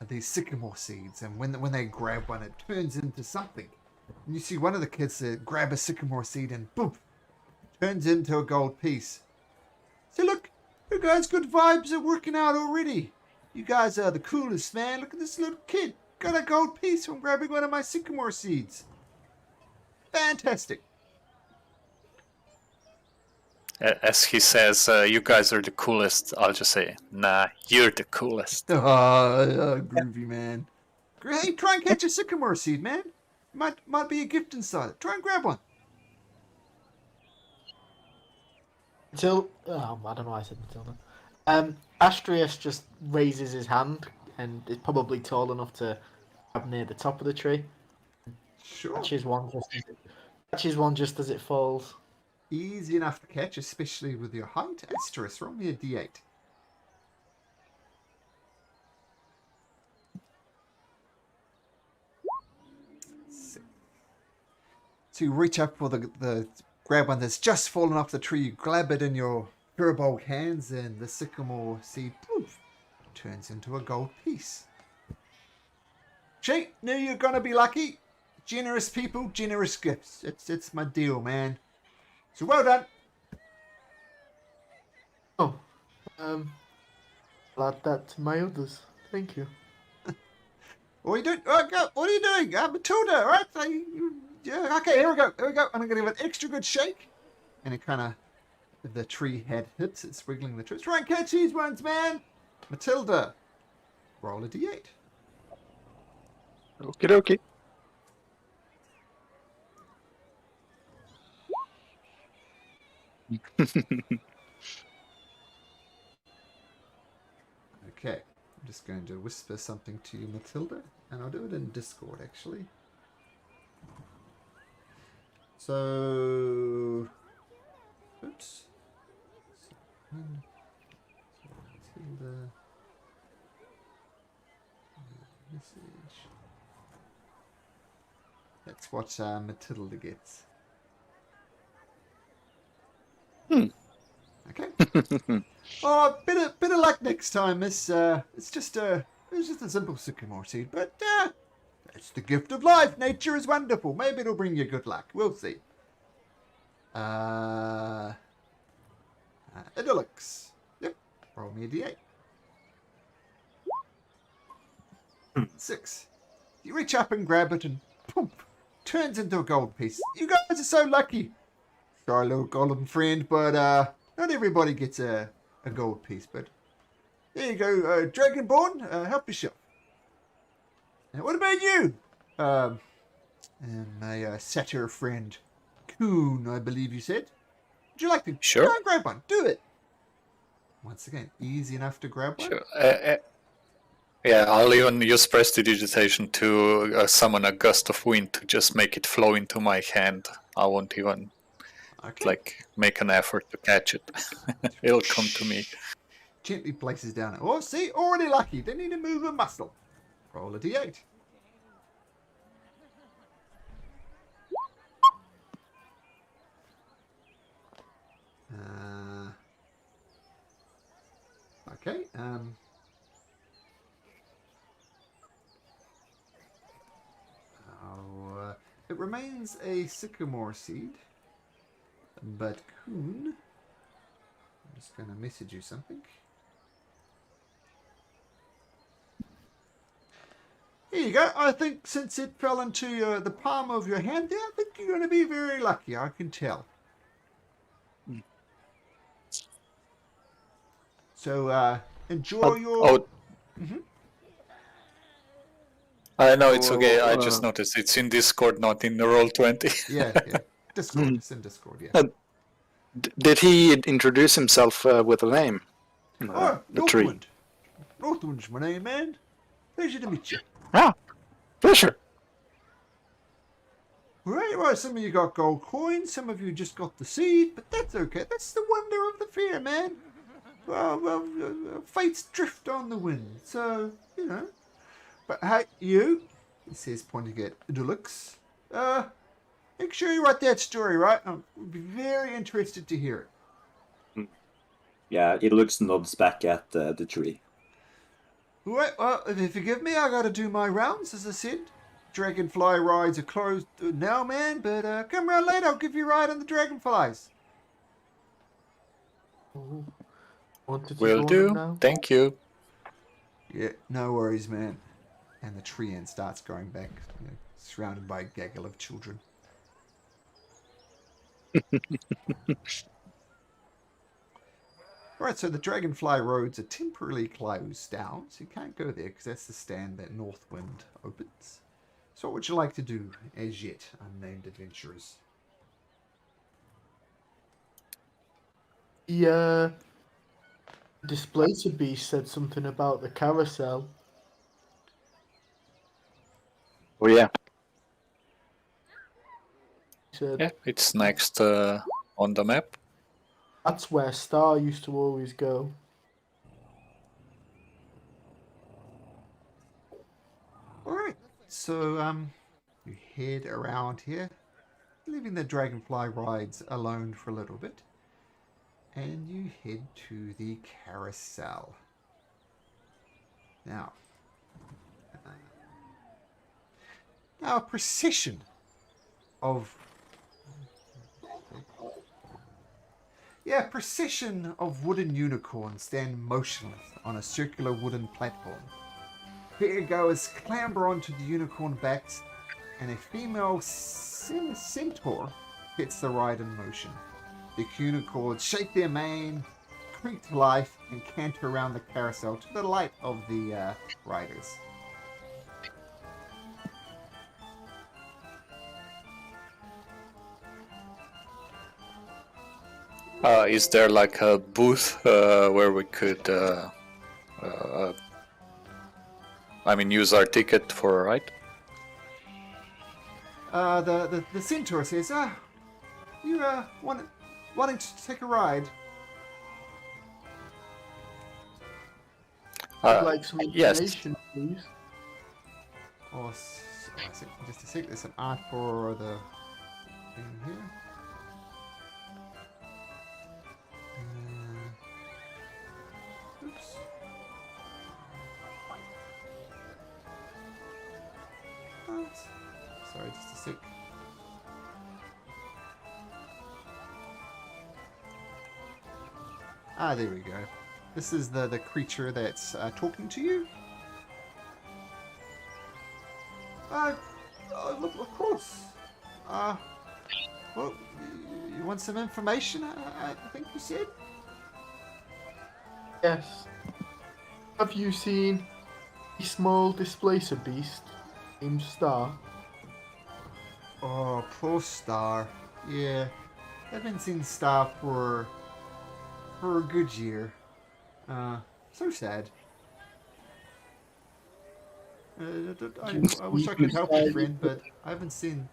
[SPEAKER 1] these sycamore seeds, and when they grab one, it turns into something. And you see one of the kids grab a sycamore seed and boom, turns into a gold piece. So look, you guys' good vibes are working out already. You guys are the coolest, man. Look at this little kid. Got a gold piece from grabbing one of my sycamore seeds. Fantastic.
[SPEAKER 5] As he says, you guys are the coolest. I'll just say, nah, you're the coolest.
[SPEAKER 1] Groovy, man. Hey, try and catch a sycamore seed, man. Might be a gift inside it. Try and grab one.
[SPEAKER 2] I don't know why I said Matilda. Astrius just raises his hand and is probably tall enough to grab near the top of the tree.
[SPEAKER 1] Sure.
[SPEAKER 2] Catches one just as it falls.
[SPEAKER 1] Easy enough to catch, especially with your height. Asterisk, roll me a d8. So you reach up for the grab one that's just fallen off the tree, you grab it in your pure-bulk hands, and the sycamore seed, poof, turns into a gold piece. She knew you're gonna be lucky. Generous people, generous gifts. It's my deal, man. So well done.
[SPEAKER 2] Oh, I'll add that to my others. Thank you.
[SPEAKER 1] What are you doing? What are you doing? Matilda, right? Yeah, okay, here we go. I'm going to give it an extra good shake. And it kind of, the tree head hits, it's wiggling the tree. Try and catch these ones, man. Matilda, roll a d8.
[SPEAKER 4] Okie dokie.
[SPEAKER 1] Okay, I'm just going to whisper something to you, Matilda, and I'll do it in Discord actually. So, oops. Matilda, message. That's what Matilda gets. Okay. Oh, bit of luck next time, Miss. It's just a simple sycamore seed, but it's the gift of life. Nature is wonderful. Maybe it'll bring you good luck. We'll see. Idyllics. Yep. Roll me a d8. 6. You reach up and grab it, and poof, turns into a gold piece. You guys are so lucky. Sorry, little golden friend, but not everybody gets a gold piece. But there you go, Dragonborn. Help yourself. Now, what about you? And my satyr friend, Coon, I believe you said. Would you like to
[SPEAKER 5] Sure.
[SPEAKER 1] Go and grab one? Do it. Once again, easy enough to grab one.
[SPEAKER 5] Sure. Yeah, I'll even use prestidigitation to summon a gust of wind to just make it flow into my hand. I won't even make an effort to catch it. It'll come to me.
[SPEAKER 1] Gently places down. Oh, see, already lucky. Didn't need to move a muscle. Roll a d8. Okay. It remains a sycamore seed, but Coon, I'm just going to message you something. Here you go. I think since it fell into the palm of your hand there, I think you're going to be very lucky. I can tell. So enjoy your...
[SPEAKER 5] Oh,
[SPEAKER 1] Mhm.
[SPEAKER 5] I know it's okay. I just noticed it's in Discord, not in the Roll20.
[SPEAKER 1] Yeah. Discord. It's in Discord, yeah.
[SPEAKER 4] Did he introduce himself with a name? The tree.
[SPEAKER 1] Northwind. Northwind's my name, man. Pleasure to meet you.
[SPEAKER 4] Ah, pleasure.
[SPEAKER 1] Right, well, some of you got gold coins, some of you just got the seed, but that's okay. That's the wonder of the fair, man. Well, fates drift on the wind, so, you know. But hey, you, he says, pointing at Idyllics, make sure you write that story, right? I'd be very interested to hear it.
[SPEAKER 3] Yeah, it looks nods back at the tree.
[SPEAKER 1] Right, well, if you forgive me, I gotta do my rounds, as I said. Dragonfly rides are closed now, man, but come around later, I'll give you a ride on the dragonflies.
[SPEAKER 5] Will do. Thank you.
[SPEAKER 1] Yeah, no worries, man. And the tree ant starts going back, surrounded by a gaggle of children. Right, so the Dragonfly roads are temporarily closed down, so you can't go there because that's the stand that Northwind opens. So what would you like to do as yet, unnamed adventurers?
[SPEAKER 2] The displacer beast said something about the carousel.
[SPEAKER 4] Oh yeah.
[SPEAKER 2] He said,
[SPEAKER 5] Yeah, it's next on the map.
[SPEAKER 2] that's where Star used to always go.
[SPEAKER 1] Alright, so you head around here, leaving the Dragonfly rides alone for a little bit, and you head to the carousel. Now, a procession of wooden unicorns stand motionless on a circular wooden platform. Fairgoers clamber onto the unicorn backs, and a female centaur gets the ride in motion. The unicorns shake their mane, creak to life, and canter around the carousel to the delight of the riders.
[SPEAKER 5] Is there like a booth where we could I mean, use our ticket for a ride.
[SPEAKER 1] The centaur says, you wanting to take a ride?
[SPEAKER 2] I'd like some
[SPEAKER 5] Yes.
[SPEAKER 2] information, please.
[SPEAKER 1] Just a sec. There's an art for the thing here. Oops. Sorry, just a sec. There we go. This is the creature that's talking to you. Of course. Well, you want some information? I think you said.
[SPEAKER 2] Yes. Have you seen a small displacer beast named Star?
[SPEAKER 1] Oh, poor Star. Yeah, I haven't seen Star for a good year. So sad. I wish I could help you, friend, but I haven't seen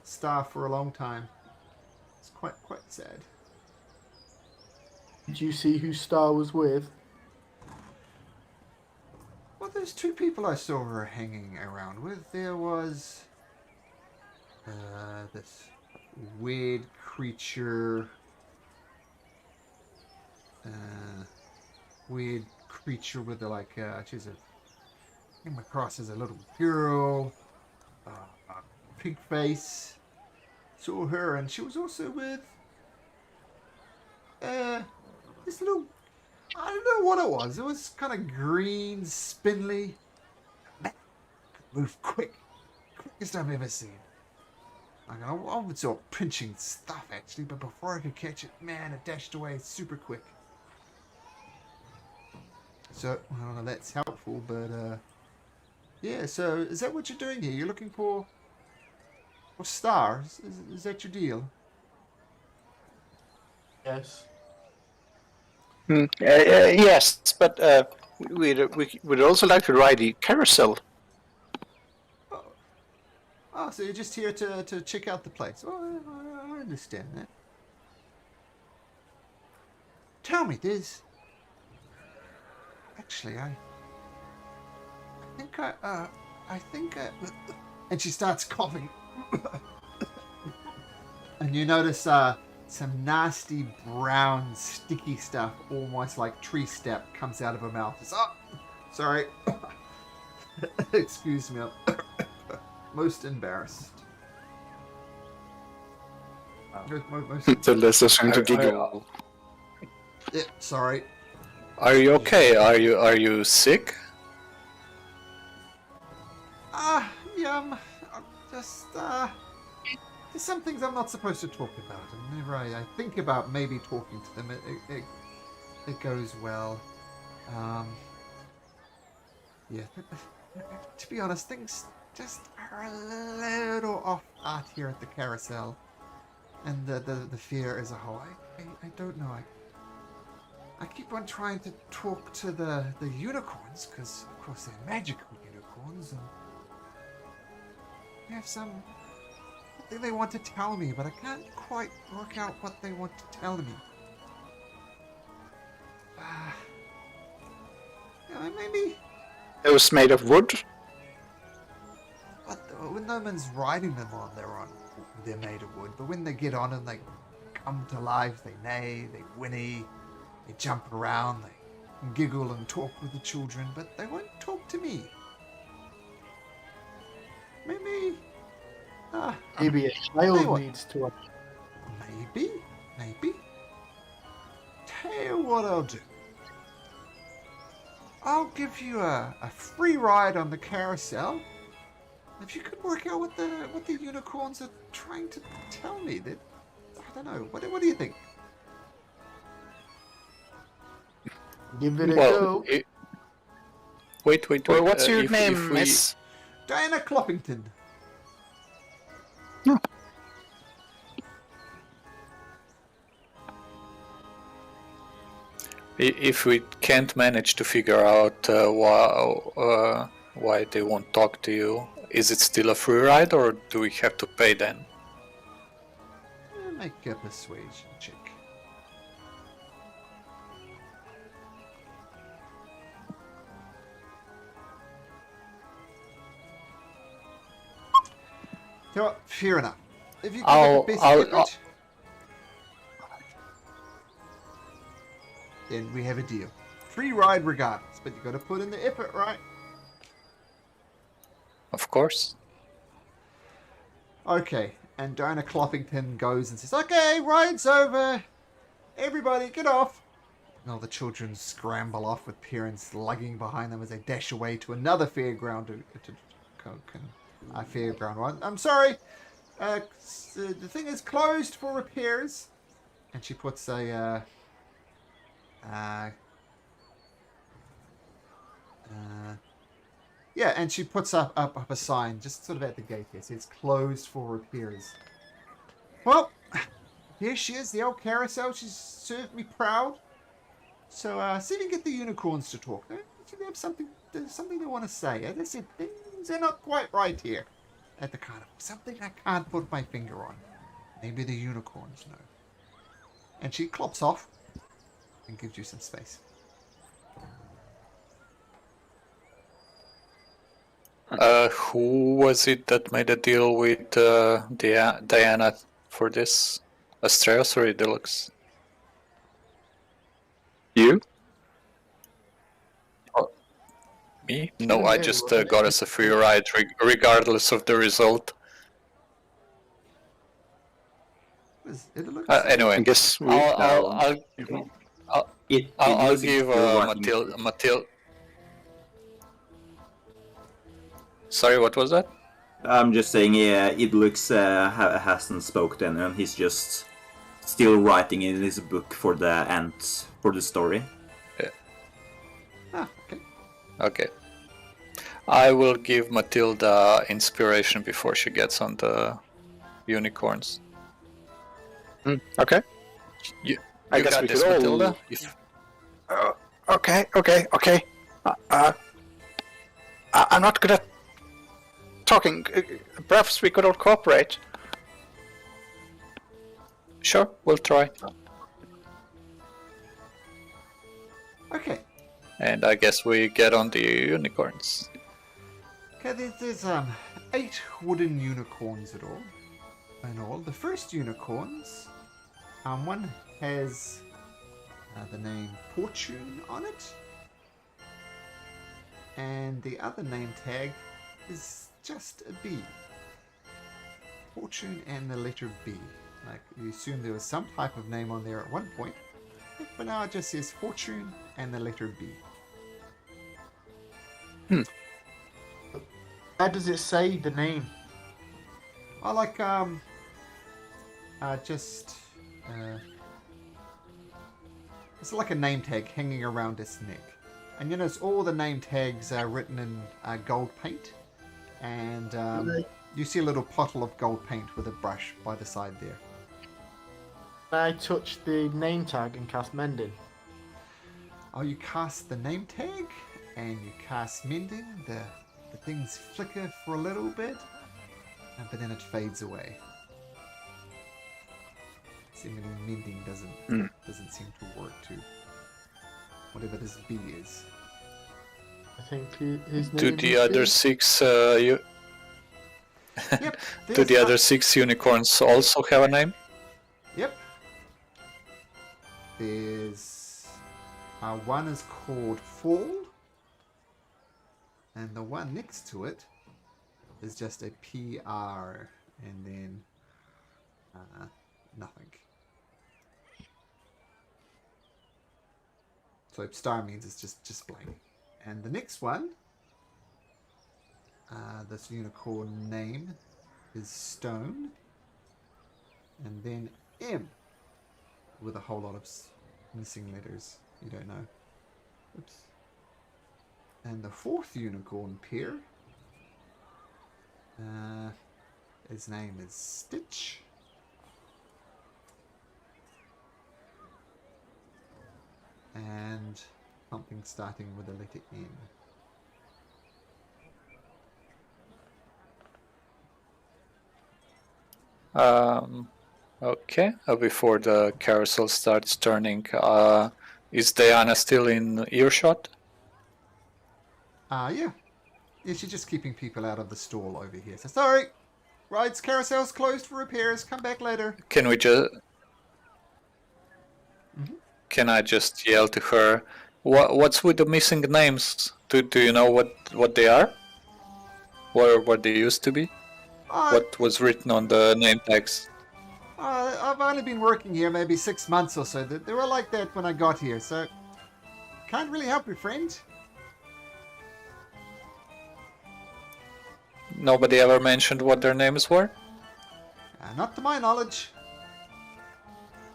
[SPEAKER 1] Star for a long time. It's quite sad.
[SPEAKER 2] Did you see who Star was with?
[SPEAKER 1] Well, there's two people I saw her hanging around with. There was this weird creature. Weird creature with she's came across as a little girl, a pig face. Saw her, and she was also with this little. I don't know what it was. It was kind of green, spindly. Man, could move quickest I've ever seen. I was all pinching stuff actually, but before I could catch it, man, it dashed away super quick. So, I don't know if that's helpful, but yeah. So, is that what you're doing here? You're looking for stars? Is that your deal?
[SPEAKER 2] Yes.
[SPEAKER 4] Yes, but we'd also like to ride the carousel.
[SPEAKER 1] Oh, so you're just here to check out the place. Oh, I understand that. Tell me, there's... Actually, I think I... And she starts coughing. And you notice some nasty brown sticky stuff, almost like tree step, comes out of her mouth. It's, sorry. Excuse me. Most embarrassed.
[SPEAKER 4] Celeste is going to giggle.
[SPEAKER 1] Yeah, sorry.
[SPEAKER 5] Are you okay? Are you sick?
[SPEAKER 1] Yeah, I'm just, there's some things I'm not supposed to talk about, and whenever I think about maybe talking to them, it goes well. Yeah, to be honest, things just are a little off art here at the carousel, and the fear as a whole. I don't know. I keep on trying to talk to the unicorns, because of course they're magical unicorns, and they have something they want to tell me, but I can't quite work out what they want to tell me. Yeah, maybe.
[SPEAKER 4] It was made of wood.
[SPEAKER 1] But when no one's riding them they're made of wood. But when they get on and they come to life, they neigh, they whinny, they jump around, they giggle and talk with the children, but they won't talk to me. Maybe.
[SPEAKER 2] Maybe a child needs to.
[SPEAKER 1] Maybe. Tell you what I'll do. I'll give you a free ride on the carousel. If you could work out what the unicorns are trying to tell me, that I don't know. What do you think?
[SPEAKER 2] Give it a go.
[SPEAKER 5] Wait.
[SPEAKER 4] Well, what's your
[SPEAKER 5] if
[SPEAKER 4] name,
[SPEAKER 5] we-
[SPEAKER 4] Miss?
[SPEAKER 1] Diana Cloppington.
[SPEAKER 5] If we can't manage to figure out why they won't talk to you, is it still a free ride or do we have to pay then?
[SPEAKER 1] Make a persuasion check. You know what? Fair enough. If you give it the best effort, then we have a deal. Free ride regardless, but you got to put in the effort, right?
[SPEAKER 5] Of course.
[SPEAKER 1] Okay, and Diana Cloppington goes and says, "Okay, ride's over. Everybody, get off." And all the children scramble off with parents lugging behind them as they dash away to another fairground fairground ride. "I'm sorry, the thing is closed for repairs." And she puts a yeah, and she puts up a sign just sort of at the gate here. So it's closed for repairs. Well, here she is, the old carousel. She's served me proud. So see if you can get the unicorns to talk. They have something they want to say. They said things are not quite right here at the carnival. Something I can't put my finger on. Maybe the unicorns know. And she clops off and gives you some space.
[SPEAKER 5] Who was it that made a deal with Diana for this? Astreus or Deluxe?
[SPEAKER 4] You?
[SPEAKER 5] Me? No, I just got us a free ride regardless of the result. Anyway,
[SPEAKER 4] I guess we.
[SPEAKER 5] I'll give
[SPEAKER 3] Matilda.
[SPEAKER 5] Matilda. Sorry, what was that?
[SPEAKER 3] I'm just saying, yeah, it looks hasn't spoken to anyone. He's just still writing in his book for the story.
[SPEAKER 5] Yeah.
[SPEAKER 1] Okay.
[SPEAKER 5] Okay. I will give Matilda inspiration before she gets on the unicorns.
[SPEAKER 4] Okay.
[SPEAKER 5] You
[SPEAKER 4] I guess
[SPEAKER 5] got
[SPEAKER 4] we
[SPEAKER 5] this,
[SPEAKER 4] could all.
[SPEAKER 5] Matilda.
[SPEAKER 4] Okay. I'm not good at talking. Perhaps we could all cooperate.
[SPEAKER 5] Sure, we'll try.
[SPEAKER 1] Okay.
[SPEAKER 5] And I guess we get on the unicorns.
[SPEAKER 1] Okay, there's 8 wooden unicorns in all. The first unicorns, one has the name Fortune on it, and the other name tag is just a B. Fortune and the letter B. Like, you assume there was some type of name on there at one point, but now it just says Fortune and the letter B.
[SPEAKER 2] How does it say the name?
[SPEAKER 1] I like it's like a name tag hanging around its neck, and you notice all the name tags are written in gold paint, and you see a little bottle of gold paint with a brush by the side there.
[SPEAKER 2] I touch the name tag and cast Mending.
[SPEAKER 1] Oh, you cast the name tag and you cast Mending. The things flicker for a little bit, but then it fades away. Seemingly Mending doesn't seem to work to whatever this B is.
[SPEAKER 2] I think his name
[SPEAKER 5] Do the other
[SPEAKER 2] is...
[SPEAKER 5] 6
[SPEAKER 1] Yep.
[SPEAKER 5] do the other 6 unicorns also have a name?
[SPEAKER 1] Yep. There's one is called Fall, and the one next to it is just a PR, and then nothing. So star means it's just blank. And the next one, this unicorn name is Stone, and then M with a whole lot of missing letters you don't know. Oops. And the fourth unicorn pair, his name is Stitch. And Something starting with the letter N.
[SPEAKER 5] Okay. Before the carousel starts turning, is Diana still in earshot?
[SPEAKER 1] Yeah. Yeah, she's just keeping people out of the stall over here. So, sorry, rides carousel's closed for repairs. Come back later.
[SPEAKER 5] Can we just?
[SPEAKER 1] Mhm.
[SPEAKER 5] Can I just yell to her? What's with the missing names? Do you know what they are? What they used to be? What was written on the name tags?
[SPEAKER 1] I've only been working here maybe 6 months or so. They were like that when I got here, so can't really help you, friend.
[SPEAKER 5] Nobody ever mentioned what their names were?
[SPEAKER 1] Not to my knowledge.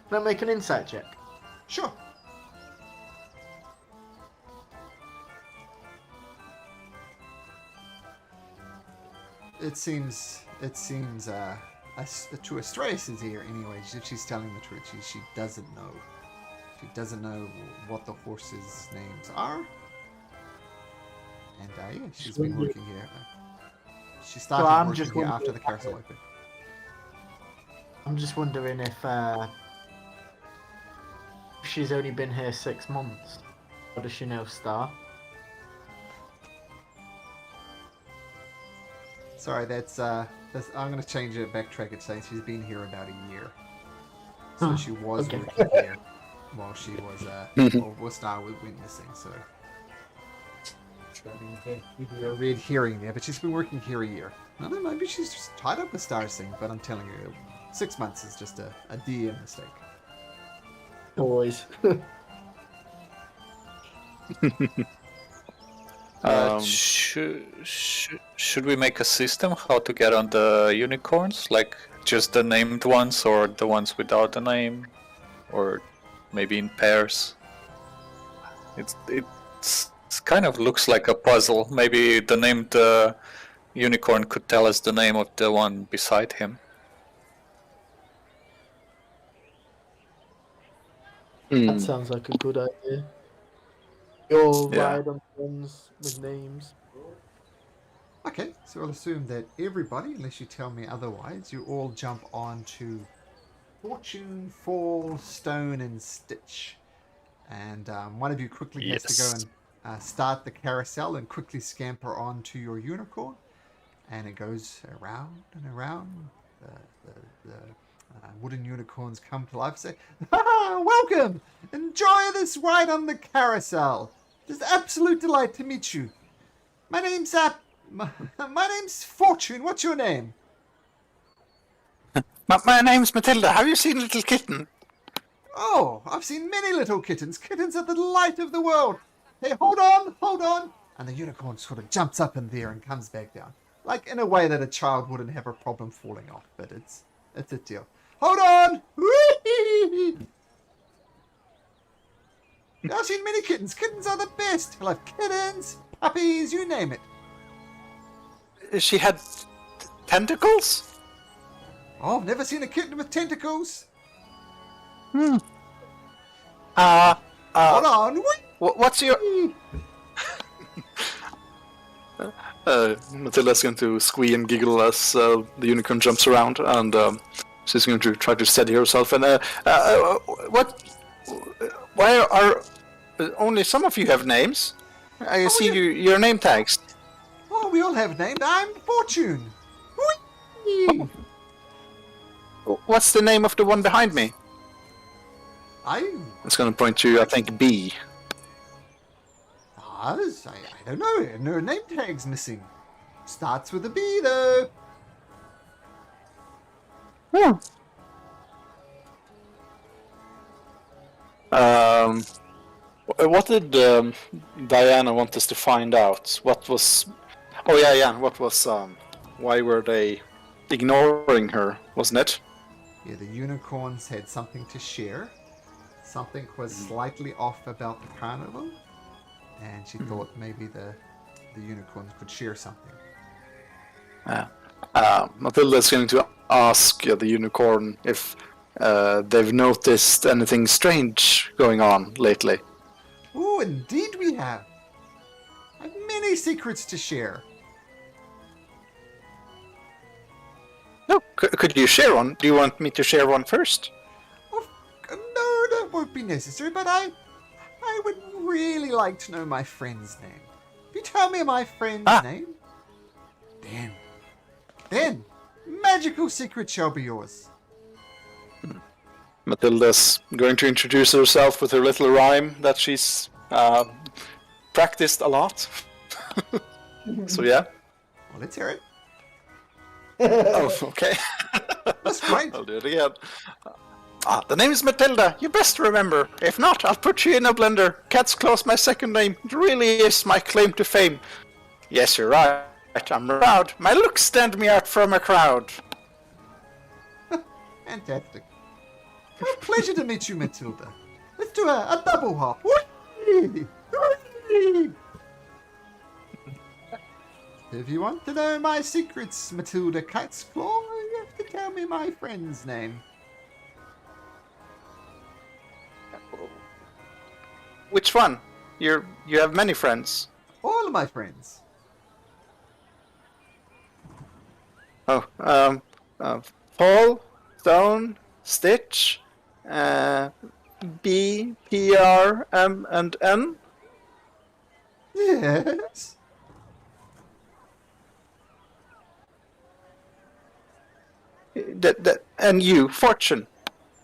[SPEAKER 2] Can I make an insight check?
[SPEAKER 1] Sure. It seems to Astraeus is here anyway. If she's telling the truth, she doesn't know. She doesn't know what the horses' names are. And yeah, she's been working here. She started
[SPEAKER 2] I'm
[SPEAKER 1] working
[SPEAKER 2] just
[SPEAKER 1] here
[SPEAKER 2] wondering-
[SPEAKER 1] after the carousel opened.
[SPEAKER 2] I'm just wondering if she's only been here 6 months. How does she know Star?
[SPEAKER 1] Sorry, that's I'm gonna change it. Backtrack it, saying she's been here about a year. So she was
[SPEAKER 2] Okay.
[SPEAKER 1] working here while she was while Star was witnessing. So a red hearing there, but she's been working here a year. I don't know, maybe she's just tied up with Star's thing, but I'm telling you, 6 months is just a dear mistake.
[SPEAKER 2] Always.
[SPEAKER 5] Should we make a system how to get on the unicorns? Like just the named ones or the ones without a name? Or maybe in pairs? It kind of looks like a puzzle. Maybe the named unicorn could tell us the name of the one beside him.
[SPEAKER 2] That sounds like a good idea. You'll
[SPEAKER 5] Yeah.
[SPEAKER 2] ride on ones with names.
[SPEAKER 1] Okay, so I'll assume that everybody, unless you tell me otherwise, you all jump on to Fortune, Fall, Stone, and Stitch. And one of you quickly has to go and start the carousel and quickly scamper onto your unicorn. And it goes around and around. The wooden unicorns come to life and say, welcome! Enjoy this ride on the carousel. It is an absolute delight to meet you. My name's Fortune. What's your name?
[SPEAKER 4] My name's Matilda. Have you seen Little Kitten?
[SPEAKER 1] Oh, I've seen many little kittens. Kittens are the delight of the world. Hey, hold on. And the unicorn sort of jumps up in there and comes back down. Like in a way that a child wouldn't have a problem falling off, but it's a deal. Hold on! I've seen many kittens. Kittens are the best. I love kittens, puppies, you name it.
[SPEAKER 4] She had tentacles?
[SPEAKER 1] Oh, I've never seen a kitten with tentacles.
[SPEAKER 4] Hold
[SPEAKER 1] on.
[SPEAKER 4] What's your... Matilda's going to squee and giggle as the unicorn jumps around, and she's going to try to steady herself. And why are only some of you have names? I see your name tags.
[SPEAKER 1] Oh, we all have names. I'm Fortune. Whee!
[SPEAKER 4] What's the name of the one behind me?
[SPEAKER 1] I
[SPEAKER 4] It's going to point to, I think, B.
[SPEAKER 1] I don't know. No name tag's missing. Starts with a B though.
[SPEAKER 4] What did Diana want us to find out? What was... Oh, yeah. What was... Why were they ignoring her, wasn't it?
[SPEAKER 1] Yeah, the unicorns had something to share. Something was slightly off about the carnival. And she thought maybe the unicorns could share something.
[SPEAKER 4] Matilda's going to ask the unicorn if they've noticed anything strange going on lately.
[SPEAKER 1] Oh, indeed we have. I have many secrets to share.
[SPEAKER 4] No, could you share one? Do you want me to share one first?
[SPEAKER 1] No, that won't be necessary, but I would really like to know my friend's name. If you tell me my friend's name, then magical secret shall be yours.
[SPEAKER 4] Matilda's going to introduce herself with her little rhyme that she's practiced a lot. So yeah.
[SPEAKER 1] Well, let's hear it.
[SPEAKER 4] Oh, okay.
[SPEAKER 1] That's great.
[SPEAKER 4] I'll do it again. The name is Matilda. You best remember. If not, I'll put you in a blender. Cat's Claw's my second name. It really is my claim to fame. Yes, you're right. I'm proud. My looks stand me out from a crowd.
[SPEAKER 1] Fantastic. Well, pleasure to meet you, Matilda. Let's do a double hop. Whee! Whee! If you want to know my secrets, Matilda Cat's Claw, you have to tell me my friend's name.
[SPEAKER 4] Which one? You have many friends.
[SPEAKER 1] All of my friends.
[SPEAKER 4] Oh, Paul, Stone, Stitch, B, P, R, M, and N.
[SPEAKER 1] Yes.
[SPEAKER 4] And you, Fortune.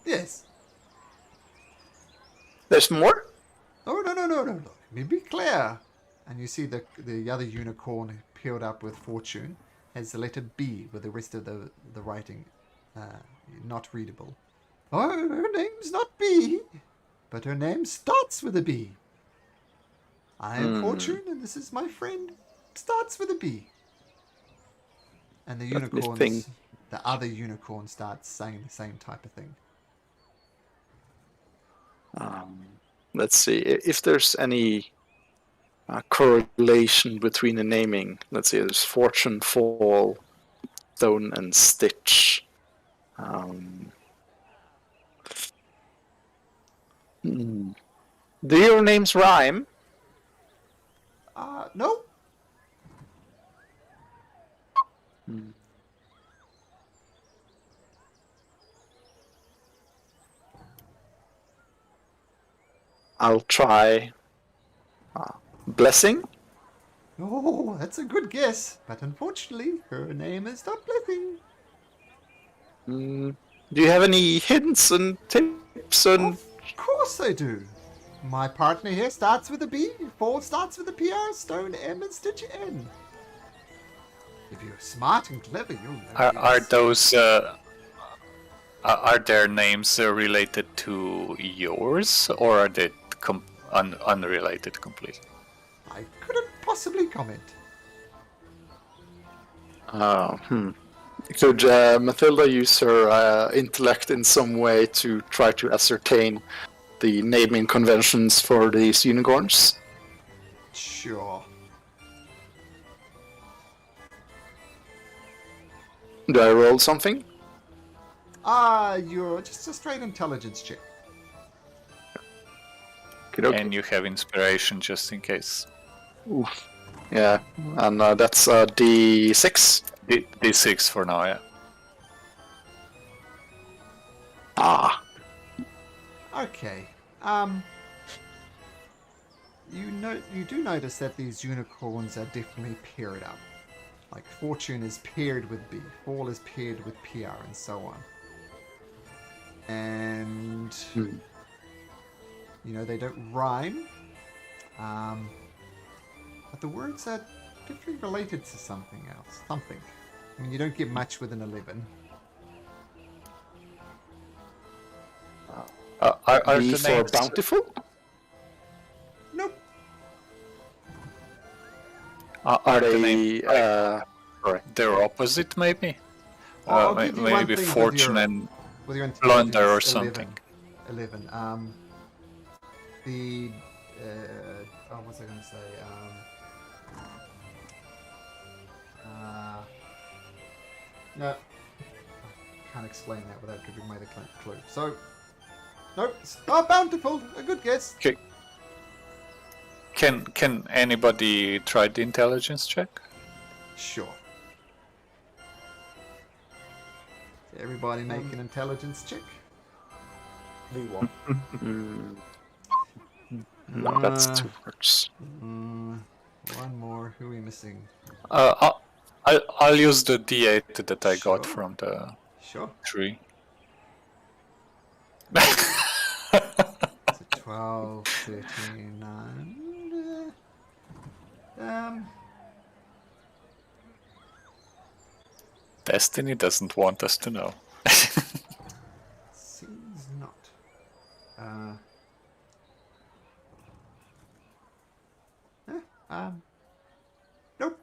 [SPEAKER 1] Yes.
[SPEAKER 4] There's more?
[SPEAKER 1] Oh, no. Look, let me be clear. And you see the other unicorn peeled up with Fortune has the letter B with the rest of the writing not readable. Oh, her name's not B, but her name starts with a B. I am Fortune, and this is my friend. Starts with a B. And the unicorns, the other unicorn starts saying the same type of thing.
[SPEAKER 4] Let's see if there's any correlation between the naming. Let's see, there's Fortune, Fall, Stone, and Stitch. Do your names rhyme?
[SPEAKER 1] No.
[SPEAKER 4] I'll try. Blessing?
[SPEAKER 1] Oh, that's a good guess, but unfortunately, her name is not Blessing.
[SPEAKER 4] Do you have any hints and tips? And
[SPEAKER 1] Of course I do. My partner here starts with a B, Fall starts with a PR, Stone M, and Stitch N. If you're smart and clever, you'll know.
[SPEAKER 5] Are those are their names related to yours, or are they unrelated completely?
[SPEAKER 1] I couldn't possibly comment.
[SPEAKER 4] Could Matilda use her intellect in some way to try to ascertain the naming conventions for these unicorns?
[SPEAKER 1] Sure.
[SPEAKER 4] Do I roll something?
[SPEAKER 1] You're just a straight intelligence check.
[SPEAKER 4] Okey-dokey.
[SPEAKER 5] And you have inspiration just in case.
[SPEAKER 4] Oof. Yeah, and that's D6.
[SPEAKER 5] D6 for now, yeah.
[SPEAKER 1] Okay. You do notice that these unicorns are definitely paired up. Like Fortune is paired with B, Fall is paired with PR, and so on. And they don't rhyme. But the words are definitely related to something else. Something. I mean, you don't get much with an 11.
[SPEAKER 5] Are
[SPEAKER 4] B
[SPEAKER 5] the
[SPEAKER 4] for
[SPEAKER 5] names
[SPEAKER 4] bountiful?
[SPEAKER 1] Nope.
[SPEAKER 5] are the
[SPEAKER 4] They,
[SPEAKER 5] names their opposite, maybe?
[SPEAKER 1] I'll give you one
[SPEAKER 5] Maybe
[SPEAKER 1] thing with
[SPEAKER 5] Fortune
[SPEAKER 1] your-
[SPEAKER 5] and
[SPEAKER 1] With your
[SPEAKER 5] Blunder or
[SPEAKER 1] 11.
[SPEAKER 5] something.
[SPEAKER 1] 11. What was I going to say? No. Can't explain that without giving away the clue. So, nope. Oh, bountiful. A good guess.
[SPEAKER 5] Okay. Can anybody try the intelligence check?
[SPEAKER 1] Sure. Everybody make an intelligence check.
[SPEAKER 2] V1.
[SPEAKER 4] No, that's 2 words.
[SPEAKER 1] One more. Who are we missing?
[SPEAKER 5] I'll use the D8 that I got
[SPEAKER 1] Sure.
[SPEAKER 5] from the
[SPEAKER 1] Sure.
[SPEAKER 5] tree.
[SPEAKER 1] So 12, 13, 9.
[SPEAKER 5] Destiny doesn't want us to know.
[SPEAKER 1] Seems not. Nope.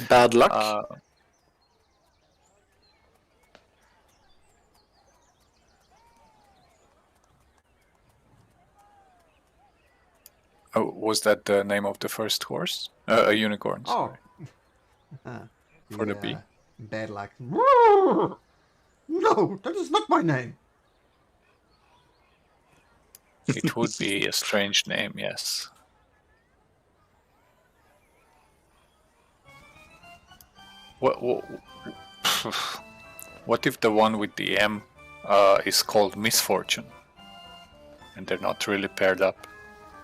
[SPEAKER 4] Bad luck.
[SPEAKER 5] Oh, was that the name of the first horse? A unicorn.
[SPEAKER 1] Oh.
[SPEAKER 5] Sorry. For the bee.
[SPEAKER 1] Bad luck. No, that is not my name.
[SPEAKER 5] It would be a strange name, yes. What if the one with the M is called Misfortune? And they're not really paired up.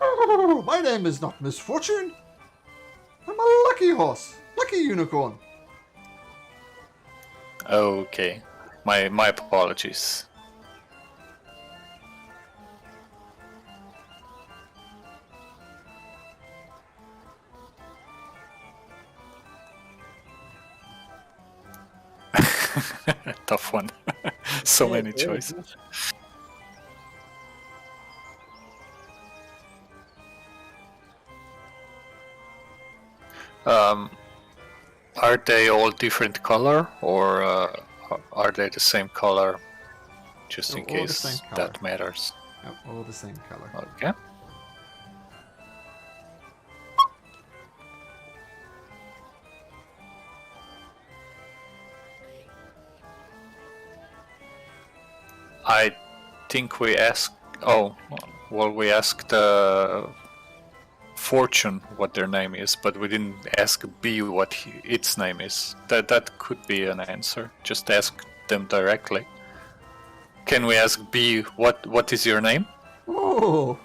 [SPEAKER 1] Oh, my name is not Misfortune. I'm a lucky horse. Lucky unicorn.
[SPEAKER 5] Okay. My apologies. Tough one. So many choices. Are they all different color, or are they the same color? Just in
[SPEAKER 1] They're all the
[SPEAKER 5] case
[SPEAKER 1] same color.
[SPEAKER 5] that matters.
[SPEAKER 1] Yep, all the same color.
[SPEAKER 5] Okay. I think we asked. Oh, well, we asked Fortune what their name is, but we didn't ask B what its name is. That could be an answer. Just ask them directly. Can we ask B what is your name?
[SPEAKER 1] Oh,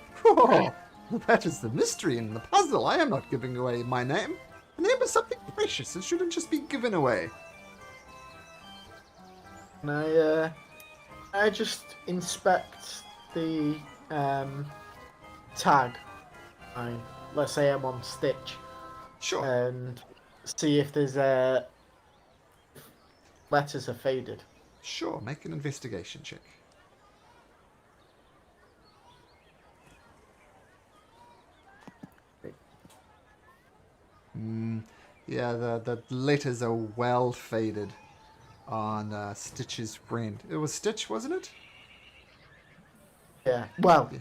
[SPEAKER 1] that is the mystery in the puzzle. I am not giving away my name. The name is something precious. It shouldn't just be given away.
[SPEAKER 2] Can I just inspect the tag? Let's say I'm on Stitch,
[SPEAKER 1] Sure.
[SPEAKER 2] and see if there's letters are faded.
[SPEAKER 1] Sure. Make an investigation check. Yeah, the letters are well faded on Stitch's friend. It was Stitch, wasn't it?
[SPEAKER 2] Yeah. Well,
[SPEAKER 1] Yeah.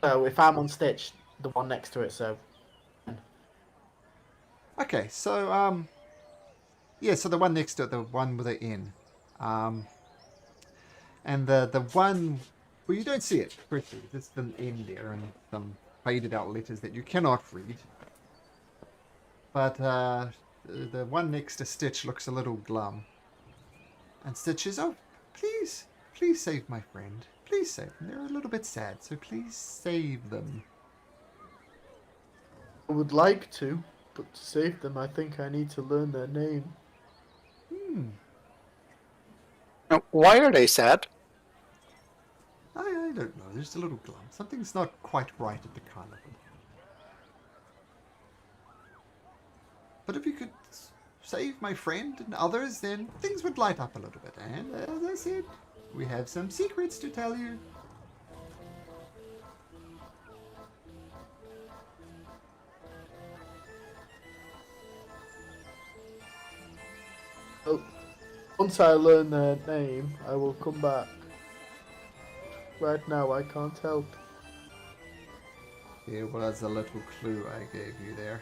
[SPEAKER 2] so if I'm on Stitch, the one next to it. So
[SPEAKER 1] Okay, so yeah, so the one next to it, the one with the N, and the one, well, you don't see it correctly. There's an N there and some faded out letters that you cannot read. But the one next to Stitch looks a little glum. And Stitch is, oh, please save my friend. Please save them. They're a little bit sad, so please save them.
[SPEAKER 2] I would like to, but to save them, I think I need to learn their name.
[SPEAKER 4] Now, why are they sad?
[SPEAKER 1] I don't know. They're just a little glum. Something's not quite right at the carnival. But if you could save my friend and others, then things would light up a little bit. And as I said, we have some secrets to tell you.
[SPEAKER 2] Oh, once I learn their name, I will come back. Right now, I can't help.
[SPEAKER 1] Here was a little clue I gave you there.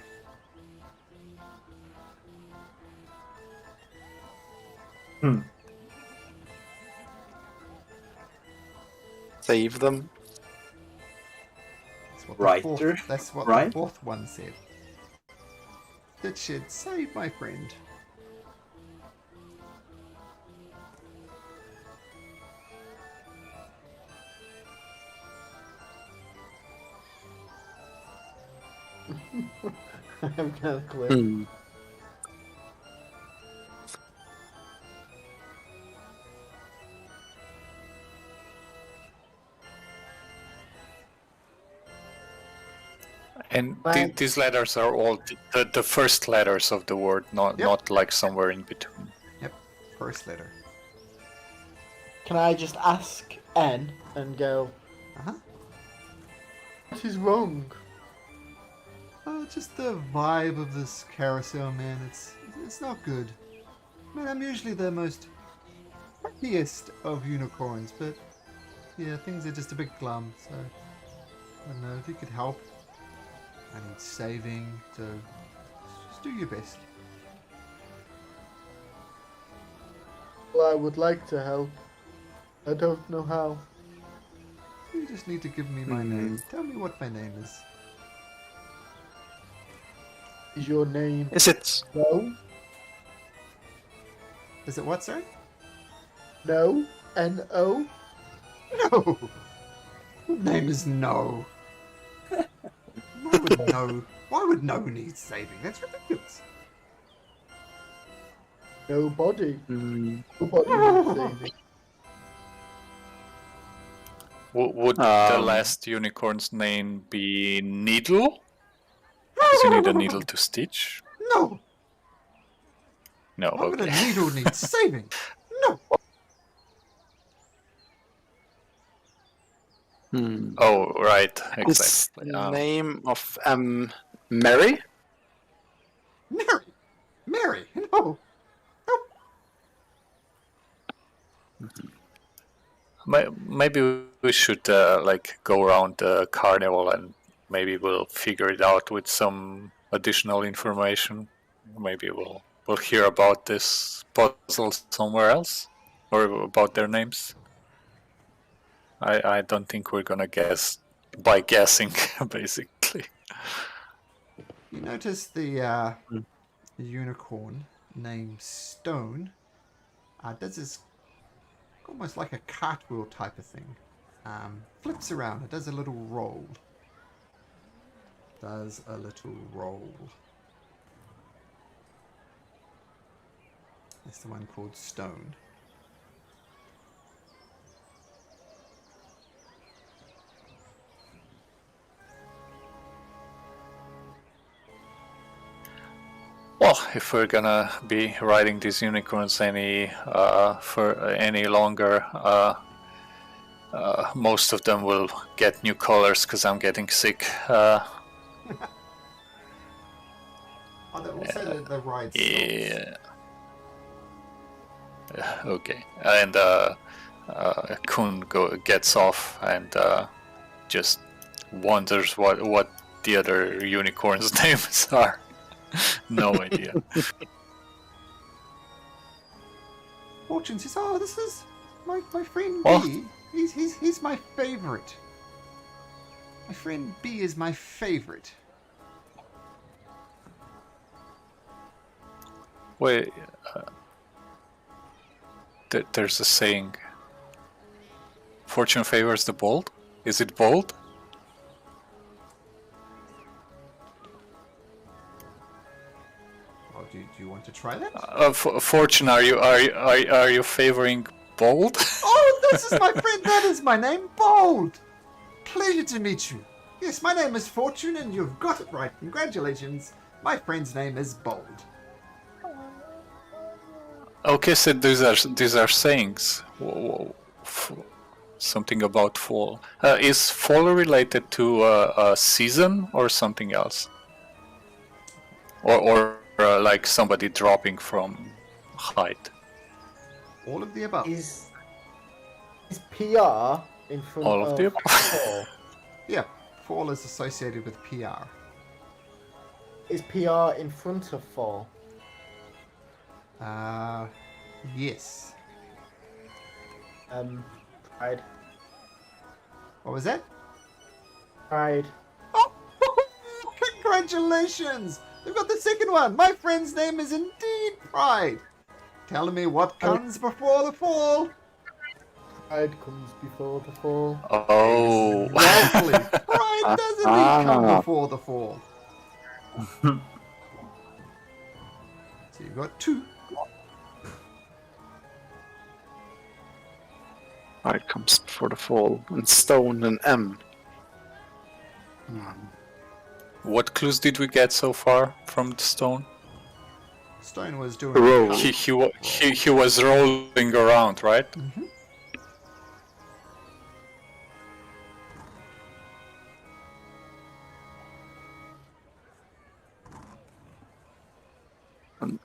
[SPEAKER 4] save them.
[SPEAKER 1] That's what
[SPEAKER 3] Writer,
[SPEAKER 1] that's what
[SPEAKER 3] right?
[SPEAKER 1] the fourth one said. That should save my friend.
[SPEAKER 2] I'm kind of clear.
[SPEAKER 4] Hmm.
[SPEAKER 5] And
[SPEAKER 2] Right.
[SPEAKER 5] these letters are all the first letters of the word, not
[SPEAKER 1] Yep.
[SPEAKER 5] not like somewhere in between.
[SPEAKER 1] Yep, first letter.
[SPEAKER 2] Can I just ask N and go,
[SPEAKER 1] Uh-huh.
[SPEAKER 2] what is wrong?
[SPEAKER 1] Just the vibe of this carousel, man. It's not good. Man, I'm usually the most happiest of unicorns, but yeah, things are just a bit glum. So I don't know if you could help. I need saving, so just do your best.
[SPEAKER 2] Well, I would like to help. I don't know how.
[SPEAKER 1] You just need to give me my name. Tell me what my name is.
[SPEAKER 2] Is your name
[SPEAKER 4] Is it?
[SPEAKER 2] No?
[SPEAKER 1] Is it what, sorry?
[SPEAKER 2] No? N-O?
[SPEAKER 1] No! Your name is No. Why would No need saving? That's ridiculous.
[SPEAKER 2] Nobody.
[SPEAKER 4] Hmm.
[SPEAKER 2] Nobody needs saving.
[SPEAKER 5] Would the last unicorn's name be Needle? Does you need a needle to stitch?
[SPEAKER 1] No!
[SPEAKER 5] No,
[SPEAKER 1] Why would a
[SPEAKER 5] okay.
[SPEAKER 1] needle need saving? No!
[SPEAKER 4] Hmm.
[SPEAKER 5] Oh, right,
[SPEAKER 4] Is
[SPEAKER 5] exactly.
[SPEAKER 4] the name of Mary?
[SPEAKER 1] Mary! Mary! No!
[SPEAKER 5] Maybe we should like go around the carnival and maybe we'll figure it out with some additional information. Maybe we'll hear about this puzzle somewhere else or about their names. I don't think we're gonna guess by guessing, basically.
[SPEAKER 1] You notice the unicorn named Stone does this almost like a cartwheel type of thing. Flips around. It does a little roll. Does a little roll. That's the one called Stone.
[SPEAKER 5] Well, if we're gonna be riding these unicorns for any longer, most of them will get new colors because I'm getting sick.
[SPEAKER 1] We'll say that the ride stops.
[SPEAKER 5] Yeah. Okay. And Kun gets off and just wonders what the other unicorns' names are. No idea.
[SPEAKER 1] Fortune says, "Oh, this is my friend
[SPEAKER 5] What?
[SPEAKER 1] B. He's my favorite. My friend B is my favorite."
[SPEAKER 5] Wait, there's a saying. Fortune favors the bold? Is it bold?
[SPEAKER 1] Oh, do you want to try that?
[SPEAKER 5] Fortune, are you favoring bold?
[SPEAKER 1] Oh, this is my friend. That is my name, Bold. Pleasure to meet you. Yes, my name is Fortune, and you've got it right. Congratulations. My friend's name is Bold.
[SPEAKER 5] Okay, so these are sayings. Something about fall. Is fall related to a season or something else? Or like somebody dropping from height?
[SPEAKER 1] All of the above.
[SPEAKER 2] Is PR in front
[SPEAKER 5] All of the above.
[SPEAKER 2] fall?
[SPEAKER 1] Yeah, fall is associated with PR.
[SPEAKER 2] Is PR in front of fall?
[SPEAKER 1] Yes.
[SPEAKER 2] Pride.
[SPEAKER 1] What was that?
[SPEAKER 2] Pride.
[SPEAKER 1] Oh, congratulations! We've got the second one. My friend's name is indeed Pride. Telling me what comes before the fall.
[SPEAKER 2] Pride comes before the fall.
[SPEAKER 5] Oh.
[SPEAKER 1] Exactly. Pride does indeed come before the fall. So you've got 2.
[SPEAKER 4] Right, comes before the fall. And stone and M.
[SPEAKER 5] What clues did we get so far from the stone?
[SPEAKER 1] Stone was doing
[SPEAKER 4] Roll.
[SPEAKER 1] a
[SPEAKER 5] He was rolling around, right?
[SPEAKER 1] Mm-hmm.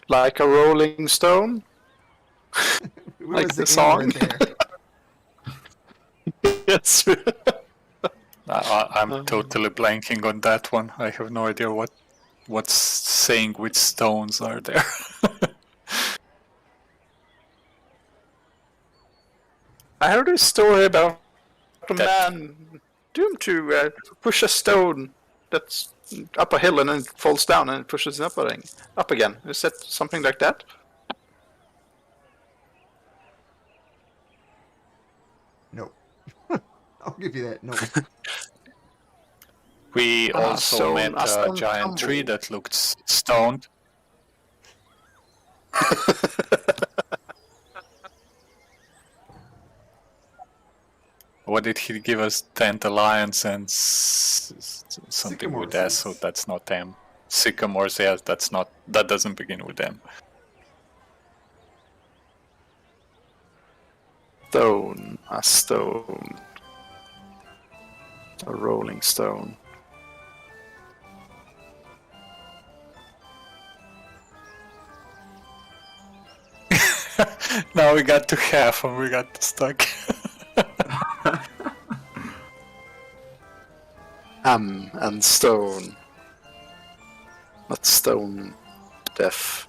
[SPEAKER 4] Like a rolling stone.
[SPEAKER 1] Where
[SPEAKER 4] Like
[SPEAKER 1] was
[SPEAKER 4] the
[SPEAKER 1] the N word
[SPEAKER 4] song?
[SPEAKER 1] there?
[SPEAKER 4] Yes.
[SPEAKER 5] I'm totally blanking on that one. I have no idea what's saying which stones are there.
[SPEAKER 4] I heard a story about a man doomed to push a stone that's up a hill and then it falls down and it pushes it up again. Is that something like that?
[SPEAKER 1] No. I'll give you that. No.
[SPEAKER 5] We also
[SPEAKER 4] so
[SPEAKER 5] met
[SPEAKER 4] a
[SPEAKER 5] a
[SPEAKER 4] stone
[SPEAKER 5] giant tree
[SPEAKER 4] tumble.
[SPEAKER 5] that looked stoned. What did he give us? Dandelions and something
[SPEAKER 1] Sycamore
[SPEAKER 5] with S, so
[SPEAKER 1] seeds.
[SPEAKER 5] that's not M. Sycamores, yeah, that doesn't begin with M.
[SPEAKER 4] Stone, a stone, a rolling stone.
[SPEAKER 5] Now we got to half and we got stuck.
[SPEAKER 4] And stone. Not stone deaf.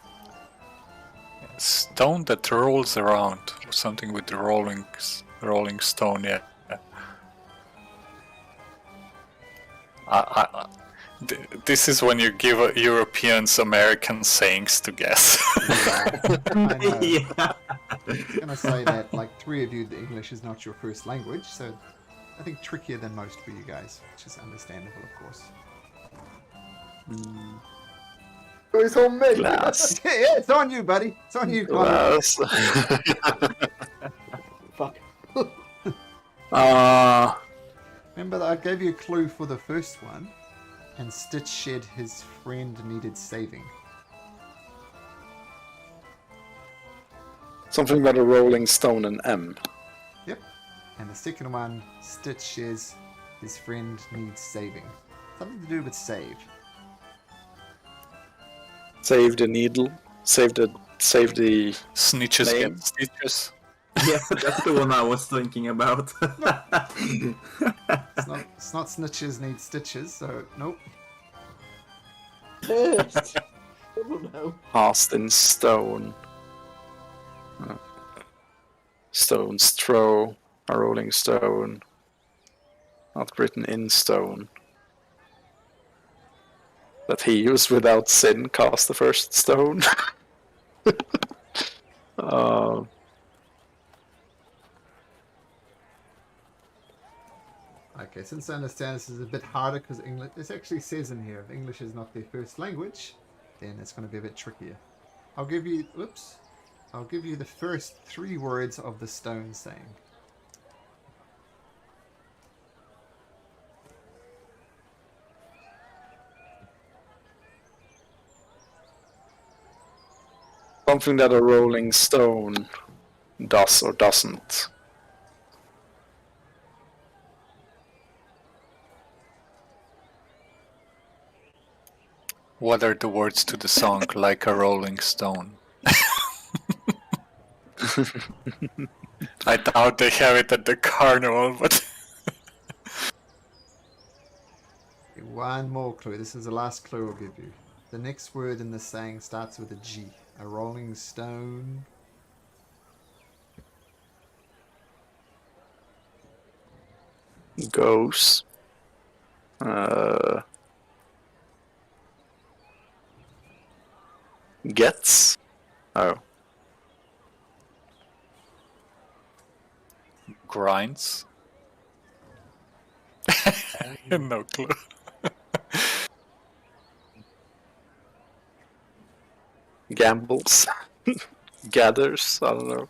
[SPEAKER 5] Stone that rolls around, or something with the rolling stone, yeah. This is when you give Europeans American sayings to guess.
[SPEAKER 1] I know.
[SPEAKER 3] Yeah.
[SPEAKER 1] I was gonna say that like 3 of you, the English is not your first language, so I think trickier than most for you guys, which is understandable, of course.
[SPEAKER 2] It's on me.
[SPEAKER 4] Glass.
[SPEAKER 1] Yeah, it's on you, buddy. It's on you, Connor.
[SPEAKER 4] Glass.
[SPEAKER 2] Fuck.
[SPEAKER 1] Remember that I gave you a clue for the first one, and Stitch said his friend needed saving.
[SPEAKER 4] Something about a rolling stone and M.
[SPEAKER 1] Yep. And the second one, Stitch says his friend needs saving. Something to do with save.
[SPEAKER 4] Save the needle. Save the
[SPEAKER 5] Snitches
[SPEAKER 4] Name?
[SPEAKER 5] get stitches.
[SPEAKER 3] Yeah, that's the one I was thinking about.
[SPEAKER 1] It's not snitches need stitches, so nope.
[SPEAKER 2] Pissed. I don't know.
[SPEAKER 4] cast in stone. Stone's throw, a rolling stone. Not written in stone. That he used without sin cast the first stone.
[SPEAKER 1] Okay, since I understand this is a bit harder because English, this actually says in here, if English is not their first language, then it's going to be a bit trickier. I'll give you the first 3 words of the stone saying.
[SPEAKER 4] Something that a rolling stone does or doesn't.
[SPEAKER 5] What are the words to the song Like a Rolling Stone? I doubt they have it at the carnival, but
[SPEAKER 1] One more clue. This is the last clue I'll give you. The next word in the saying starts with a G. A rolling stone.
[SPEAKER 4] goes. Gets. Oh.
[SPEAKER 5] Grinds. No clue.
[SPEAKER 4] Gambles. Gathers. I don't know.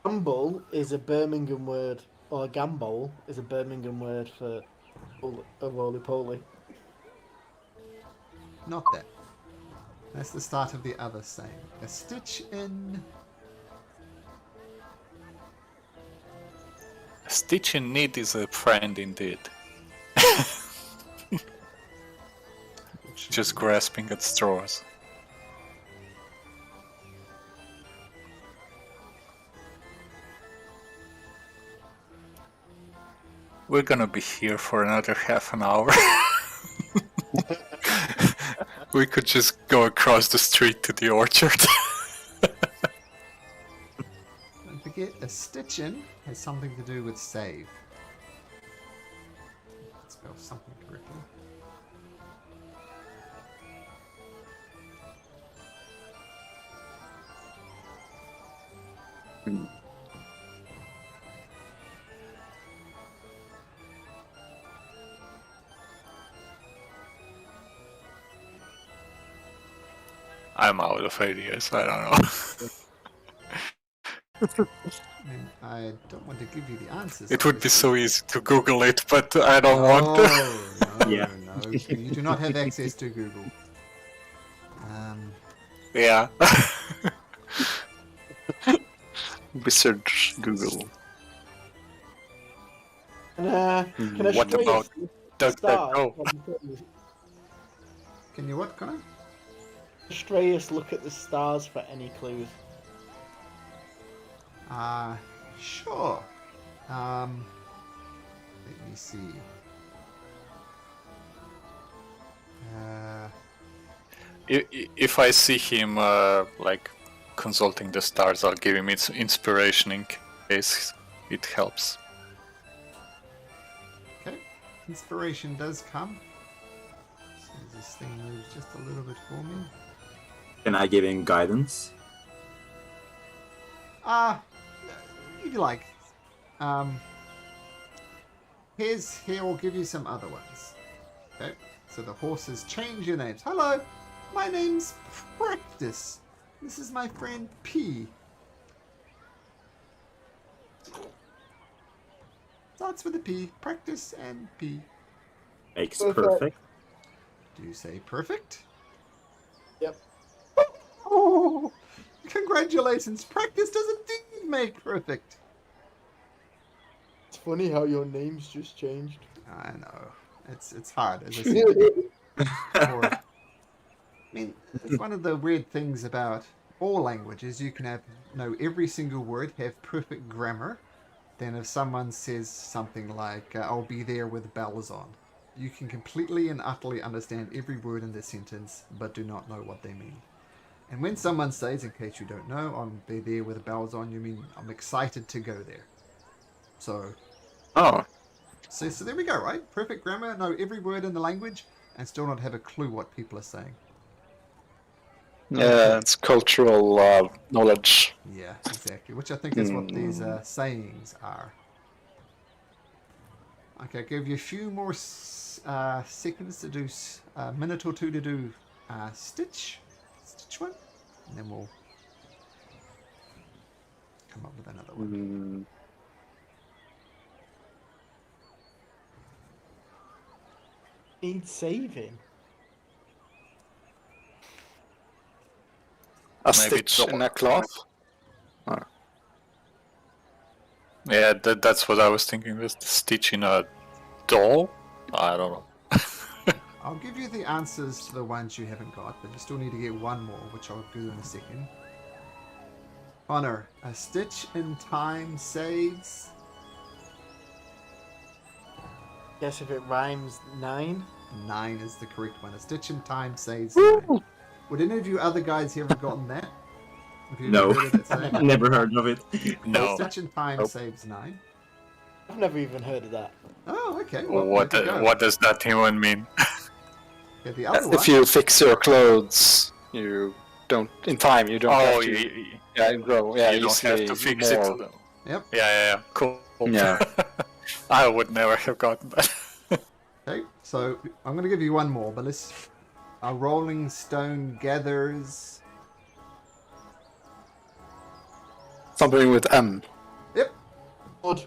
[SPEAKER 2] Gamble is a Birmingham word, or gambol is a Birmingham word for a roly-poly.
[SPEAKER 1] Not that. That's the start of the other saying. A stitch in.
[SPEAKER 5] A stitch in need is a friend indeed. Just grasping at straws. We're gonna be here for another half an hour. We could just go across the street to the orchard.
[SPEAKER 1] Don't forget, a stitch in has something to do with save. Spell something correctly.
[SPEAKER 5] I'm out of ideas, I don't know.
[SPEAKER 1] And I don't want to give you the answers.
[SPEAKER 5] It would be
[SPEAKER 1] obviously.
[SPEAKER 5] so easy to Google it, but I don't want to.
[SPEAKER 1] No,
[SPEAKER 3] Yeah.
[SPEAKER 1] no. You do not have access to Google.
[SPEAKER 5] Yeah.
[SPEAKER 4] Wizard Google.
[SPEAKER 2] Can I
[SPEAKER 5] What
[SPEAKER 2] stray
[SPEAKER 5] about
[SPEAKER 2] stars
[SPEAKER 5] DuckDuckGo?
[SPEAKER 2] from the clues?
[SPEAKER 1] Can you what, Connor?
[SPEAKER 2] Strayus look at the stars for any clues.
[SPEAKER 1] Sure. Let me see.
[SPEAKER 5] If I see him like consulting the stars, I'll give him its inspiration in case it helps.
[SPEAKER 1] Okay. Inspiration does come. So this thing moves just a little bit for me.
[SPEAKER 3] Can I give him guidance?
[SPEAKER 1] If you like. Here we'll give you some other ones. Okay. So the horses change your names. Hello, my name's Practice. This is my friend P. Starts with a P. Practice and P.
[SPEAKER 3] Makes
[SPEAKER 2] Perfect.
[SPEAKER 3] perfect.
[SPEAKER 1] Do you say perfect?
[SPEAKER 2] Yep.
[SPEAKER 1] Oh, congratulations. Practice does indeed make perfect.
[SPEAKER 2] It's funny how your name's just changed.
[SPEAKER 1] I know. It's hard, as I said. I mean, it's one of the weird things about all languages. You can know every single word, have perfect grammar. Then if someone says something like, I'll be there with bells on, you can completely and utterly understand every word in the sentence, but do not know what they mean. And when someone says, in case you don't know, I'll be there with bells on, you mean I'm excited to go there. So there we go, right? Perfect grammar, know every word in the language, and still not have a clue what people are saying.
[SPEAKER 4] Yeah, it's cultural knowledge.
[SPEAKER 1] Yeah, exactly. Which I think is what these sayings are. Okay, I'll give you a few more seconds to do, a minute or two to do stitch one, and then we'll come up with another one.
[SPEAKER 2] Need saving.
[SPEAKER 4] A
[SPEAKER 5] Maybe
[SPEAKER 4] stitch
[SPEAKER 5] it's
[SPEAKER 4] in a cloth.
[SPEAKER 5] Yeah, that's what I was thinking. Was the stitch in a doll? I don't know.
[SPEAKER 1] I'll give you the answers to the ones you haven't got, but you still need to get one more, which I'll do in a second. Honor, a stitch in time saves.
[SPEAKER 2] Guess if it rhymes 9.
[SPEAKER 1] 9 is the correct one. A stitch in time saves 9. Would any of you other guys here have gotten that? Have you
[SPEAKER 3] No.
[SPEAKER 1] ever heard of that saying?
[SPEAKER 3] Never heard of it.
[SPEAKER 5] No.
[SPEAKER 1] Stitch in time
[SPEAKER 5] Nope.
[SPEAKER 1] saves 9.
[SPEAKER 2] I've never even heard of that.
[SPEAKER 1] Oh, okay. Well,
[SPEAKER 5] What
[SPEAKER 1] there you go.
[SPEAKER 5] what does that even mean?
[SPEAKER 1] Yeah, the other one.
[SPEAKER 4] If you fix your clothes, you don't in time. You don't
[SPEAKER 5] Oh,
[SPEAKER 4] have to.
[SPEAKER 5] you
[SPEAKER 4] Yeah, grow. Yeah,
[SPEAKER 5] don't have
[SPEAKER 4] easily
[SPEAKER 5] to fix
[SPEAKER 4] more.
[SPEAKER 5] it.
[SPEAKER 1] Yep.
[SPEAKER 5] Yeah. Cool.
[SPEAKER 4] Yeah.
[SPEAKER 5] I would never have gotten that.
[SPEAKER 1] Okay, so I'm going to give you one more, but let's. A rolling stone gathers.
[SPEAKER 4] Something with M.
[SPEAKER 1] Yep.
[SPEAKER 2] Good.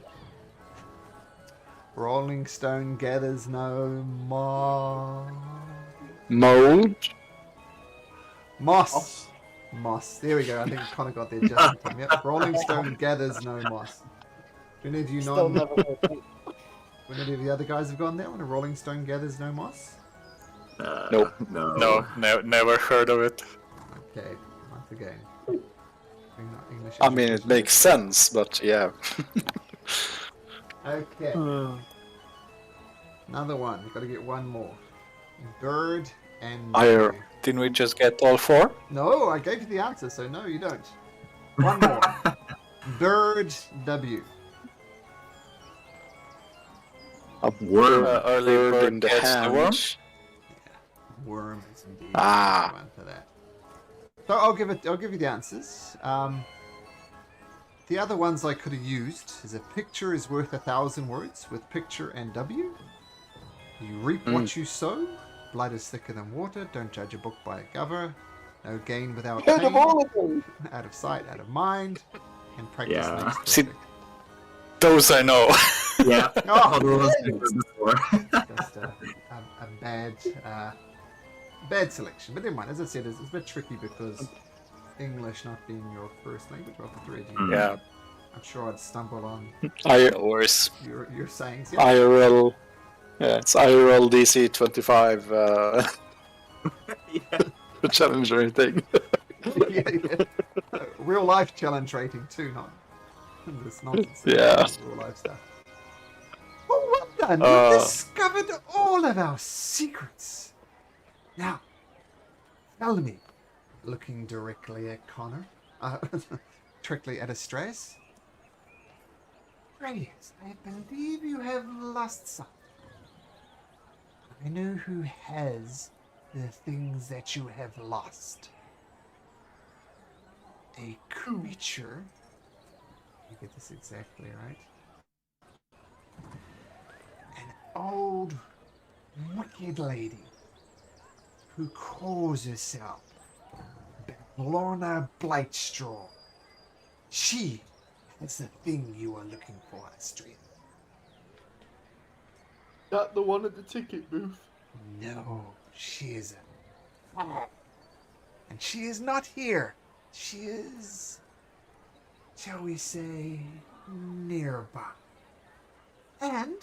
[SPEAKER 1] Rolling stone gathers no more.
[SPEAKER 4] Mold.
[SPEAKER 1] Moss. Moss. There we go. I think Connor got there just in time. Yep. Rolling stone gathers no moss. Do any of you
[SPEAKER 2] Still
[SPEAKER 1] know?
[SPEAKER 2] never heard of it.
[SPEAKER 1] When any of the other guys have gone there, when a rolling stone gathers no moss?
[SPEAKER 4] Nope.
[SPEAKER 5] No, never heard of it.
[SPEAKER 1] Okay, once again. English
[SPEAKER 4] I mean, it
[SPEAKER 1] education.
[SPEAKER 4] makes sense, but yeah.
[SPEAKER 1] Okay, another one. We've got to get one more. Bird and.
[SPEAKER 4] Higher.
[SPEAKER 1] W.
[SPEAKER 5] Didn't we just get all 4?
[SPEAKER 1] No, I gave you the answer, so no, you don't. One more. Bird W.
[SPEAKER 4] A worm.
[SPEAKER 5] Early bird
[SPEAKER 4] in the
[SPEAKER 5] gets the
[SPEAKER 4] hand.
[SPEAKER 5] worm?
[SPEAKER 1] Worm is indeed
[SPEAKER 4] Ah.
[SPEAKER 1] the one for that. So I'll give you the answers. The other ones I could have used is a picture is worth 1,000 words with picture and W. You reap what you sow. Blood is thicker than water. Don't judge a book by a cover. No gain without
[SPEAKER 2] Heard
[SPEAKER 1] pain.
[SPEAKER 2] of all of them.
[SPEAKER 1] Out of sight, out of mind. And practice
[SPEAKER 3] Yeah.
[SPEAKER 1] makes
[SPEAKER 5] See-
[SPEAKER 1] perfect.
[SPEAKER 5] Those I know.
[SPEAKER 3] Yeah.
[SPEAKER 1] Oh,
[SPEAKER 3] Before.
[SPEAKER 1] just a bad selection. But never mind. As I said, it's a bit tricky because English not being your first language, well, for three of you,
[SPEAKER 5] Yeah.
[SPEAKER 1] I'm sure I'd stumble on
[SPEAKER 5] Worse.
[SPEAKER 1] your sayings. Yeah.
[SPEAKER 4] IRL. Yeah, it's IRL DC 25 challenger thing.
[SPEAKER 1] yeah. Real life challenge rating too, not this nonsense.
[SPEAKER 4] Yeah.
[SPEAKER 1] Real life stuff. Well, well done.
[SPEAKER 4] Uh.
[SPEAKER 1] You've discovered all of our secrets. Now, tell me, looking directly at Connor, directly at Astras. Radius, I believe you have lost something. I know who has the things that you have lost. A creature. Let me get this exactly right. An old, wicked lady who calls herself Lorna Blightstraw. She is the thing you are looking for, Astrid.
[SPEAKER 2] That the one at the ticket booth.
[SPEAKER 1] No, she is a... And she is not here. She is, shall we say, nearby. And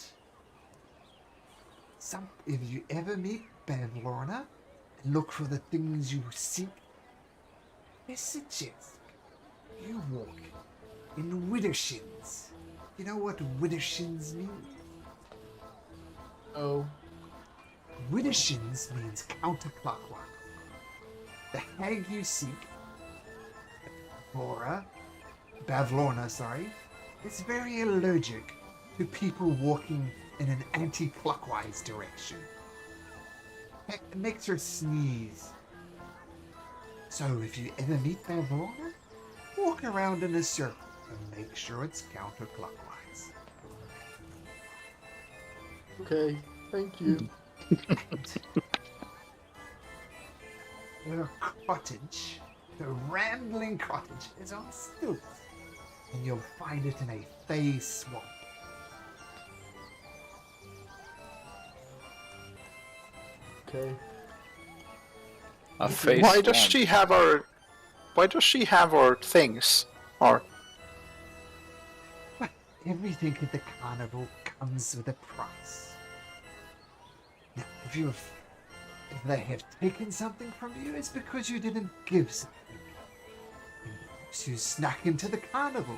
[SPEAKER 1] if you ever meet Lorna and look for the things you seek, I suggest you walk in widdershins. You know what widdershins mean?
[SPEAKER 2] Oh.
[SPEAKER 1] Widdershins means counterclockwise. The hag you seek, Bavlorna, is very allergic to people walking in an anti-clockwise direction. Heck, it makes her sneeze. So if you ever meet Bavlorna, walk around in a circle and make sure it's counterclockwise.
[SPEAKER 2] Okay. Thank you.
[SPEAKER 1] Her cottage, the rambling cottage, is on stilts, and you'll find it in a fey swamp.
[SPEAKER 2] Okay.
[SPEAKER 5] A face
[SPEAKER 4] Why does
[SPEAKER 5] swamp.
[SPEAKER 4] she have our? Why does she have our things? Or
[SPEAKER 1] But everything at the carnival comes with a price. Now, if they have taken something from you, it's because you didn't give something. Perhaps you snuck into the carnival.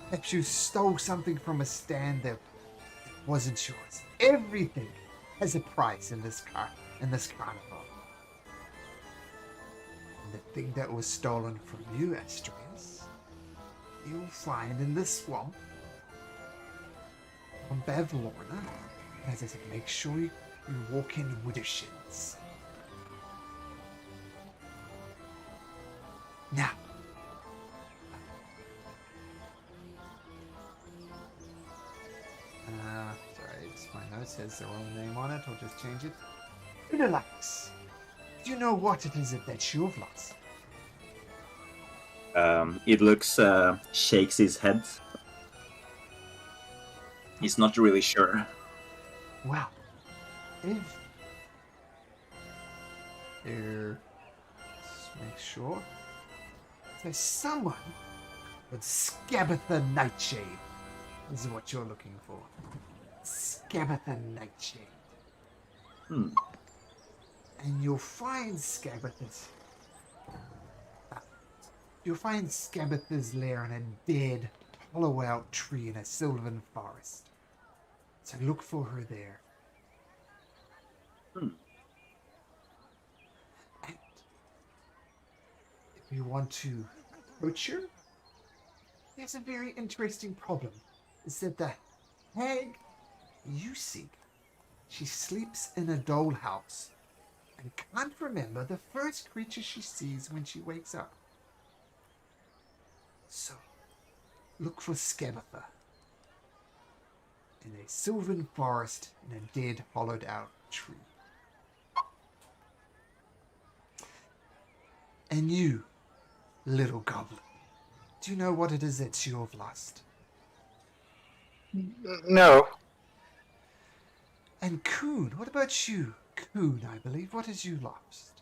[SPEAKER 1] Perhaps you stole something from a stand that wasn't yours. Everything has a price in this carnival. And the thing that was stolen from you, Astrius, you'll find in this swamp from Bevlorna. As I said, make sure you walk in with your shins. Now, sorry, it's my note says their own name on it. I'll just change it. Relax. Do you know what it is that you've lost?
[SPEAKER 3] It looks shakes his head. He's not really sure.
[SPEAKER 1] Well, if there, let's make sure. There's someone with Scabatha Nightshade. This is what you're looking for. Scabatha Nightshade.
[SPEAKER 3] Hmm.
[SPEAKER 1] And you'll find Scabatha's. You'll find Scabatha's lair in a dead, hollow-out tree in a sylvan forest. So look for her there.
[SPEAKER 3] Hmm.
[SPEAKER 1] And if you want to approach her, there's a very interesting problem. Is that the hag you seek, she sleeps in a dollhouse and can't remember the first creature she sees when she wakes up. So, look for Scabatha in a sylvan forest in a dead, hollowed-out tree. And you, little goblin, do you know what it is that you have lost?
[SPEAKER 4] No.
[SPEAKER 1] And Coon, what about you? Coon, I believe. What has you lost?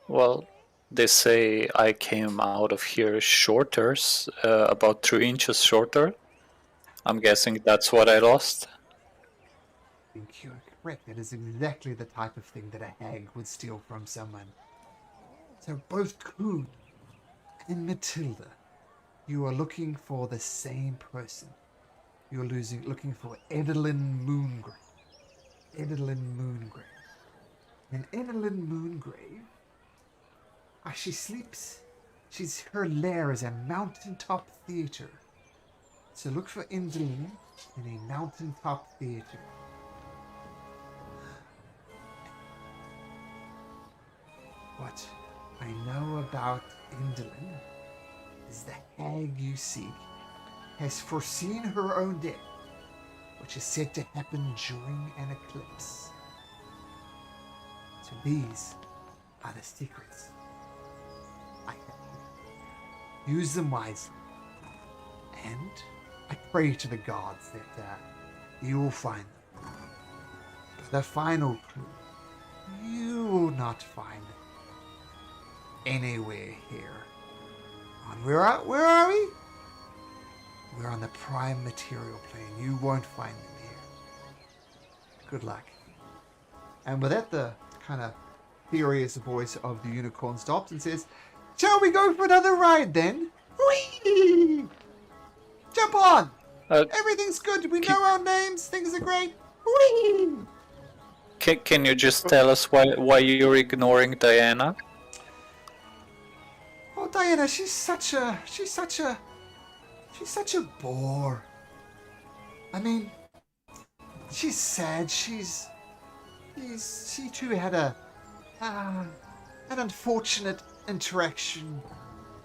[SPEAKER 5] Well, they say I came out of here shorter, about 3 inches shorter. I'm guessing that's what I lost.
[SPEAKER 1] I think you're correct. That is exactly the type of thing that a hag would steal from someone. So both Coon and Matilda, you are looking for the same person. You're looking for Edelyn Moongrave. Edelyn Moongrave. And Edelyn Moongrave, she sleeps. Her lair is a mountaintop theater. So look for Edelyn in a mountaintop theater. What I know about Edelyn is the hag you seek has foreseen her own death, which is said to happen during an eclipse. So these are the secrets I have. Use them wisely. And I pray to the gods that you will find them. But the final clue, you will not find anywhere here. Where are we? We're on the prime material plane. You won't find them here. Good luck. And with that, the kind of furious voice of the unicorn stops and says, "Shall we go for another ride then? Whee! Jump on! Everything's good. We know our names. Things are great. Whee!"
[SPEAKER 5] Can you just tell us why you're ignoring Diana?
[SPEAKER 1] Oh, Diana, she's such a bore. I mean, she's sad. She too had an unfortunate interaction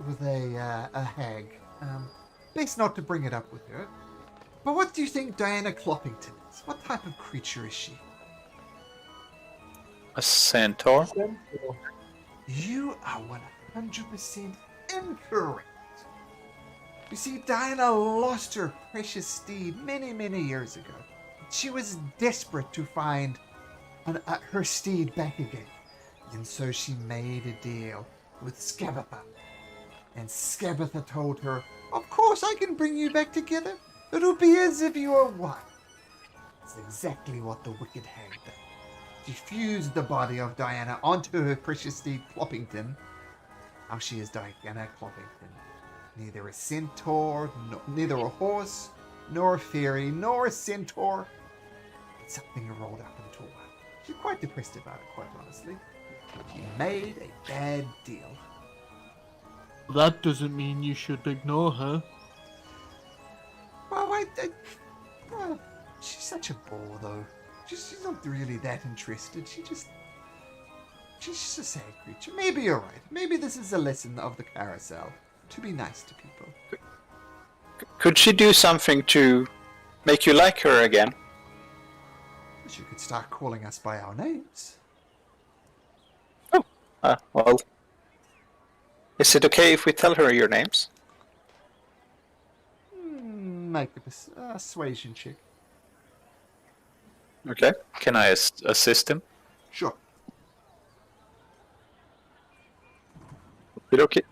[SPEAKER 1] with a hag. Best not to bring it up with her. But what do you think Diana Cloppington is? What type of creature is she?
[SPEAKER 5] A centaur?
[SPEAKER 1] You are 100% incorrect. You see, Diana lost her precious steed many, many years ago. She was desperate to find her steed back again. And so she made a deal with Scabatha. And Scabatha told her, "Of course I can bring you back together. It'll be as if you were one." It's exactly what the wicked hag did. She fused the body of Diana onto her precious steed Cloppington. Now she is Diana Cloppington. Neither a centaur, neither a horse, nor a fairy, nor a centaur. It's something rolled up into one. She's quite depressed about it, quite honestly. She made a bad deal.
[SPEAKER 2] That doesn't mean you should ignore her.
[SPEAKER 1] Well, well, she's such a bore, though. She's not really that interested. She's just a sad creature. Maybe you're right. Maybe this is a lesson of the carousel. To be nice to people.
[SPEAKER 4] Could she do something to make you like her again?
[SPEAKER 1] She could start calling us by our names.
[SPEAKER 4] Well, is it okay if we tell her your names?
[SPEAKER 1] Make a persuasion check.
[SPEAKER 4] Okay.
[SPEAKER 5] Can I assist him?
[SPEAKER 1] Sure.
[SPEAKER 4] Okay.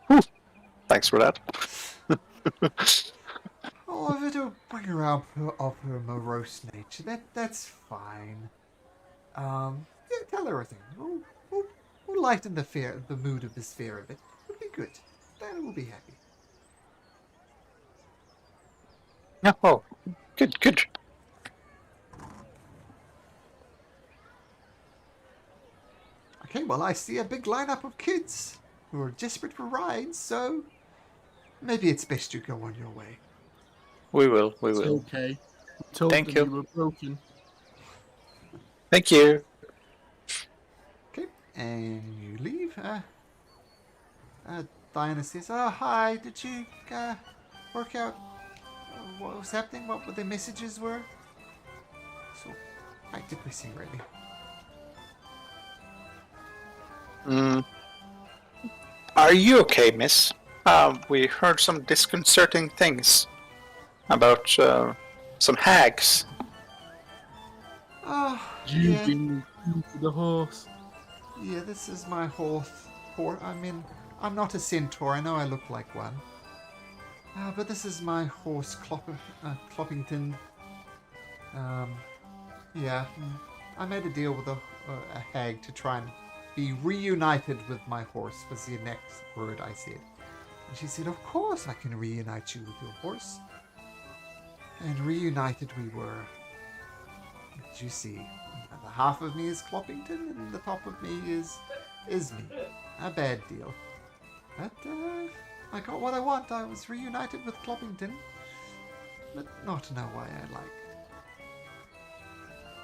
[SPEAKER 4] Whew. Thanks for that.
[SPEAKER 1] Oh, if it'll bring her out of her morose nature, that's fine. Yeah, tell her everything. We'll lighten the mood of this fear of it. It'll be good. Then we'll be happy.
[SPEAKER 4] Oh, good.
[SPEAKER 1] Okay, well, I see a big lineup of kids who are desperate for rides, so maybe it's best you go on your way.
[SPEAKER 5] We will.
[SPEAKER 2] It's okay. We told
[SPEAKER 5] Thank
[SPEAKER 2] them
[SPEAKER 5] you.
[SPEAKER 2] you were broken.
[SPEAKER 4] Thank you.
[SPEAKER 1] Okay, and you leave. Diana says, "Oh, hi. Did you work out what was happening? What the messages were?" So, quite depressing, really.
[SPEAKER 4] Are you okay, miss? We heard some disconcerting things about some hags.
[SPEAKER 1] Oh,
[SPEAKER 2] You
[SPEAKER 1] yeah.
[SPEAKER 2] being to the horse.
[SPEAKER 1] Yeah, this is my horse. I mean, I'm not a centaur. I know I look like one. But this is my horse, Cloppington. Yeah, I made a deal with a hag to try and be reunited with my horse, was the next word I said. And she said, of course I can reunite you with your horse. And reunited we were. As you see, the half of me is Cloppington, and the top of me is me. A bad deal. But I got what I want. I was reunited with Cloppington, but not in a way I like.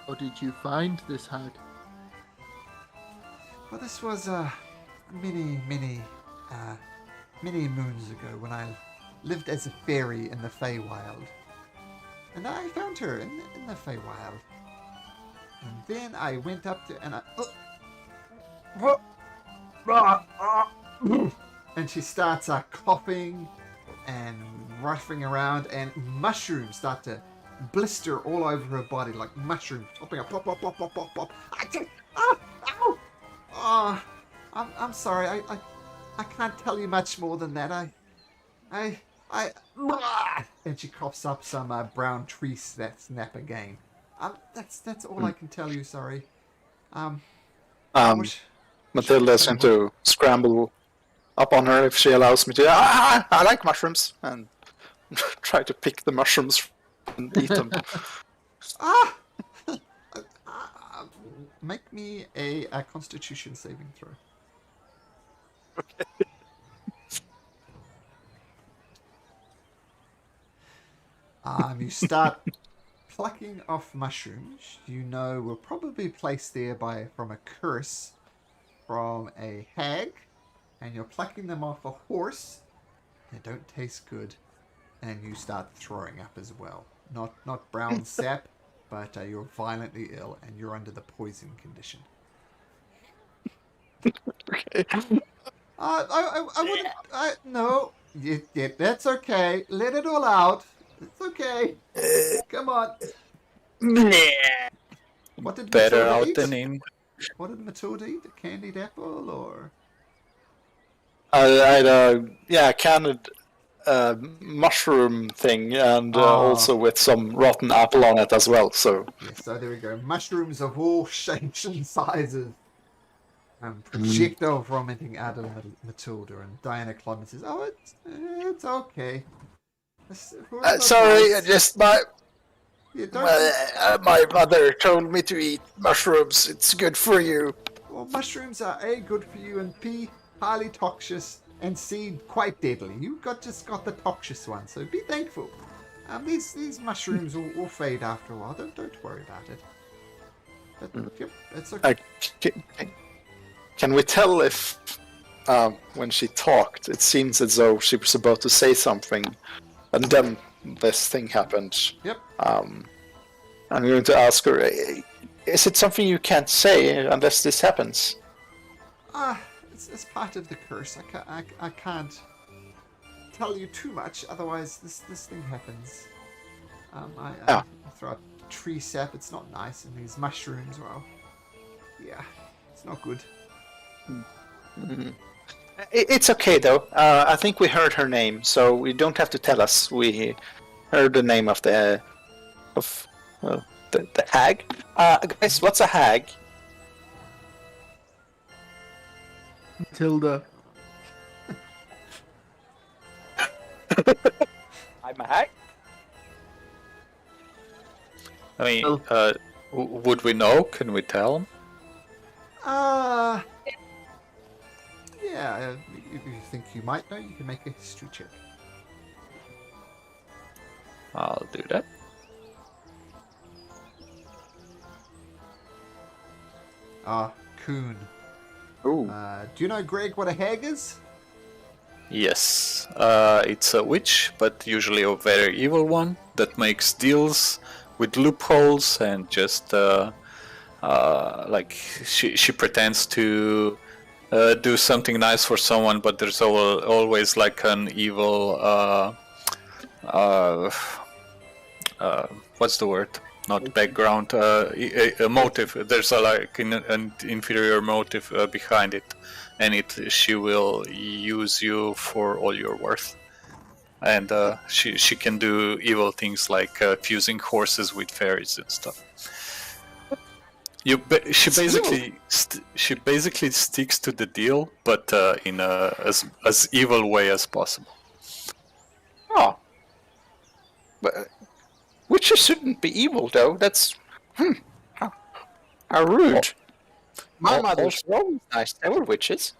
[SPEAKER 2] How did you find this hag?
[SPEAKER 1] Well, this was many moons ago when I lived as a fairy in the Feywild. And I found her in the Feywild. And then I went up to and and she starts coughing and ruffing around, and mushrooms start to blister all over her body, like mushrooms popping up, pop, pop, pop, pop, pop, pop. I'm sorry. I can't tell you much more than that. And she coughs up some brown tree snap again. That's all I can tell you. Sorry. I wish-
[SPEAKER 4] Matilda's going to scramble up on her if she allows me to. I like mushrooms, and try to pick the mushrooms and eat them.
[SPEAKER 1] Make me a Constitution saving throw.
[SPEAKER 4] Okay.
[SPEAKER 1] You start plucking off mushrooms. You know were probably placed there from a curse from a hag, and you're plucking them off a horse. They don't taste good, and you start throwing up as well. Not brown sap, but you're violently ill, and you're under the poison condition.
[SPEAKER 4] Okay.
[SPEAKER 1] I wouldn't. No. Yeah, that's okay. Let it all out. It's okay. Come on. What did
[SPEAKER 5] Better
[SPEAKER 1] Matilda
[SPEAKER 5] out
[SPEAKER 1] eat?
[SPEAKER 5] than in.
[SPEAKER 1] What did Matilda eat? A candied apple or?
[SPEAKER 4] Candied mushroom thing, and also with some rotten apple on it as well. So
[SPEAKER 1] Yes, so there we go. Mushrooms of all shapes and sizes. Projectile vomiting out of Matilda, and Diana Clodden says, "Oh, it's okay.
[SPEAKER 4] sorry, just
[SPEAKER 1] You don't.
[SPEAKER 4] My mother told me to eat mushrooms. It's good for you.
[SPEAKER 1] Well, mushrooms are A, good for you, and B, highly toxic, and C, quite deadly. You just got the toxic one, so be thankful. These mushrooms will fade after a while. Don't worry about it. But, yep, it's okay.
[SPEAKER 4] Can we tell if, when she talked, it seems as though she was about to say something, and then this thing happened.
[SPEAKER 1] Yep.
[SPEAKER 4] I'm going to ask her, is it something you can't say unless this happens?
[SPEAKER 1] It's part of the curse. I can't tell you too much, otherwise this thing happens. I throw out tree sap. It's not nice, and these mushrooms, well, yeah, it's not good.
[SPEAKER 4] It's okay though. I think we heard her name, so we don't have to tell us. We heard the name of the hag. Guys, what's a hag?
[SPEAKER 2] Matilda.
[SPEAKER 4] I'm a hag.
[SPEAKER 5] I mean, would we know? Can we tell him?
[SPEAKER 1] Yeah, if you think you might know, you can make a history check.
[SPEAKER 5] I'll do that.
[SPEAKER 1] Coon.
[SPEAKER 4] Ooh.
[SPEAKER 1] Do you know, Greg, what a hag is?
[SPEAKER 5] Yes, it's a witch, but usually a very evil one that makes deals with loopholes and just like she pretends to do something nice for someone, but there's always like an evil what's the word? Not background, a motive. There's like an inferior motive behind it, and she will use you for all you're worth. And she can do evil things like fusing horses with fairies and stuff. She basically sticks to the deal, but in a as evil way as possible.
[SPEAKER 4] Oh. But witches shouldn't be evil, though. That's how rude. My mother's were always nice. They were witches.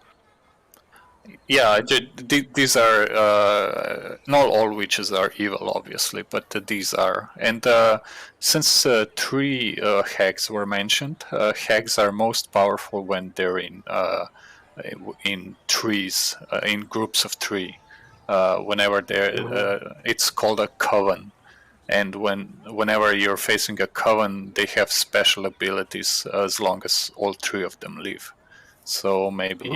[SPEAKER 5] Yeah, these are not all witches are evil, obviously, but these are. And since three hags were mentioned, hags are most powerful when they're in trees, in groups of three. Whenever they're, it's called a coven. And whenever you're facing a coven, they have special abilities as long as all three of them live. So maybe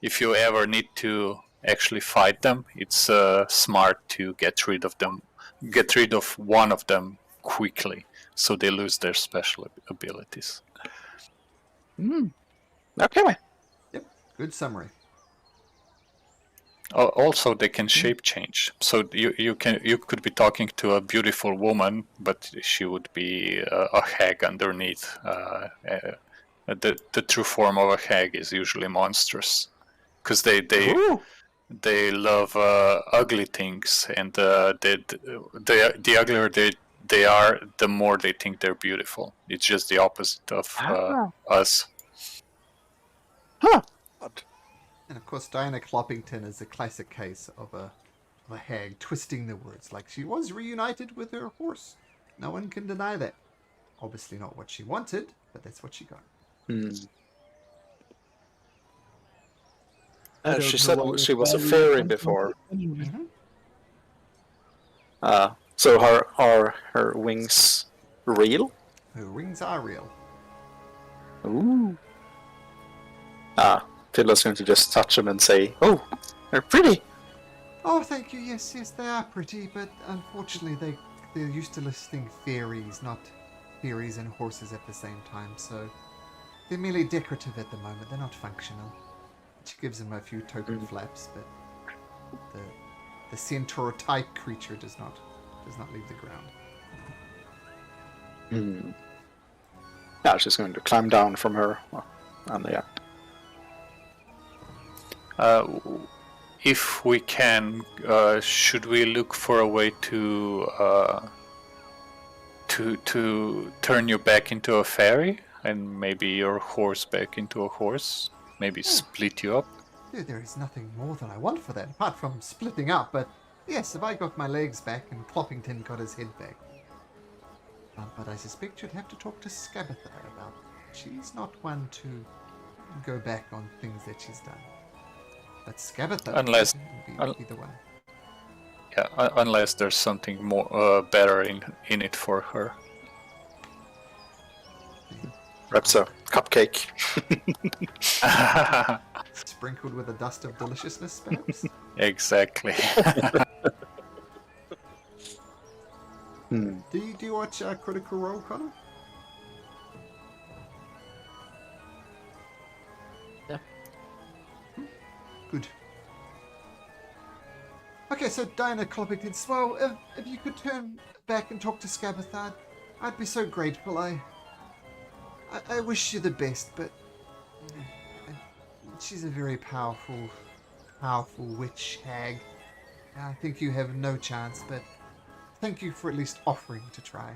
[SPEAKER 5] if you ever need to actually fight them, it's smart to get rid of one of them quickly, so they lose their special abilities.
[SPEAKER 4] Okay.
[SPEAKER 1] Yep, good summary.
[SPEAKER 5] Also, they can shape change. So you could be talking to a beautiful woman, but she would be a hag underneath. The true form of a hag is usually monstrous, because they love ugly things, and the uglier they are, the more they think they're beautiful. It's just the opposite of us.
[SPEAKER 4] Huh.
[SPEAKER 1] And of course, Diana Cloppington is a classic case of a hag twisting the words, like she was reunited with her horse. No one can deny that. Obviously not what she wanted, but that's what she got.
[SPEAKER 4] She said she was a fairy before.
[SPEAKER 1] Mm-hmm.
[SPEAKER 4] So are her wings real?
[SPEAKER 1] Her wings are real.
[SPEAKER 4] Ooh. Tilla's going to just touch them and say, "Oh, they're pretty."
[SPEAKER 1] Oh, thank you. Yes, they are pretty, but unfortunately they're used to listing fairies, not fairies and horses at the same time, so they're merely decorative at the moment. They're not functional. She gives them a few token flaps, but the centaur type creature does not leave the ground.
[SPEAKER 4] Yeah, she's going to climb down from her, and yeah.
[SPEAKER 5] If we can, should we look for a way to to turn you back into a fairy, and maybe your horse back into a horse. Maybe split you up.
[SPEAKER 1] There is nothing more than I want for that, apart from splitting up, but yes, if I got my legs back and Cloppington got his head back. But I suspect you'd have to talk to Scabatha about it. She's not one to go back on things that she's done. But Scabatha
[SPEAKER 5] Unless-
[SPEAKER 1] would be the one.
[SPEAKER 5] Yeah, unless there's something more better in it for her.
[SPEAKER 4] Perhaps a cupcake.
[SPEAKER 1] Sprinkled with a dust of deliciousness, perhaps?
[SPEAKER 5] Exactly.
[SPEAKER 1] Do you watch Critical Role, Connor?
[SPEAKER 2] Yeah.
[SPEAKER 1] Good. Okay, so Diana Cloppington, well, if you could turn back and talk to Scabatha, I'd be so grateful. I wish you the best, but she's a very powerful witch hag. I think you have no chance, but thank you for at least offering to try.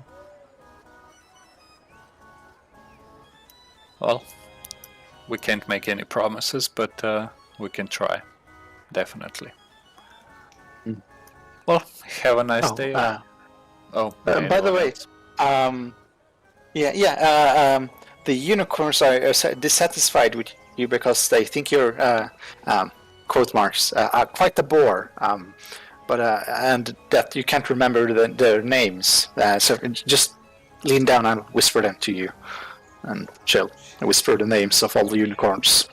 [SPEAKER 5] Well, we can't make any promises, but we can try. Definitely. Well, have a nice day.
[SPEAKER 4] By the way, the unicorns are dissatisfied with you because they think you're, quote marks, quite a bore, and that you can't remember their names. So just lean down and whisper them to you, and she'll whisper the names of all the unicorns.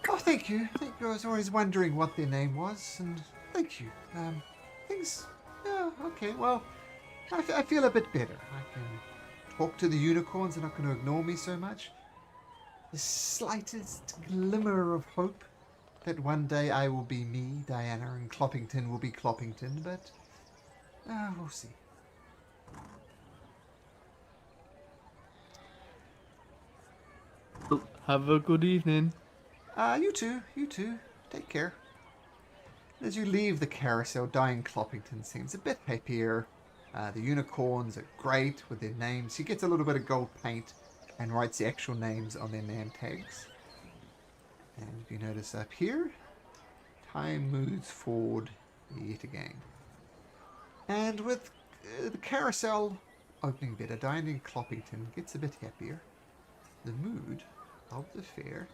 [SPEAKER 1] Oh, thank you. I was always wondering what their name was, and thank you. Things... Yeah, okay, well, I feel a bit better. I can talk to the unicorns. They're not going to ignore me so much. The slightest glimmer of hope that one day I will be me, Diana, and Cloppington will be Cloppington, but... we'll see.
[SPEAKER 2] Have a good evening.
[SPEAKER 1] You too. Take care. As you leave the carousel, Diane Cloppington seems a bit happier. The unicorns are great with their names. She gets a little bit of gold paint and writes the actual names on their name tags. And if you notice up here, time moves forward yet again. And with the carousel opening better, Diane Cloppington gets a bit happier. The mood of the fair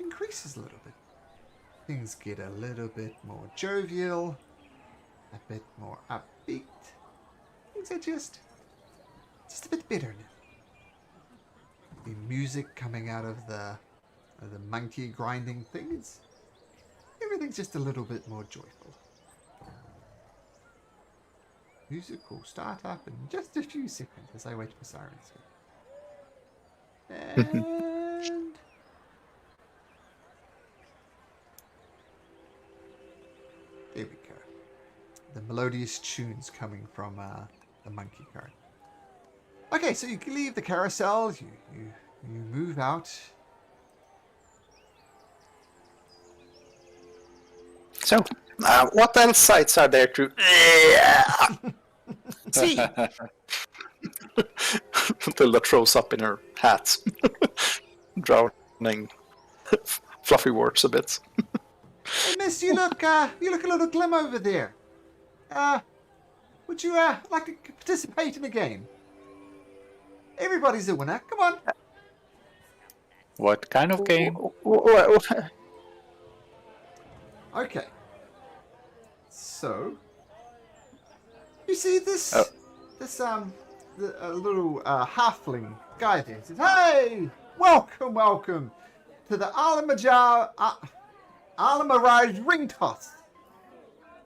[SPEAKER 1] increases a little bit. Things get a little bit more jovial, a bit more upbeat. Things are just a bit better now. The music coming out of the monkey grinding things, everything's just a little bit more joyful. Music will start up in just a few seconds as I wait for sirens. And there we go. The melodious tunes coming from the monkey cart. Okay, so you leave the carousel, you move out.
[SPEAKER 4] So, what else sights are there to see? Tilda throws up in her hat, drowning fluffy words a bit.
[SPEAKER 1] Hey, miss, you look a little glim over there. Would you like to participate in a game? Everybody's a winner. Come on.
[SPEAKER 5] What kind of game?
[SPEAKER 1] Okay. So, you see this little halfling guy there says, "Hey, welcome to the Alamaraj ring toss.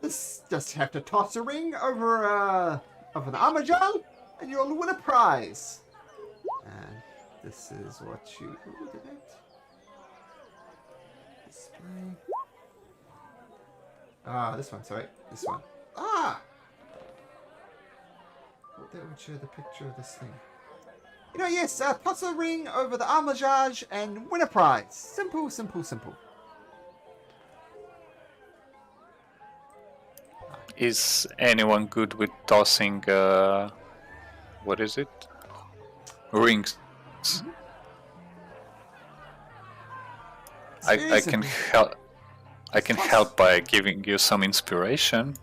[SPEAKER 1] Just have to toss a ring over an Amajal, and you'll win a prize. And this is what you did it. Display. This one. Sorry, this one. Thought that would show the picture of this thing. Yes, toss a ring over the Amajaj and win a prize. Simple.
[SPEAKER 5] Is anyone good with tossing what is it? Rings. I
[SPEAKER 1] Seriously.
[SPEAKER 5] can help. I can help by giving you some inspiration.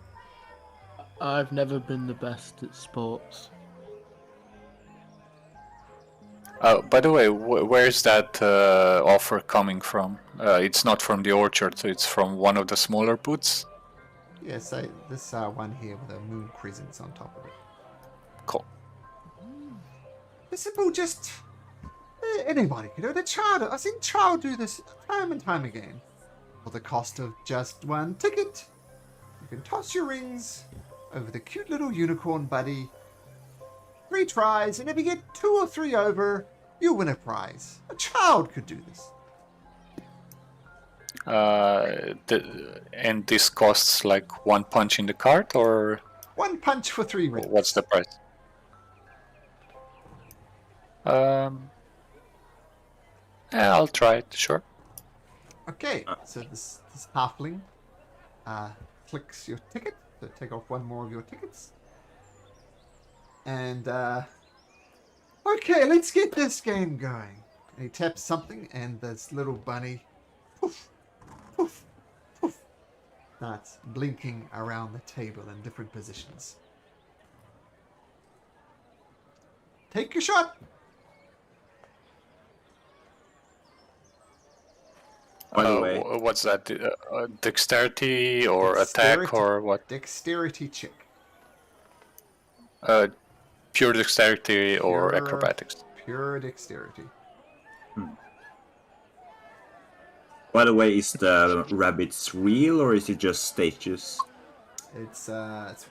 [SPEAKER 2] I've never been the best at sports.
[SPEAKER 5] By the way, where's that offer coming from? It's not from the orchard, so it's from one of the smaller booths.
[SPEAKER 1] Yes, this one here with a moon crescent on top of it.
[SPEAKER 5] Cool.
[SPEAKER 1] This simple, just anybody can do it. A child, I've seen child do this time and time again. For the cost of just one ticket, you can toss your rings over the cute little unicorn buddy. 3 tries, and if you get 2 or 3 over, you win a prize. A child could do this.
[SPEAKER 5] And this costs like 1 punch in the cart, or
[SPEAKER 1] 1 punch for 3 rings.
[SPEAKER 5] what's the price? Yeah, I'll try it. Sure.
[SPEAKER 1] Okay, so this halfling clicks your ticket, so take off 1 more of your tickets. And, okay, let's get this game going. And he taps something, and this little bunny, poof, poof, poof, starts blinking around the table in different positions. Take your shot.
[SPEAKER 3] By the way,
[SPEAKER 5] What's that? Dexterity or
[SPEAKER 1] Dexterity.
[SPEAKER 5] attack or what?
[SPEAKER 1] Dexterity check.
[SPEAKER 5] Pure dexterity or
[SPEAKER 1] Pure-
[SPEAKER 5] acrobatics?
[SPEAKER 1] Pure dexterity.
[SPEAKER 3] by the way, is the rabbits real or is it just statues?
[SPEAKER 1] It's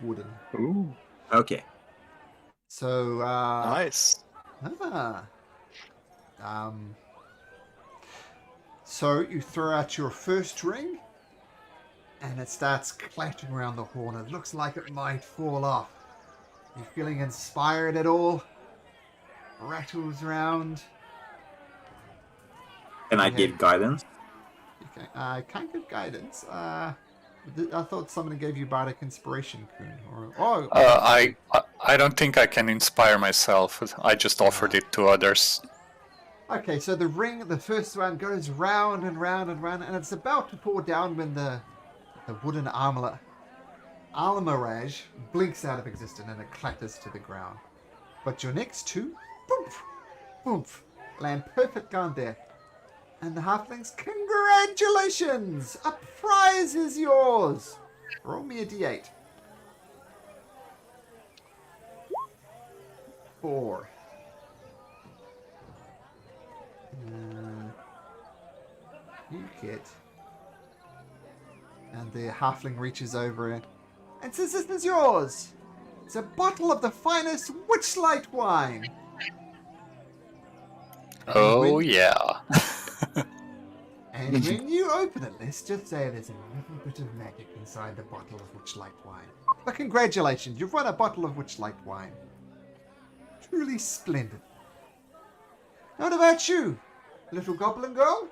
[SPEAKER 1] wooden.
[SPEAKER 4] Ooh,
[SPEAKER 3] Okay.
[SPEAKER 1] So,
[SPEAKER 4] nice.
[SPEAKER 1] So you throw out your first ring, and it starts clattering around the horn. It looks like it might fall off. You feeling inspired at all? Rattles around.
[SPEAKER 3] Can I
[SPEAKER 1] Okay.
[SPEAKER 3] give guidance?
[SPEAKER 1] Okay, I can't give guidance. I thought someone gave you bardic inspiration, Kuhn.
[SPEAKER 5] I don't think I can inspire myself. I just offered it to others.
[SPEAKER 1] Okay, so the ring, the first one, goes round and round and round, and it's about to fall down when the wooden armorage blinks out of existence and it clatters to the ground. But your next 2, boomf, boomf, land perfect on there. And the halflings, congratulations! A prize is yours! Roll me a d8. 4. You get... And the halfling reaches over and says, this is yours! It's a bottle of the finest Witchlight wine!
[SPEAKER 5] Oh yeah.
[SPEAKER 1] And when you open it, let's just say there's a little bit of magic inside the bottle of Witchlight wine. But congratulations, you've won a bottle of Witchlight wine. Truly splendid. What about you, little goblin girl?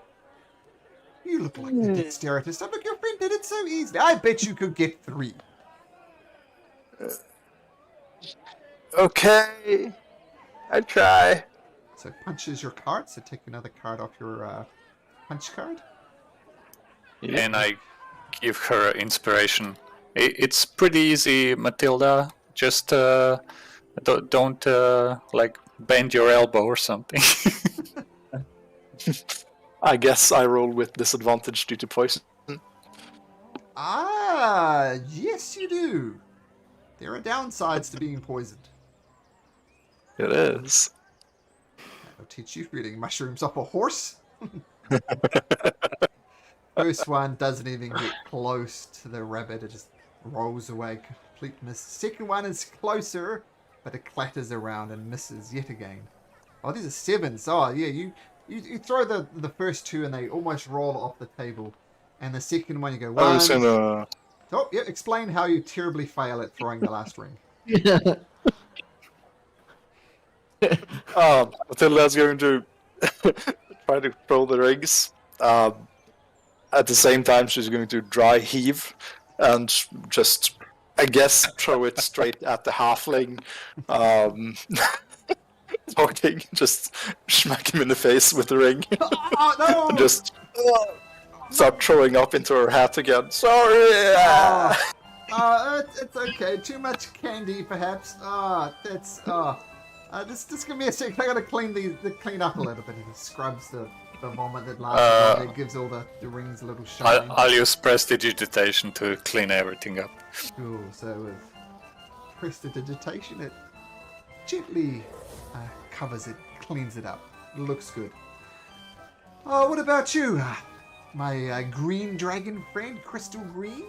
[SPEAKER 1] You look like the dexteritist. Look, your friend did it so easily. I bet you could get 3.
[SPEAKER 4] Okay, I try.
[SPEAKER 1] So punches your card. So take another card off your punch card.
[SPEAKER 5] And I give her inspiration. It's pretty easy, Matilda. Just don't like bend your elbow or something.
[SPEAKER 4] I guess I roll with disadvantage due to poison.
[SPEAKER 1] Ah, yes you do. There are downsides to being poisoned.
[SPEAKER 4] It is.
[SPEAKER 1] I'll teach you eating mushrooms off a horse. First one doesn't even get close to the rabbit. It just rolls away, complete miss. Second one is closer, but it clatters around and misses yet again. Oh, these are 7s. Oh, yeah, you throw the first 2 and they almost roll off the table. And the second one you go,
[SPEAKER 4] I
[SPEAKER 1] 1.
[SPEAKER 4] was gonna.
[SPEAKER 1] Oh, yeah, explain how you terribly fail at throwing the last ring.
[SPEAKER 4] Matilda's going to try to throw the rings. At the same time, she's going to dry heave and just I guess throw it straight at the halfling. Talking, just smack him in the face with the ring.
[SPEAKER 1] Oh, no!
[SPEAKER 4] And just start throwing up into her hat again. Sorry!
[SPEAKER 1] It's okay. Too much candy, perhaps. Just give me a sec. I gotta clean up a little bit. He scrubs the vomit that lasted and it gives all the rings a little shine.
[SPEAKER 5] I'll use prestidigitation to clean everything up.
[SPEAKER 1] Cool. So with prestidigitation, it gently covers it, cleans it up. It looks good. Oh, what about you? My green dragon friend, Crystal Green?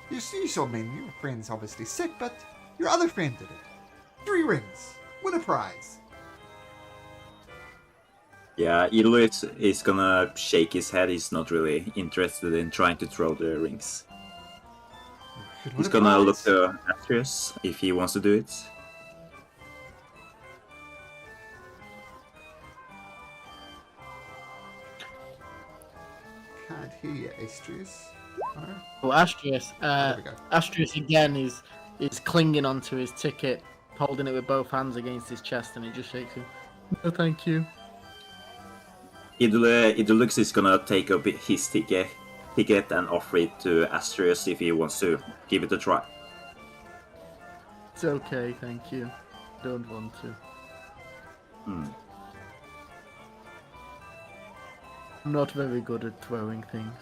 [SPEAKER 1] You saw me, your friend's obviously sick, but your other friend did it. 3 rings. Win a prize.
[SPEAKER 3] Yeah, Eloy is gonna shake his head. He's not really interested in trying to throw the rings. He's gonna look to Astrius if he wants to do it.
[SPEAKER 1] Can't hear you, Astrius. Oh,
[SPEAKER 2] Well, Astrius,
[SPEAKER 1] there we go.
[SPEAKER 2] Astrius again is clinging onto his ticket, holding it with both hands against his chest, and he just shakes him. No, thank you.
[SPEAKER 3] Idolux is gonna take up his ticket and offer it to Astrius if he wants to give it a try.
[SPEAKER 2] It's okay, thank you. Don't want to. I'm not very good at throwing things.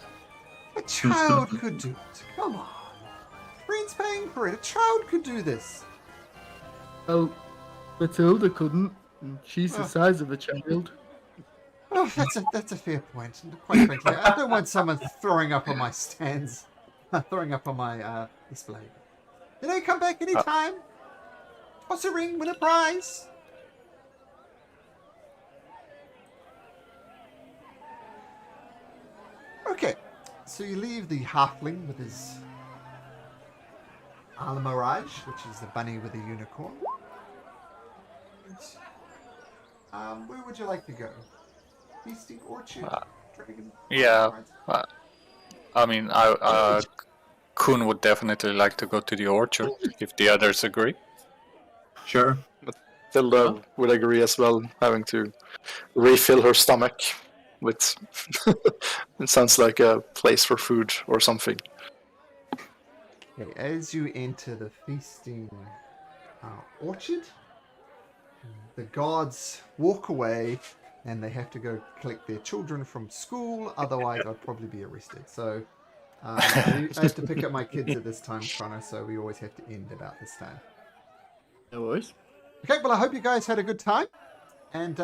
[SPEAKER 1] A child could do it. Come on. Friend's paying for it. A child could do this.
[SPEAKER 2] Oh, Matilda couldn't. And she's the size of a child.
[SPEAKER 1] Oh, that's a fair point. And quite frankly, I don't want someone throwing up on my stands, throwing up on my display. Come back anytime. Toss a ring, win a prize. Okay, so you leave the halfling with his Alamirage, which is the bunny with the unicorn. Where would you like to go? Feasting Orchard? Dragon?
[SPEAKER 5] Yeah, I mean, Kun would definitely like to go to the orchard if the others agree.
[SPEAKER 3] Sure.
[SPEAKER 4] Tilda would agree as well, having to refill her stomach with. It sounds like a place for food or something.
[SPEAKER 1] Okay, as you enter the feasting orchard, the guards walk away and they have to go collect their children from school, otherwise I'd probably be arrested. So I have to pick up my kids at this time, Connor, so we always have to end about this time.
[SPEAKER 2] No worries.
[SPEAKER 1] Okay, well I hope you guys had a good time, and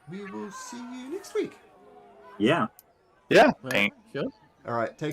[SPEAKER 1] we will see you next week.
[SPEAKER 3] Yeah.
[SPEAKER 4] Yeah.
[SPEAKER 2] Well,
[SPEAKER 5] Thank-
[SPEAKER 2] sure.
[SPEAKER 1] Alright, take